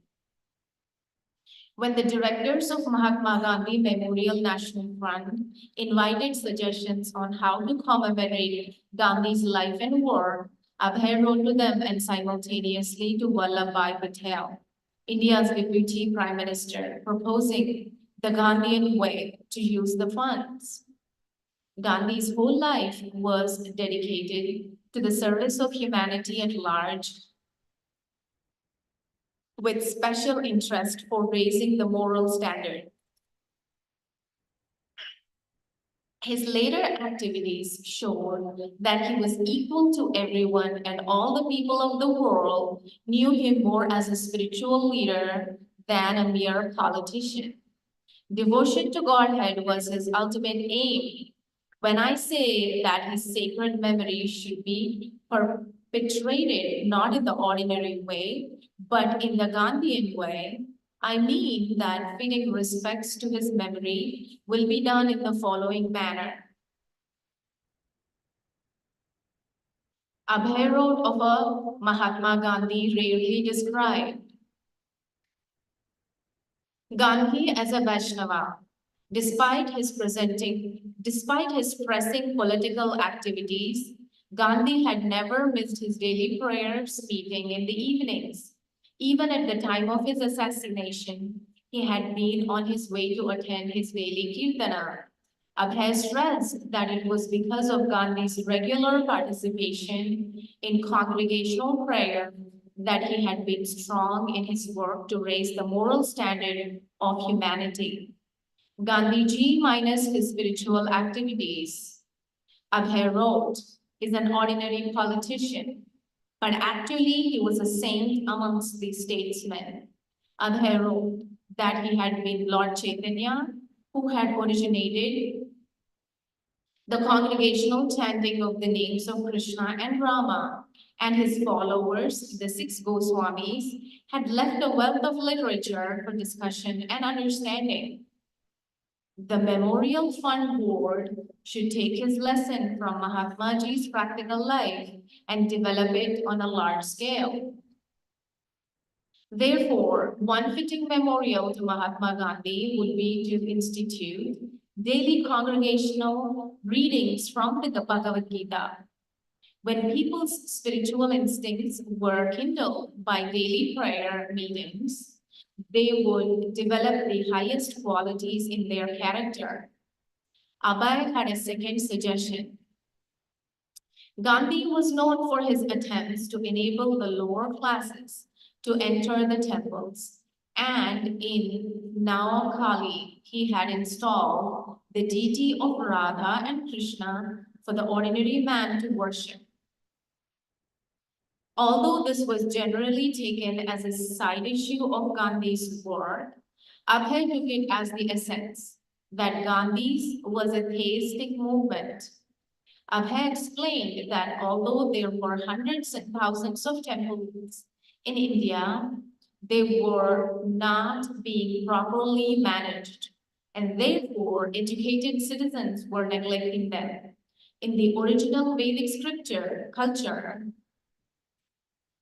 When the directors of Mahatma Gandhi Memorial National Front invited suggestions on how to commemorate Gandhi's life and work, Abhay wrote to them and simultaneously to Vallabhbhai Patel, India's Deputy Prime Minister, proposing the Gandhian way to use the funds. Gandhi's whole life was dedicated to the service of humanity at large, with special interest for raising the moral standard. His later activities showed that he was equal to everyone, and all the people of the world knew him more as a spiritual leader than a mere politician. Devotion to Godhead was his ultimate aim. When I say that his sacred memory should be perpetuated not in the ordinary way, but in the Gandhian way, I mean that fitting respects to his memory will be done in the following manner. Abhay wrote of a Mahatma Gandhi rarely described. Gandhi as a Vaishnava, despite his pressing political activities, Gandhi had never missed his daily prayers meeting in the evenings. Even at the time of his assassination, he had been on his way to attend his daily kirtana. Abhay stressed that it was because of Gandhi's regular participation in congregational prayer that he had been strong in his work to raise the moral standard of humanity. Gandhiji minus his spiritual activities, Abhay wrote, is an ordinary politician, but actually he was a saint amongst the statesmen. Abhay wrote that he had been Lord Chaitanya, who had originated the congregational chanting of the names of Krishna and Rama, and his followers, the 6 Goswamis, had left a wealth of literature for discussion and understanding. The Memorial Fund Board should take his lesson from Mahatma Ji's practical life and develop it on a large scale. Therefore, one fitting memorial to Mahatma Gandhi would be to institute daily congregational readings from the Bhagavad Gita. When people's spiritual instincts were kindled by daily prayer meetings, they would develop the highest qualities in their character. Abhay had a second suggestion. Gandhi was known for his attempts to enable the lower classes to enter the temples, and in Naokali, he had installed the deity of Radha and Krishna for the ordinary man to worship. Although this was generally taken as a side issue of Gandhi's work, Abhay took it as the essence that Gandhi's was a theistic movement. Abhay explained that although there were hundreds and thousands of temples in India, they were not being properly managed, and therefore educated citizens were neglecting them. In the original Vedic scripture culture,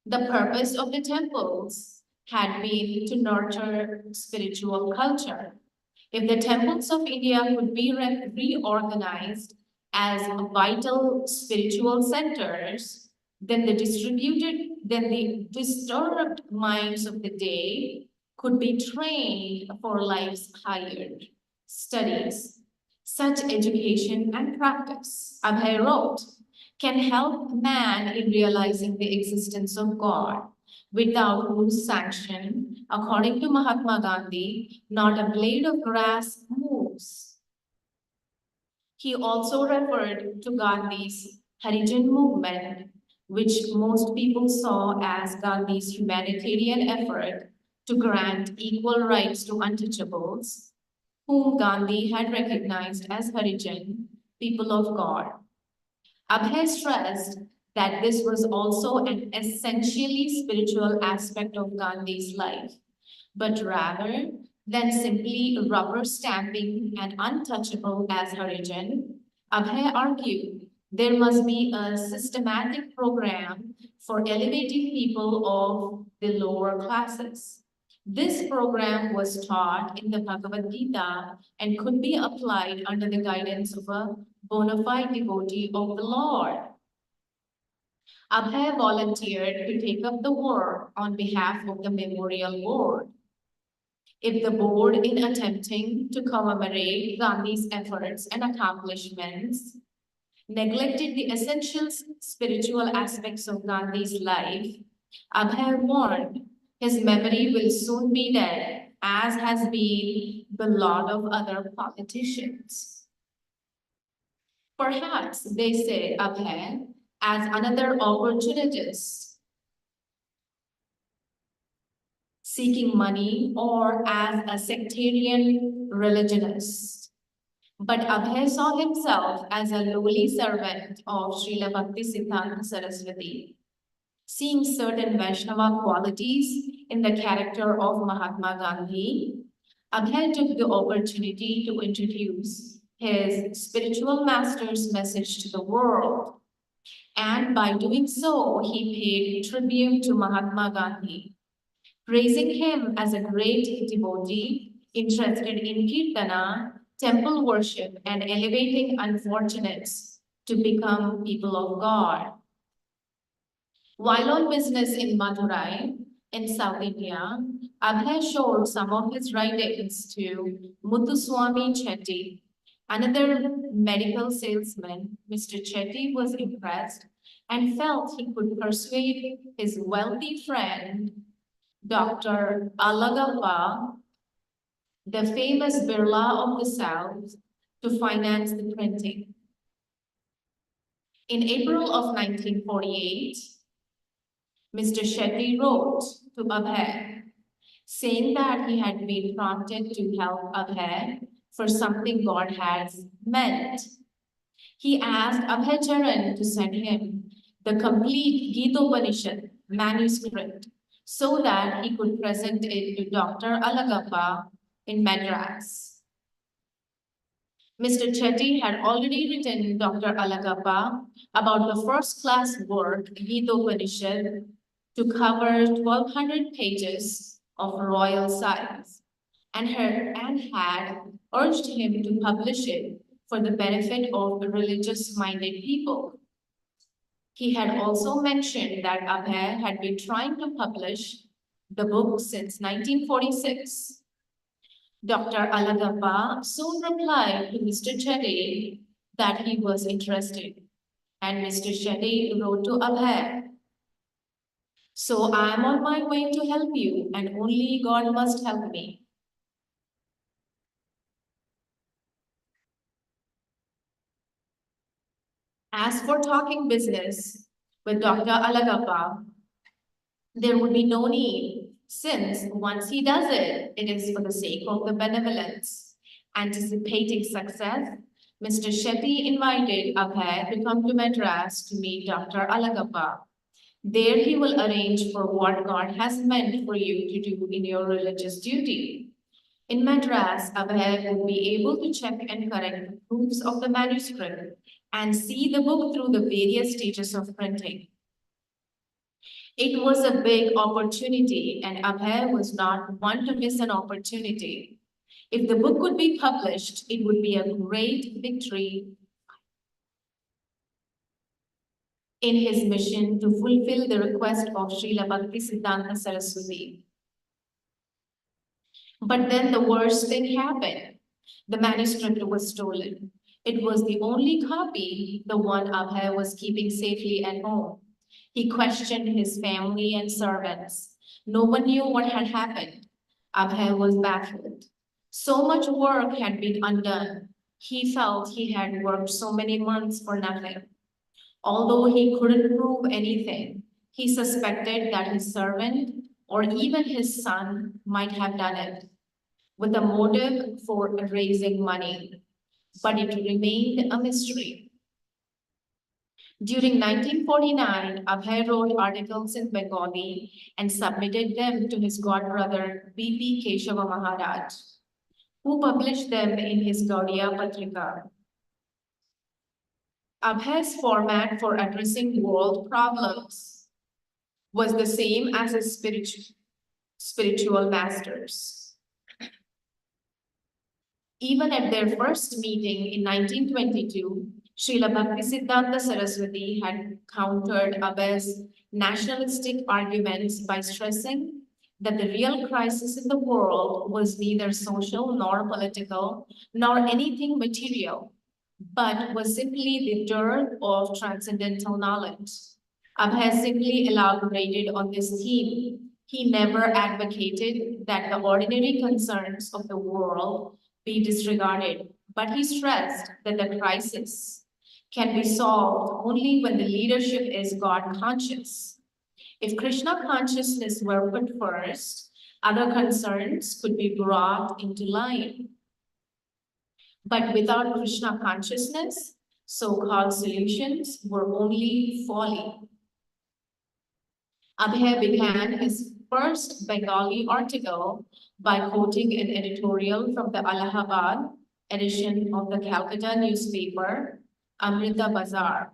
the purpose of the temples had been to nurture spiritual culture. If the temples of India could be reorganized as vital spiritual centers, then the disturbed minds of the day could be trained for life's higher studies. Such education and practice, Abhay wrote, can help man in realizing the existence of God, without whose sanction, according to Mahatma Gandhi, not a blade of grass moves. He also referred to Gandhi's Harijan movement, which most people saw as Gandhi's humanitarian effort to grant equal rights to untouchables, whom Gandhi had recognized as Harijan, people of God. Abhay stressed that this was also an essentially spiritual aspect of Gandhi's life, but rather than simply rubber stamping an untouchable as Harijan, Abhay argued there must be a systematic program for elevating people of the lower classes. This program was taught in the Bhagavad Gita and could be applied under the guidance of a bona fide devotee of the Lord. Abhay volunteered to take up the work on behalf of the memorial board. If the board, in attempting to commemorate Gandhi's efforts and accomplishments, neglected the essential spiritual aspects of Gandhi's life, Abhay warned his memory will soon be dead, as has been the lot of other politicians. Perhaps, they say, Abhay, as another opportunist seeking money or as a sectarian religionist. But Abhay saw himself as a lowly servant of Srila Bhakti Siddhanta Saraswati, seeing certain Vaishnava qualities in the character of Mahatma Gandhi. Abhay took the opportunity to introduce his spiritual master's message to the world. And by doing so, he paid tribute to Mahatma Gandhi, praising him as a great devotee interested in Kirtana, temple worship, and elevating unfortunates to become people of God. While on business in Madurai, in South India, Abhay showed some of his writings to Muthuswami Chetty, another medical salesman. Mr. Chetty was impressed and felt he could persuade his wealthy friend, Dr. Alagappa, the famous Birla of the South, to finance the printing. In April of 1948, Mr. Shetty wrote to Abhay, saying that he had been prompted to help Abhay for something God has meant. He asked Abhay Charan to send him the complete Gita manuscript so that he could present it to Dr. Alagappa in Madras. Mr. Chetty had already written Dr. Alagappa about the first-class work, Gita to cover 1,200 pages of royal size, and had urged him to publish it for the benefit of religious-minded people. He had also mentioned that Abhay had been trying to publish the book since 1946. Dr. Alagappa soon replied to Mr. Chetty that he was interested, and Mr. Chetty wrote to Abhay, "So I am on my way to help you, and only God must help me." As for talking business with Dr. Alagappa, there would be no need, since once he does it, it is for the sake of the benevolence. Anticipating success, Mr. Shetty invited Abhay to come to Madras to meet Dr. Alagappa. There he will arrange for what God has meant for you to do in your religious duty. In Madras, Abhay would be able to check and correct the proofs of the manuscript and see the book through the various stages of printing. It was a big opportunity, and Abhay was not one to miss an opportunity. If the book could be published, it would be a great victory in his mission to fulfill the request of Srila Bhaktisiddhanta Saraswati. But then the worst thing happened. The manuscript was stolen. It was the only copy, the one Abhay was keeping safely at home. He questioned his family and servants. No one knew what had happened. Abhay was baffled. So much work had been undone. He felt he had worked so many months for nothing. Although he couldn't prove anything, he suspected that his servant or even his son might have done it with a motive for raising money, but it remained a mystery. During 1949, Abhay wrote articles in Bengali and submitted them to his godbrother B.P. Keshava Maharaj, who published them in his Gaudiya Patrika. Abhay's format for addressing world problems was the same as his spiritual masters. Even at their first meeting in 1922, Srila Bhaktisiddhanta Saraswati had countered Abhay's nationalistic arguments by stressing that the real crisis in the world was neither social nor political nor anything material, but was simply the dearth of transcendental knowledge. Abhay simply elaborated on this theme. He never advocated that the ordinary concerns of the world be disregarded, but he stressed that the crisis can be solved only when the leadership is God conscious. If Krishna consciousness were put first, other concerns could be brought into line. But without Krishna consciousness, so-called solutions were only folly. Abhay began his first Bengali article by quoting an editorial from the Allahabad edition of the Calcutta newspaper, Amrita Bazar.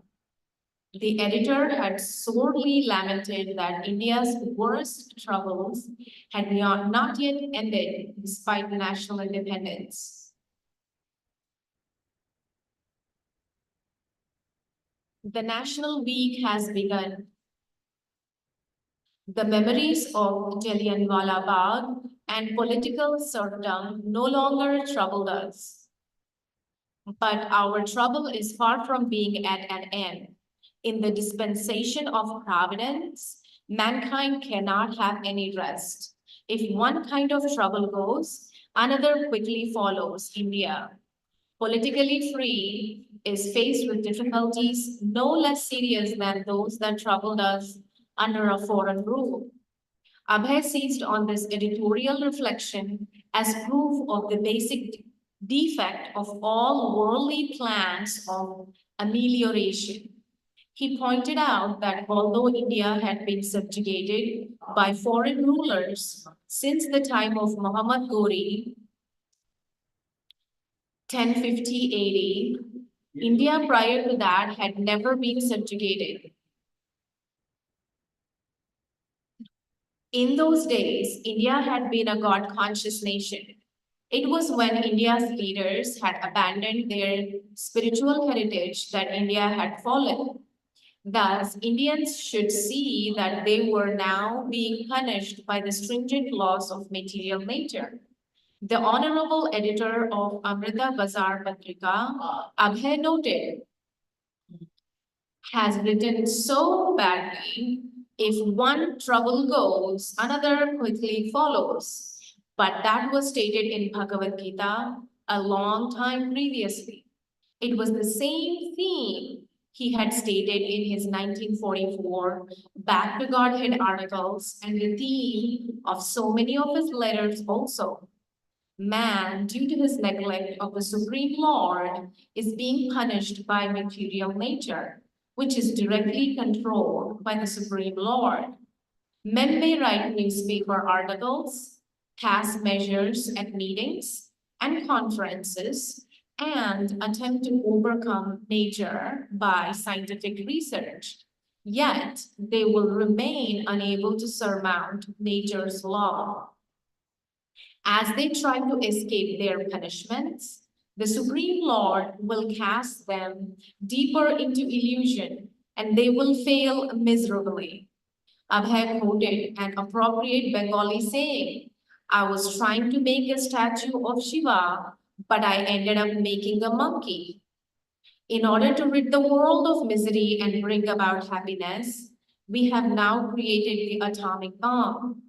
The editor had sorely lamented that India's worst troubles had not yet ended despite national independence. The National Week has begun. The memories of Jallianwala Bagh and political serfdom no longer troubled us. But our trouble is far from being at an end. In the dispensation of providence, mankind cannot have any rest. If one kind of trouble goes, another quickly follows. India, politically free, is faced with difficulties no less serious than those that troubled us under a foreign rule. Abhay seized on this editorial reflection as proof of the basic defect of all worldly plans of amelioration. He pointed out that although India had been subjugated by foreign rulers since the time of Muhammad Ghori, 1050 AD, India prior to that had never been subjugated. In those days, India had been a God-conscious nation. It was when India's leaders had abandoned their spiritual heritage that India had fallen. Thus, Indians should see that they were now being punished by the stringent laws of material nature. The honorable editor of Amrita Bazar Patrika, Abhay noted, has written so badly, if one trouble goes, another quickly follows. But that was stated in Bhagavad Gita a long time previously. It was the same theme He had stated in his 1944 Back to Godhead articles and the theme of so many of his letters also. Man, due to his neglect of the Supreme Lord, is being punished by material nature, which is directly controlled by the Supreme Lord. Men may write newspaper articles, pass measures at meetings and conferences, and attempt to overcome nature by scientific research. Yet they will remain unable to surmount nature's law. As they try to escape their punishments, the Supreme Lord will cast them deeper into illusion and they will fail miserably. Abhay quoted an appropriate Bengali saying, I was trying to make a statue of Shiva, but I ended up making a monkey. In order to rid the world of misery and bring about happiness, we have now created the atomic bomb.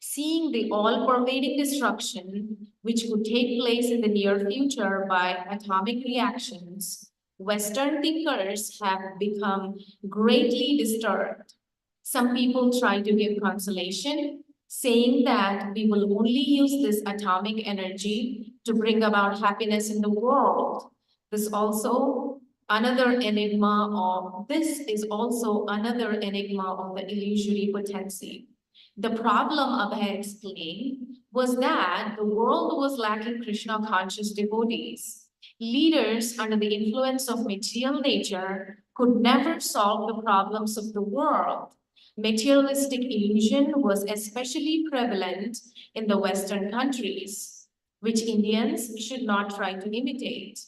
Seeing the all-pervading destruction which could take place in the near future by atomic reactions, Western thinkers have become greatly disturbed. Some people try to give consolation, saying that we will only use this atomic energy to bring about happiness in the world. This is also another enigma of the illusory potency. The problem, Abhay explained, was that the world was lacking Krishna conscious devotees. Leaders under the influence of material nature could never solve the problems of the world. Materialistic illusion was especially prevalent in the Western countries, which Indians should not try to imitate.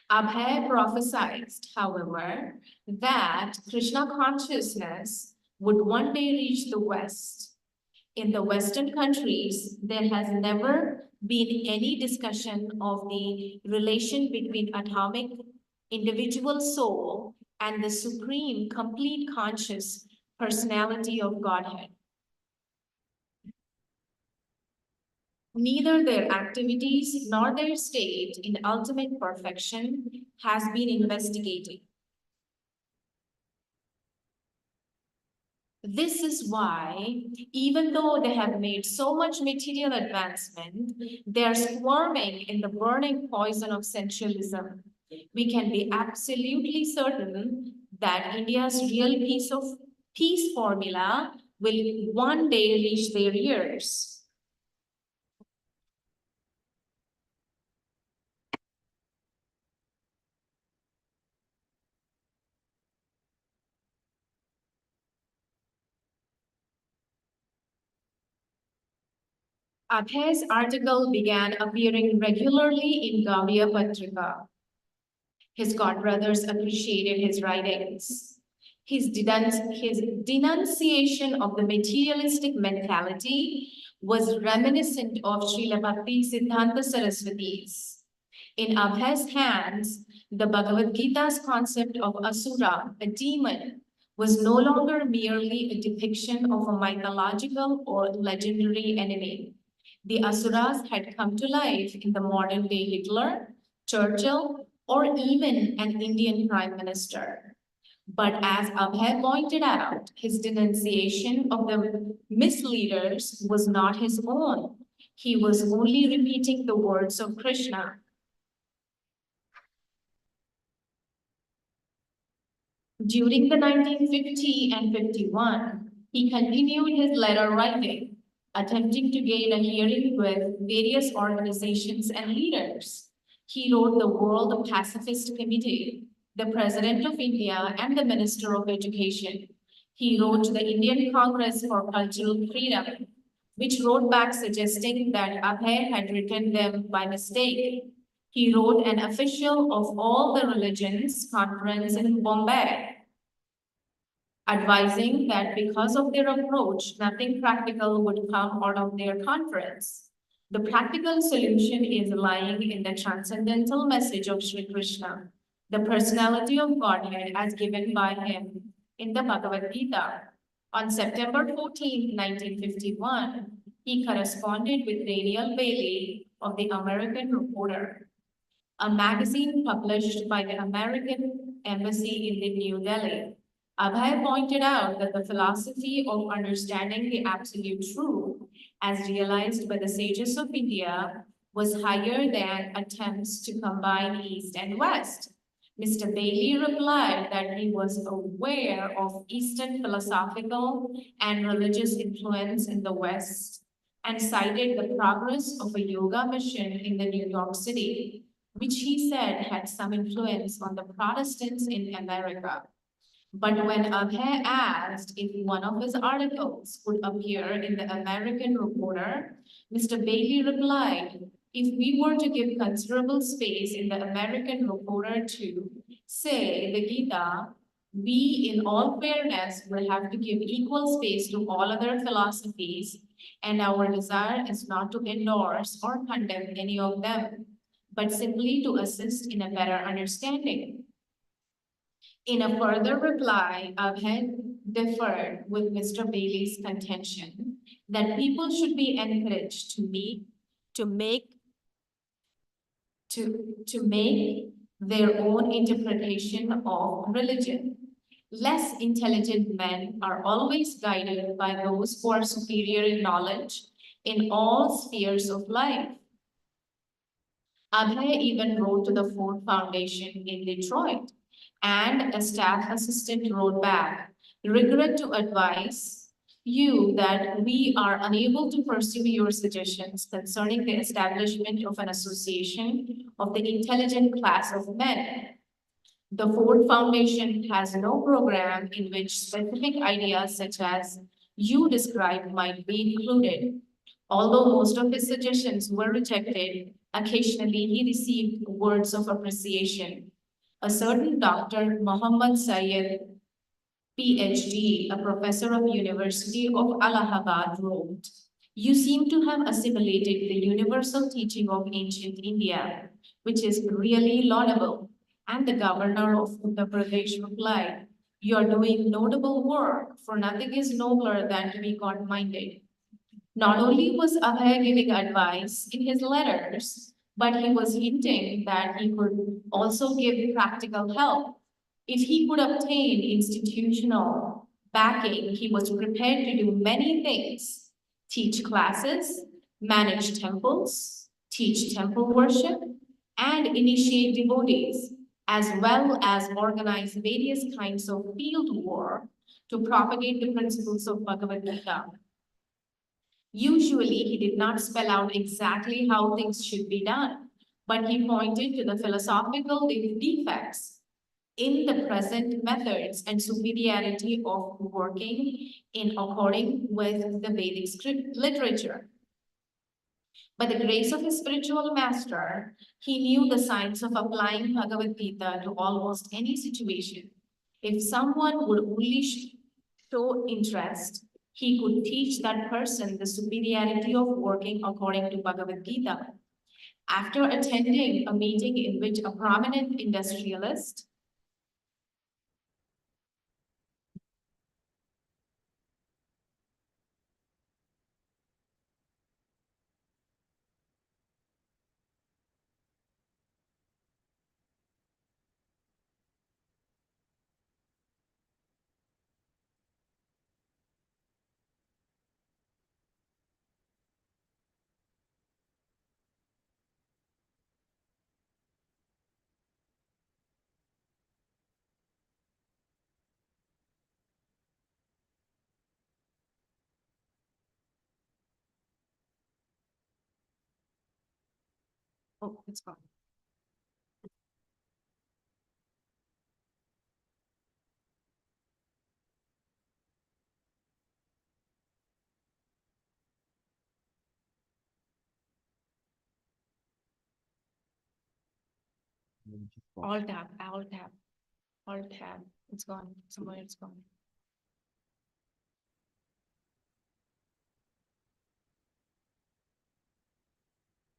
Abhay prophesied, however, that Krishna consciousness would one day reach the West. In the Western countries, there has never been any discussion of the relation between atomic individual soul and the supreme complete conscious personality of Godhead. Neither their activities nor their state in ultimate perfection has been investigated. This is why, even though they have made so much material advancement, they are squirming in the burning poison of sensualism. We can be absolutely certain that India's real peace formula will one day reach their ears. Abhay's article began appearing regularly in Gaudiya Patrika. His godbrothers appreciated his writings. His denunciation of the materialistic mentality was reminiscent of Srila Bhakti Siddhanta Saraswati's. In Abhay's hands, the Bhagavad Gita's concept of Asura, a demon, was no longer merely a depiction of a mythological or legendary enemy. The Asuras had come to life in the modern day Hitler, Churchill, or even an Indian Prime Minister. But as Abhay pointed out, his denunciation of the misleaders was not his own. He was only repeating the words of Krishna. During the 1950 and 51, he continued his letter writing, attempting to gain a hearing with various organizations and leaders. He wrote the World Pacifist Committee, the President of India, and the Minister of Education. He wrote to the Indian Congress for Cultural Freedom, which wrote back suggesting that Abhay had written them by mistake. He wrote an official of all the religions conference in Bombay, advising that because of their approach, nothing practical would come out of their conference. The practical solution is lying in the transcendental message of Sri Krishna, the personality of Godhead as given by him in the Bhagavad Gita. On September 14, 1951, he corresponded with Daniel Bailey of the American Reporter, a magazine published by the American embassy in the New Delhi. Abhay pointed out that the philosophy of understanding the absolute truth, as realized by the sages of India, was higher than attempts to combine East and West. Mr. Bailey replied that he was aware of Eastern philosophical and religious influence in the West and cited the progress of a yoga mission in the New York City, which he said had some influence on the Protestants in America. But when Abhay asked if one of his articles would appear in the American Reporter, Mr. Bailey replied, if we were to give considerable space in the American Reporter to, say, the Gita, we, in all fairness, will have to give equal space to all other philosophies, and our desire is not to endorse or condemn any of them, but simply to assist in a better understanding. In a further reply, Abhay differed with Mr. Bailey's contention that people should be encouraged to make their own interpretation of religion. Less intelligent men are always guided by those who are superior in knowledge in all spheres of life. Abhay even wrote to the Ford Foundation in Detroit, and a staff assistant wrote back, regret to advise you that we are unable to pursue your suggestions concerning the establishment of an association of the intelligent class of men. The Ford Foundation has no program in which specific ideas such as you described might be included. Although most of his suggestions were rejected, occasionally he received words of appreciation. A certain Dr. Muhammad Syed, PhD, a professor of University of Allahabad, wrote, you seem to have assimilated the universal teaching of ancient India, which is really laudable. And the governor of Uttar Pradesh replied, you are doing notable work, for nothing is nobler than to be God-minded. Not only was Abhay giving advice in his letters, but he was hinting that he could also give practical help. If he could obtain institutional backing, he was prepared to do many things: teach classes, manage temples, teach temple worship, and initiate devotees, as well as organize various kinds of field work to propagate the principles of Bhagavad Gita. Usually, he did not spell out exactly how things should be done, but he pointed to the philosophical defects in the present methods and superiority of working in according with the Vedic script literature. By the grace of his spiritual master, he knew the science of applying Bhagavad Gita to almost any situation. If someone would only show interest, he could teach that person the superiority of working according to Bhagavad Gita. After attending a meeting in which a prominent industrialist oh, it's gone. Alt tab, alt tab, alt tab. It's gone. Somewhere it's gone.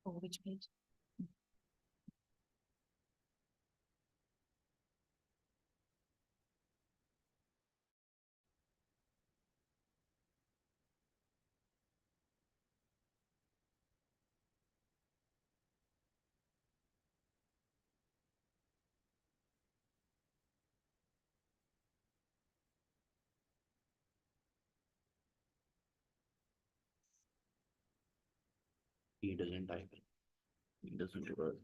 Oh, which page? He doesn't type. He doesn't work.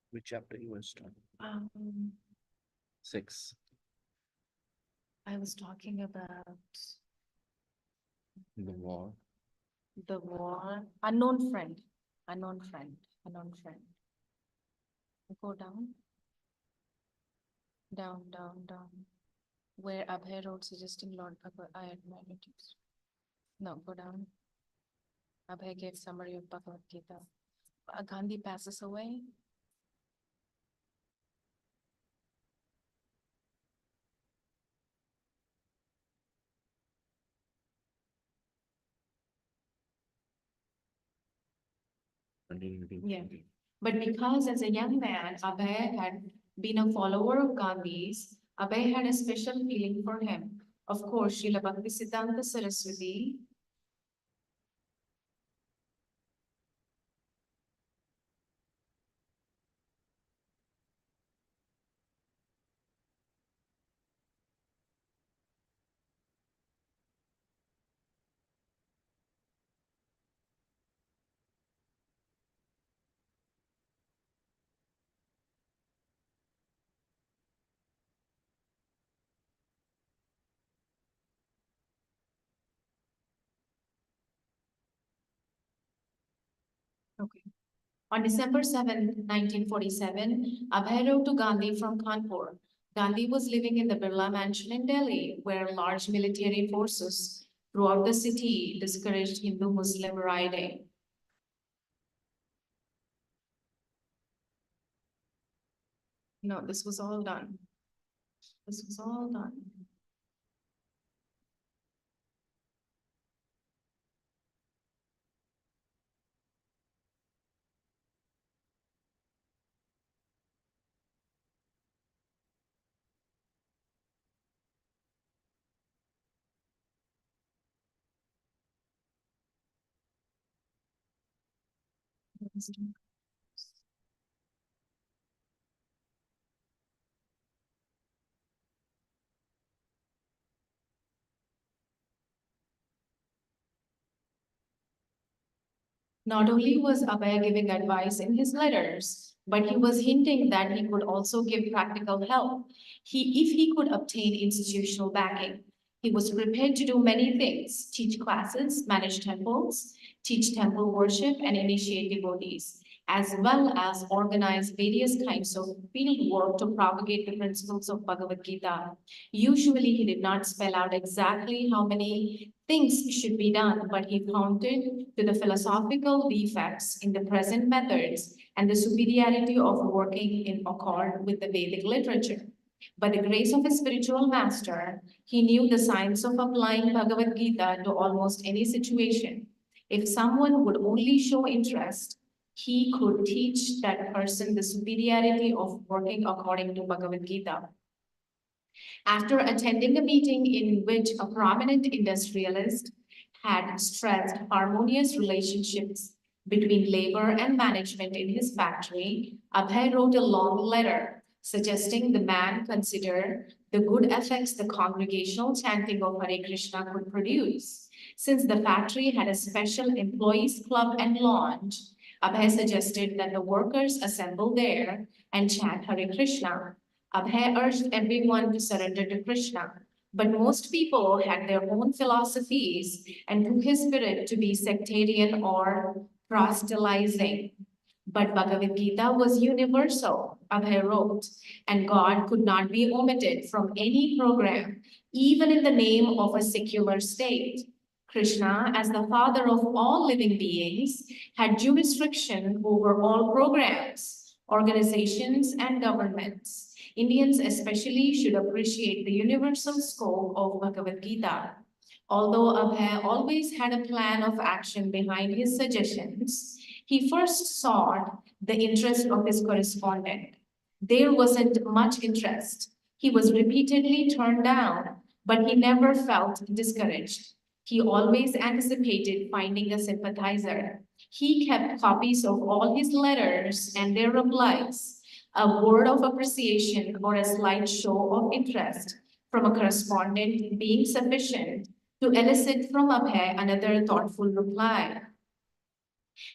Which chapter you was on? Um, 6. I was talking about The war. the war, unknown friend, unknown friend, unknown friend. Go down. Down, down, down. Where Abhay wrote suggesting Lord Bhagavad, I admire it. No, go down. Abhay gave summary of Bhagavad Gita. Gandhi passes away. Yeah. But because as a young man, Abhay had been a follower of Gandhi's, Abhay had a special feeling for him. Of course, Srila Bhaktisiddhanta Saraswati Okay. On December 7, 1947, Abhay wrote to Gandhi from Kanpur. Gandhi was living in the Birla Mansion in Delhi, where large military forces throughout the city discouraged Hindu-Muslim riding. No, this was all done. This was all done. Not only was Abhay giving advice in his letters, but he was hinting that he could also give practical help. If he could obtain institutional backing, he was prepared to do many things: teach classes, manage temples, teach temple worship, and initiate devotees, as well as organize various kinds of field work to propagate the principles of Bhagavad Gita. Usually, he did not spell out exactly how many things should be done, but he pointed to the philosophical defects in the present methods and the superiority of working in accord with the Vedic literature. By the grace of his spiritual master, he knew the science of applying Bhagavad Gita to almost any situation. If someone would only show interest, he could teach that person the superiority of working according to Bhagavad Gita. After attending a meeting in which a prominent industrialist had stressed harmonious relationships between labor and management in his factory, Abhay wrote a long letter suggesting the man consider the good effects the congregational chanting of Hare Krishna could produce. Since the factory had a special employees club and lounge, Abhay suggested that the workers assemble there and chant Hare Krishna. Abhay urged everyone to surrender to Krishna, but most people had their own philosophies and took his spirit to be sectarian or proselytizing. But Bhagavad Gita was universal, Abhay wrote, and God could not be omitted from any program, even in the name of a secular state. Krishna, as the father of all living beings, had jurisdiction over all programs, organizations, and governments. Indians especially should appreciate the universal scope of Bhagavad Gita. Although Abhay always had a plan of action behind his suggestions, he first sought the interest of his correspondent. There wasn't much interest. He was repeatedly turned down, but he never felt discouraged. He always anticipated finding a sympathizer. He kept copies of all his letters and their replies. A word of appreciation or a slight show of interest from a correspondent being sufficient to elicit from Abhay another thoughtful reply.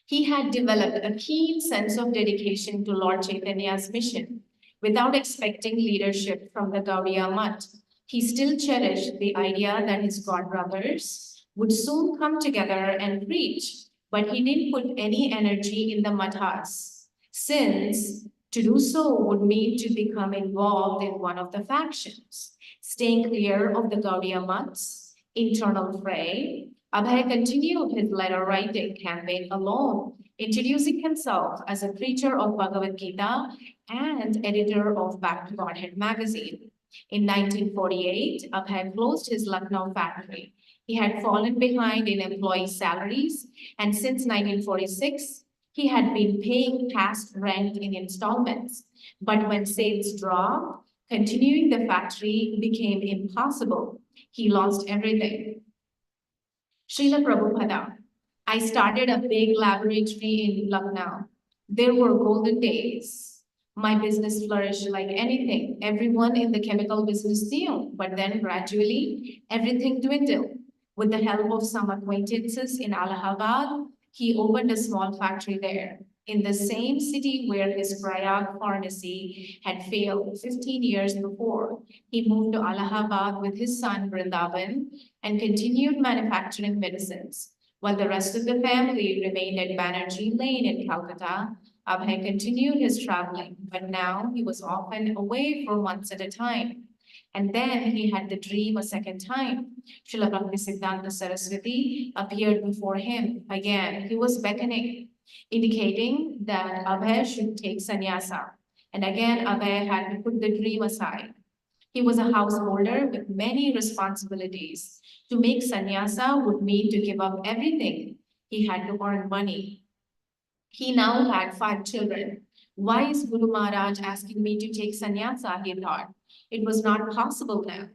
He had developed a keen sense of dedication to Lord Chaitanya's mission. Without expecting leadership from the Gaudiya Mutt, he still cherished the idea that his godbrothers would soon come together and preach, but he didn't put any energy in the Mathas, since to do so would mean to become involved in one of the factions. Staying clear of the Gaudiya Mutt's internal fray, Abhay continued his letter writing campaign alone, introducing himself as a preacher of Bhagavad Gita and editor of Back to Godhead magazine. In 1948, Abhay closed his Lucknow factory. He had fallen behind in employee salaries, and since 1946, he had been paying past rent in installments. But when sales dropped, continuing the factory became impossible. He lost everything. Srila Prabhupada, I started a big laboratory in Lucknow. There were golden days. My business flourished like anything. Everyone in the chemical business knew, but then gradually everything dwindled. With the help of some acquaintances in Allahabad, he opened a small factory there, in the same city where his Prayag pharmacy had failed 15 years before. He moved to Allahabad with his son Vrindavan and continued manufacturing medicines. While the rest of the family remained at Banerjee Lane in Calcutta, Abhay continued his traveling, but now he was often away for months at a time. And then he had the dream a second time. Srila Bhaktisiddhanta Saraswati appeared before him. Again, he was beckoning, indicating that Abhay should take sannyasa. And again, Abhay had to put the dream aside. He was a householder with many responsibilities. To make sannyasa would mean to give up everything. He had to earn money. He now had 5 children. Why is Guru Maharaj asking me to take sannyasa, he thought. It was not possible now.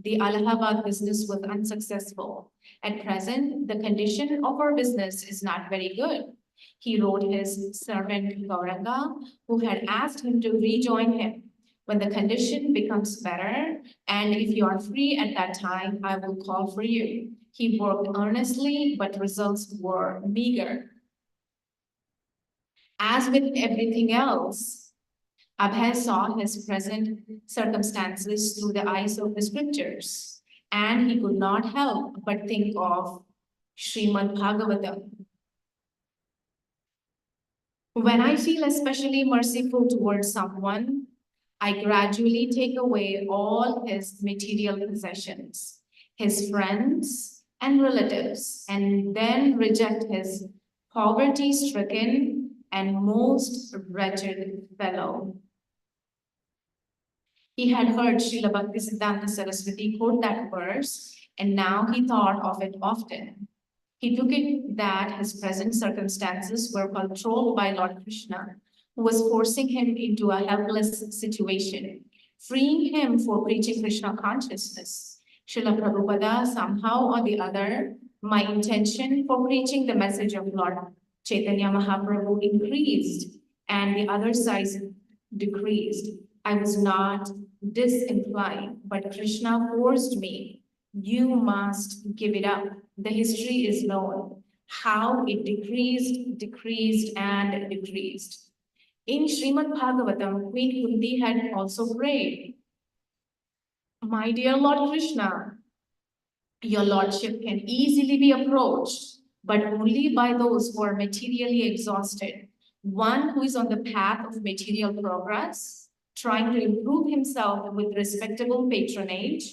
The Allahabad business was unsuccessful. At present, the condition of our business is not very good. He wrote his servant Gauranga, who had asked him to rejoin him. When the condition becomes better, and if you are free at that time, I will call for you. He worked earnestly, but results were meager. As with everything else, Abhay saw his present circumstances through the eyes of the scriptures, and he could not help but think of Srimad Bhagavatam. When I feel especially merciful towards someone, I gradually take away all his material possessions, his friends and relatives, and then reject his poverty-stricken and most wretched fellow. He had heard Srila Bhaktisiddhanta Saraswati quote that verse, and now he thought of it often. He took it that his present circumstances were controlled by Lord Krishna, who was forcing him into a helpless situation, freeing him for preaching Krishna consciousness. Srila Prabhupada, somehow or the other, my intention for preaching the message of Lord Chaitanya Mahaprabhu increased, and the other side decreased. I was not disinclined, but Krishna forced me. You must give it up. The history is known, how it decreased, and decreased. In Srimad Bhagavatam, Queen Kunti had also prayed, my dear Lord Krishna, your lordship can easily be approached, but only by those who are materially exhausted. One who is on the path of material progress, trying to improve himself with respectable patronage,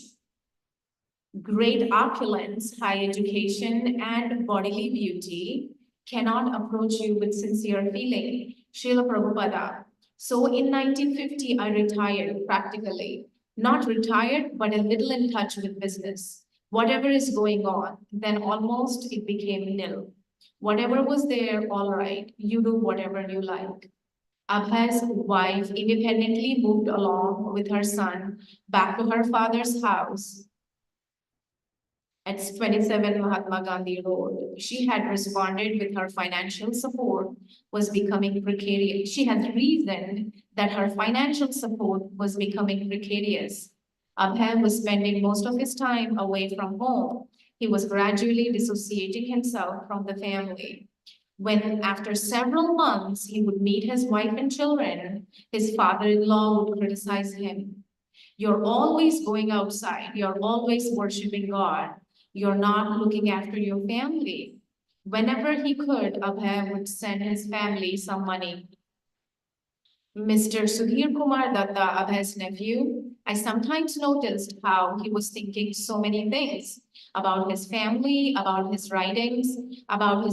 great opulence, high education, and bodily beauty, cannot approach you with sincere feeling. Srila Prabhupada. So in 1950, I retired practically. Not retired, but a little in touch with business. Whatever is going on, then almost it became nil. Whatever was there, all right, you do whatever you like. Abhay's wife independently moved along with her son back to her father's house. at 27 Mahatma Gandhi Road. She had responded with her financial support was becoming precarious. She had reasoned that her financial support was becoming precarious. Abhay was spending most of his time away from home. He was gradually dissociating himself from the family. When, after several months, he would meet his wife and children, his father-in-law would criticize him. You're always going outside. You're always worshiping God. You're not looking after your family. Whenever he could, Abhay would send his family some money. Mr. Sudhir Kumar Datta, Abhay's nephew, I sometimes noticed how he was thinking so many things about his family, about his writings, about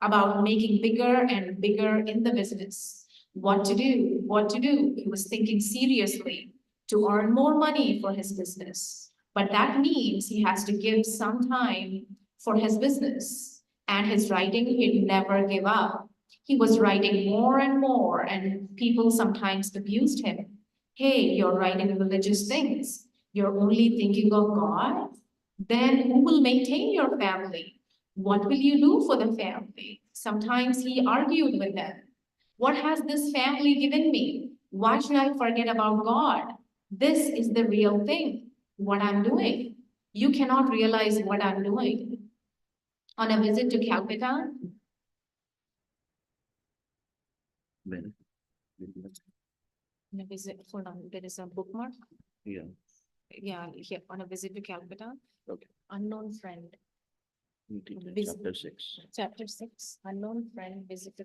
about making bigger and bigger in the business. What to do, what to do. He was thinking seriously to earn more money for his business. But that means he has to give some time for his business. And his writing, he'd never give up. He was writing more and more, and people sometimes abused him. Hey, you're writing religious things. You're only thinking of God? Then who will maintain your family? What will you do for the family? Sometimes he argued with them. What has this family given me? Why should I forget about God? This is the real thing, what I'm doing. You cannot realize what I'm doing. On a visit to Calcutta, When? on a visit, hold on, there is a bookmark. Yeah. Yeah, here, on a visit to Calcutta. Okay. Unknown friend, We did Vis- Chapter 6. chapter 6, unknown friend visited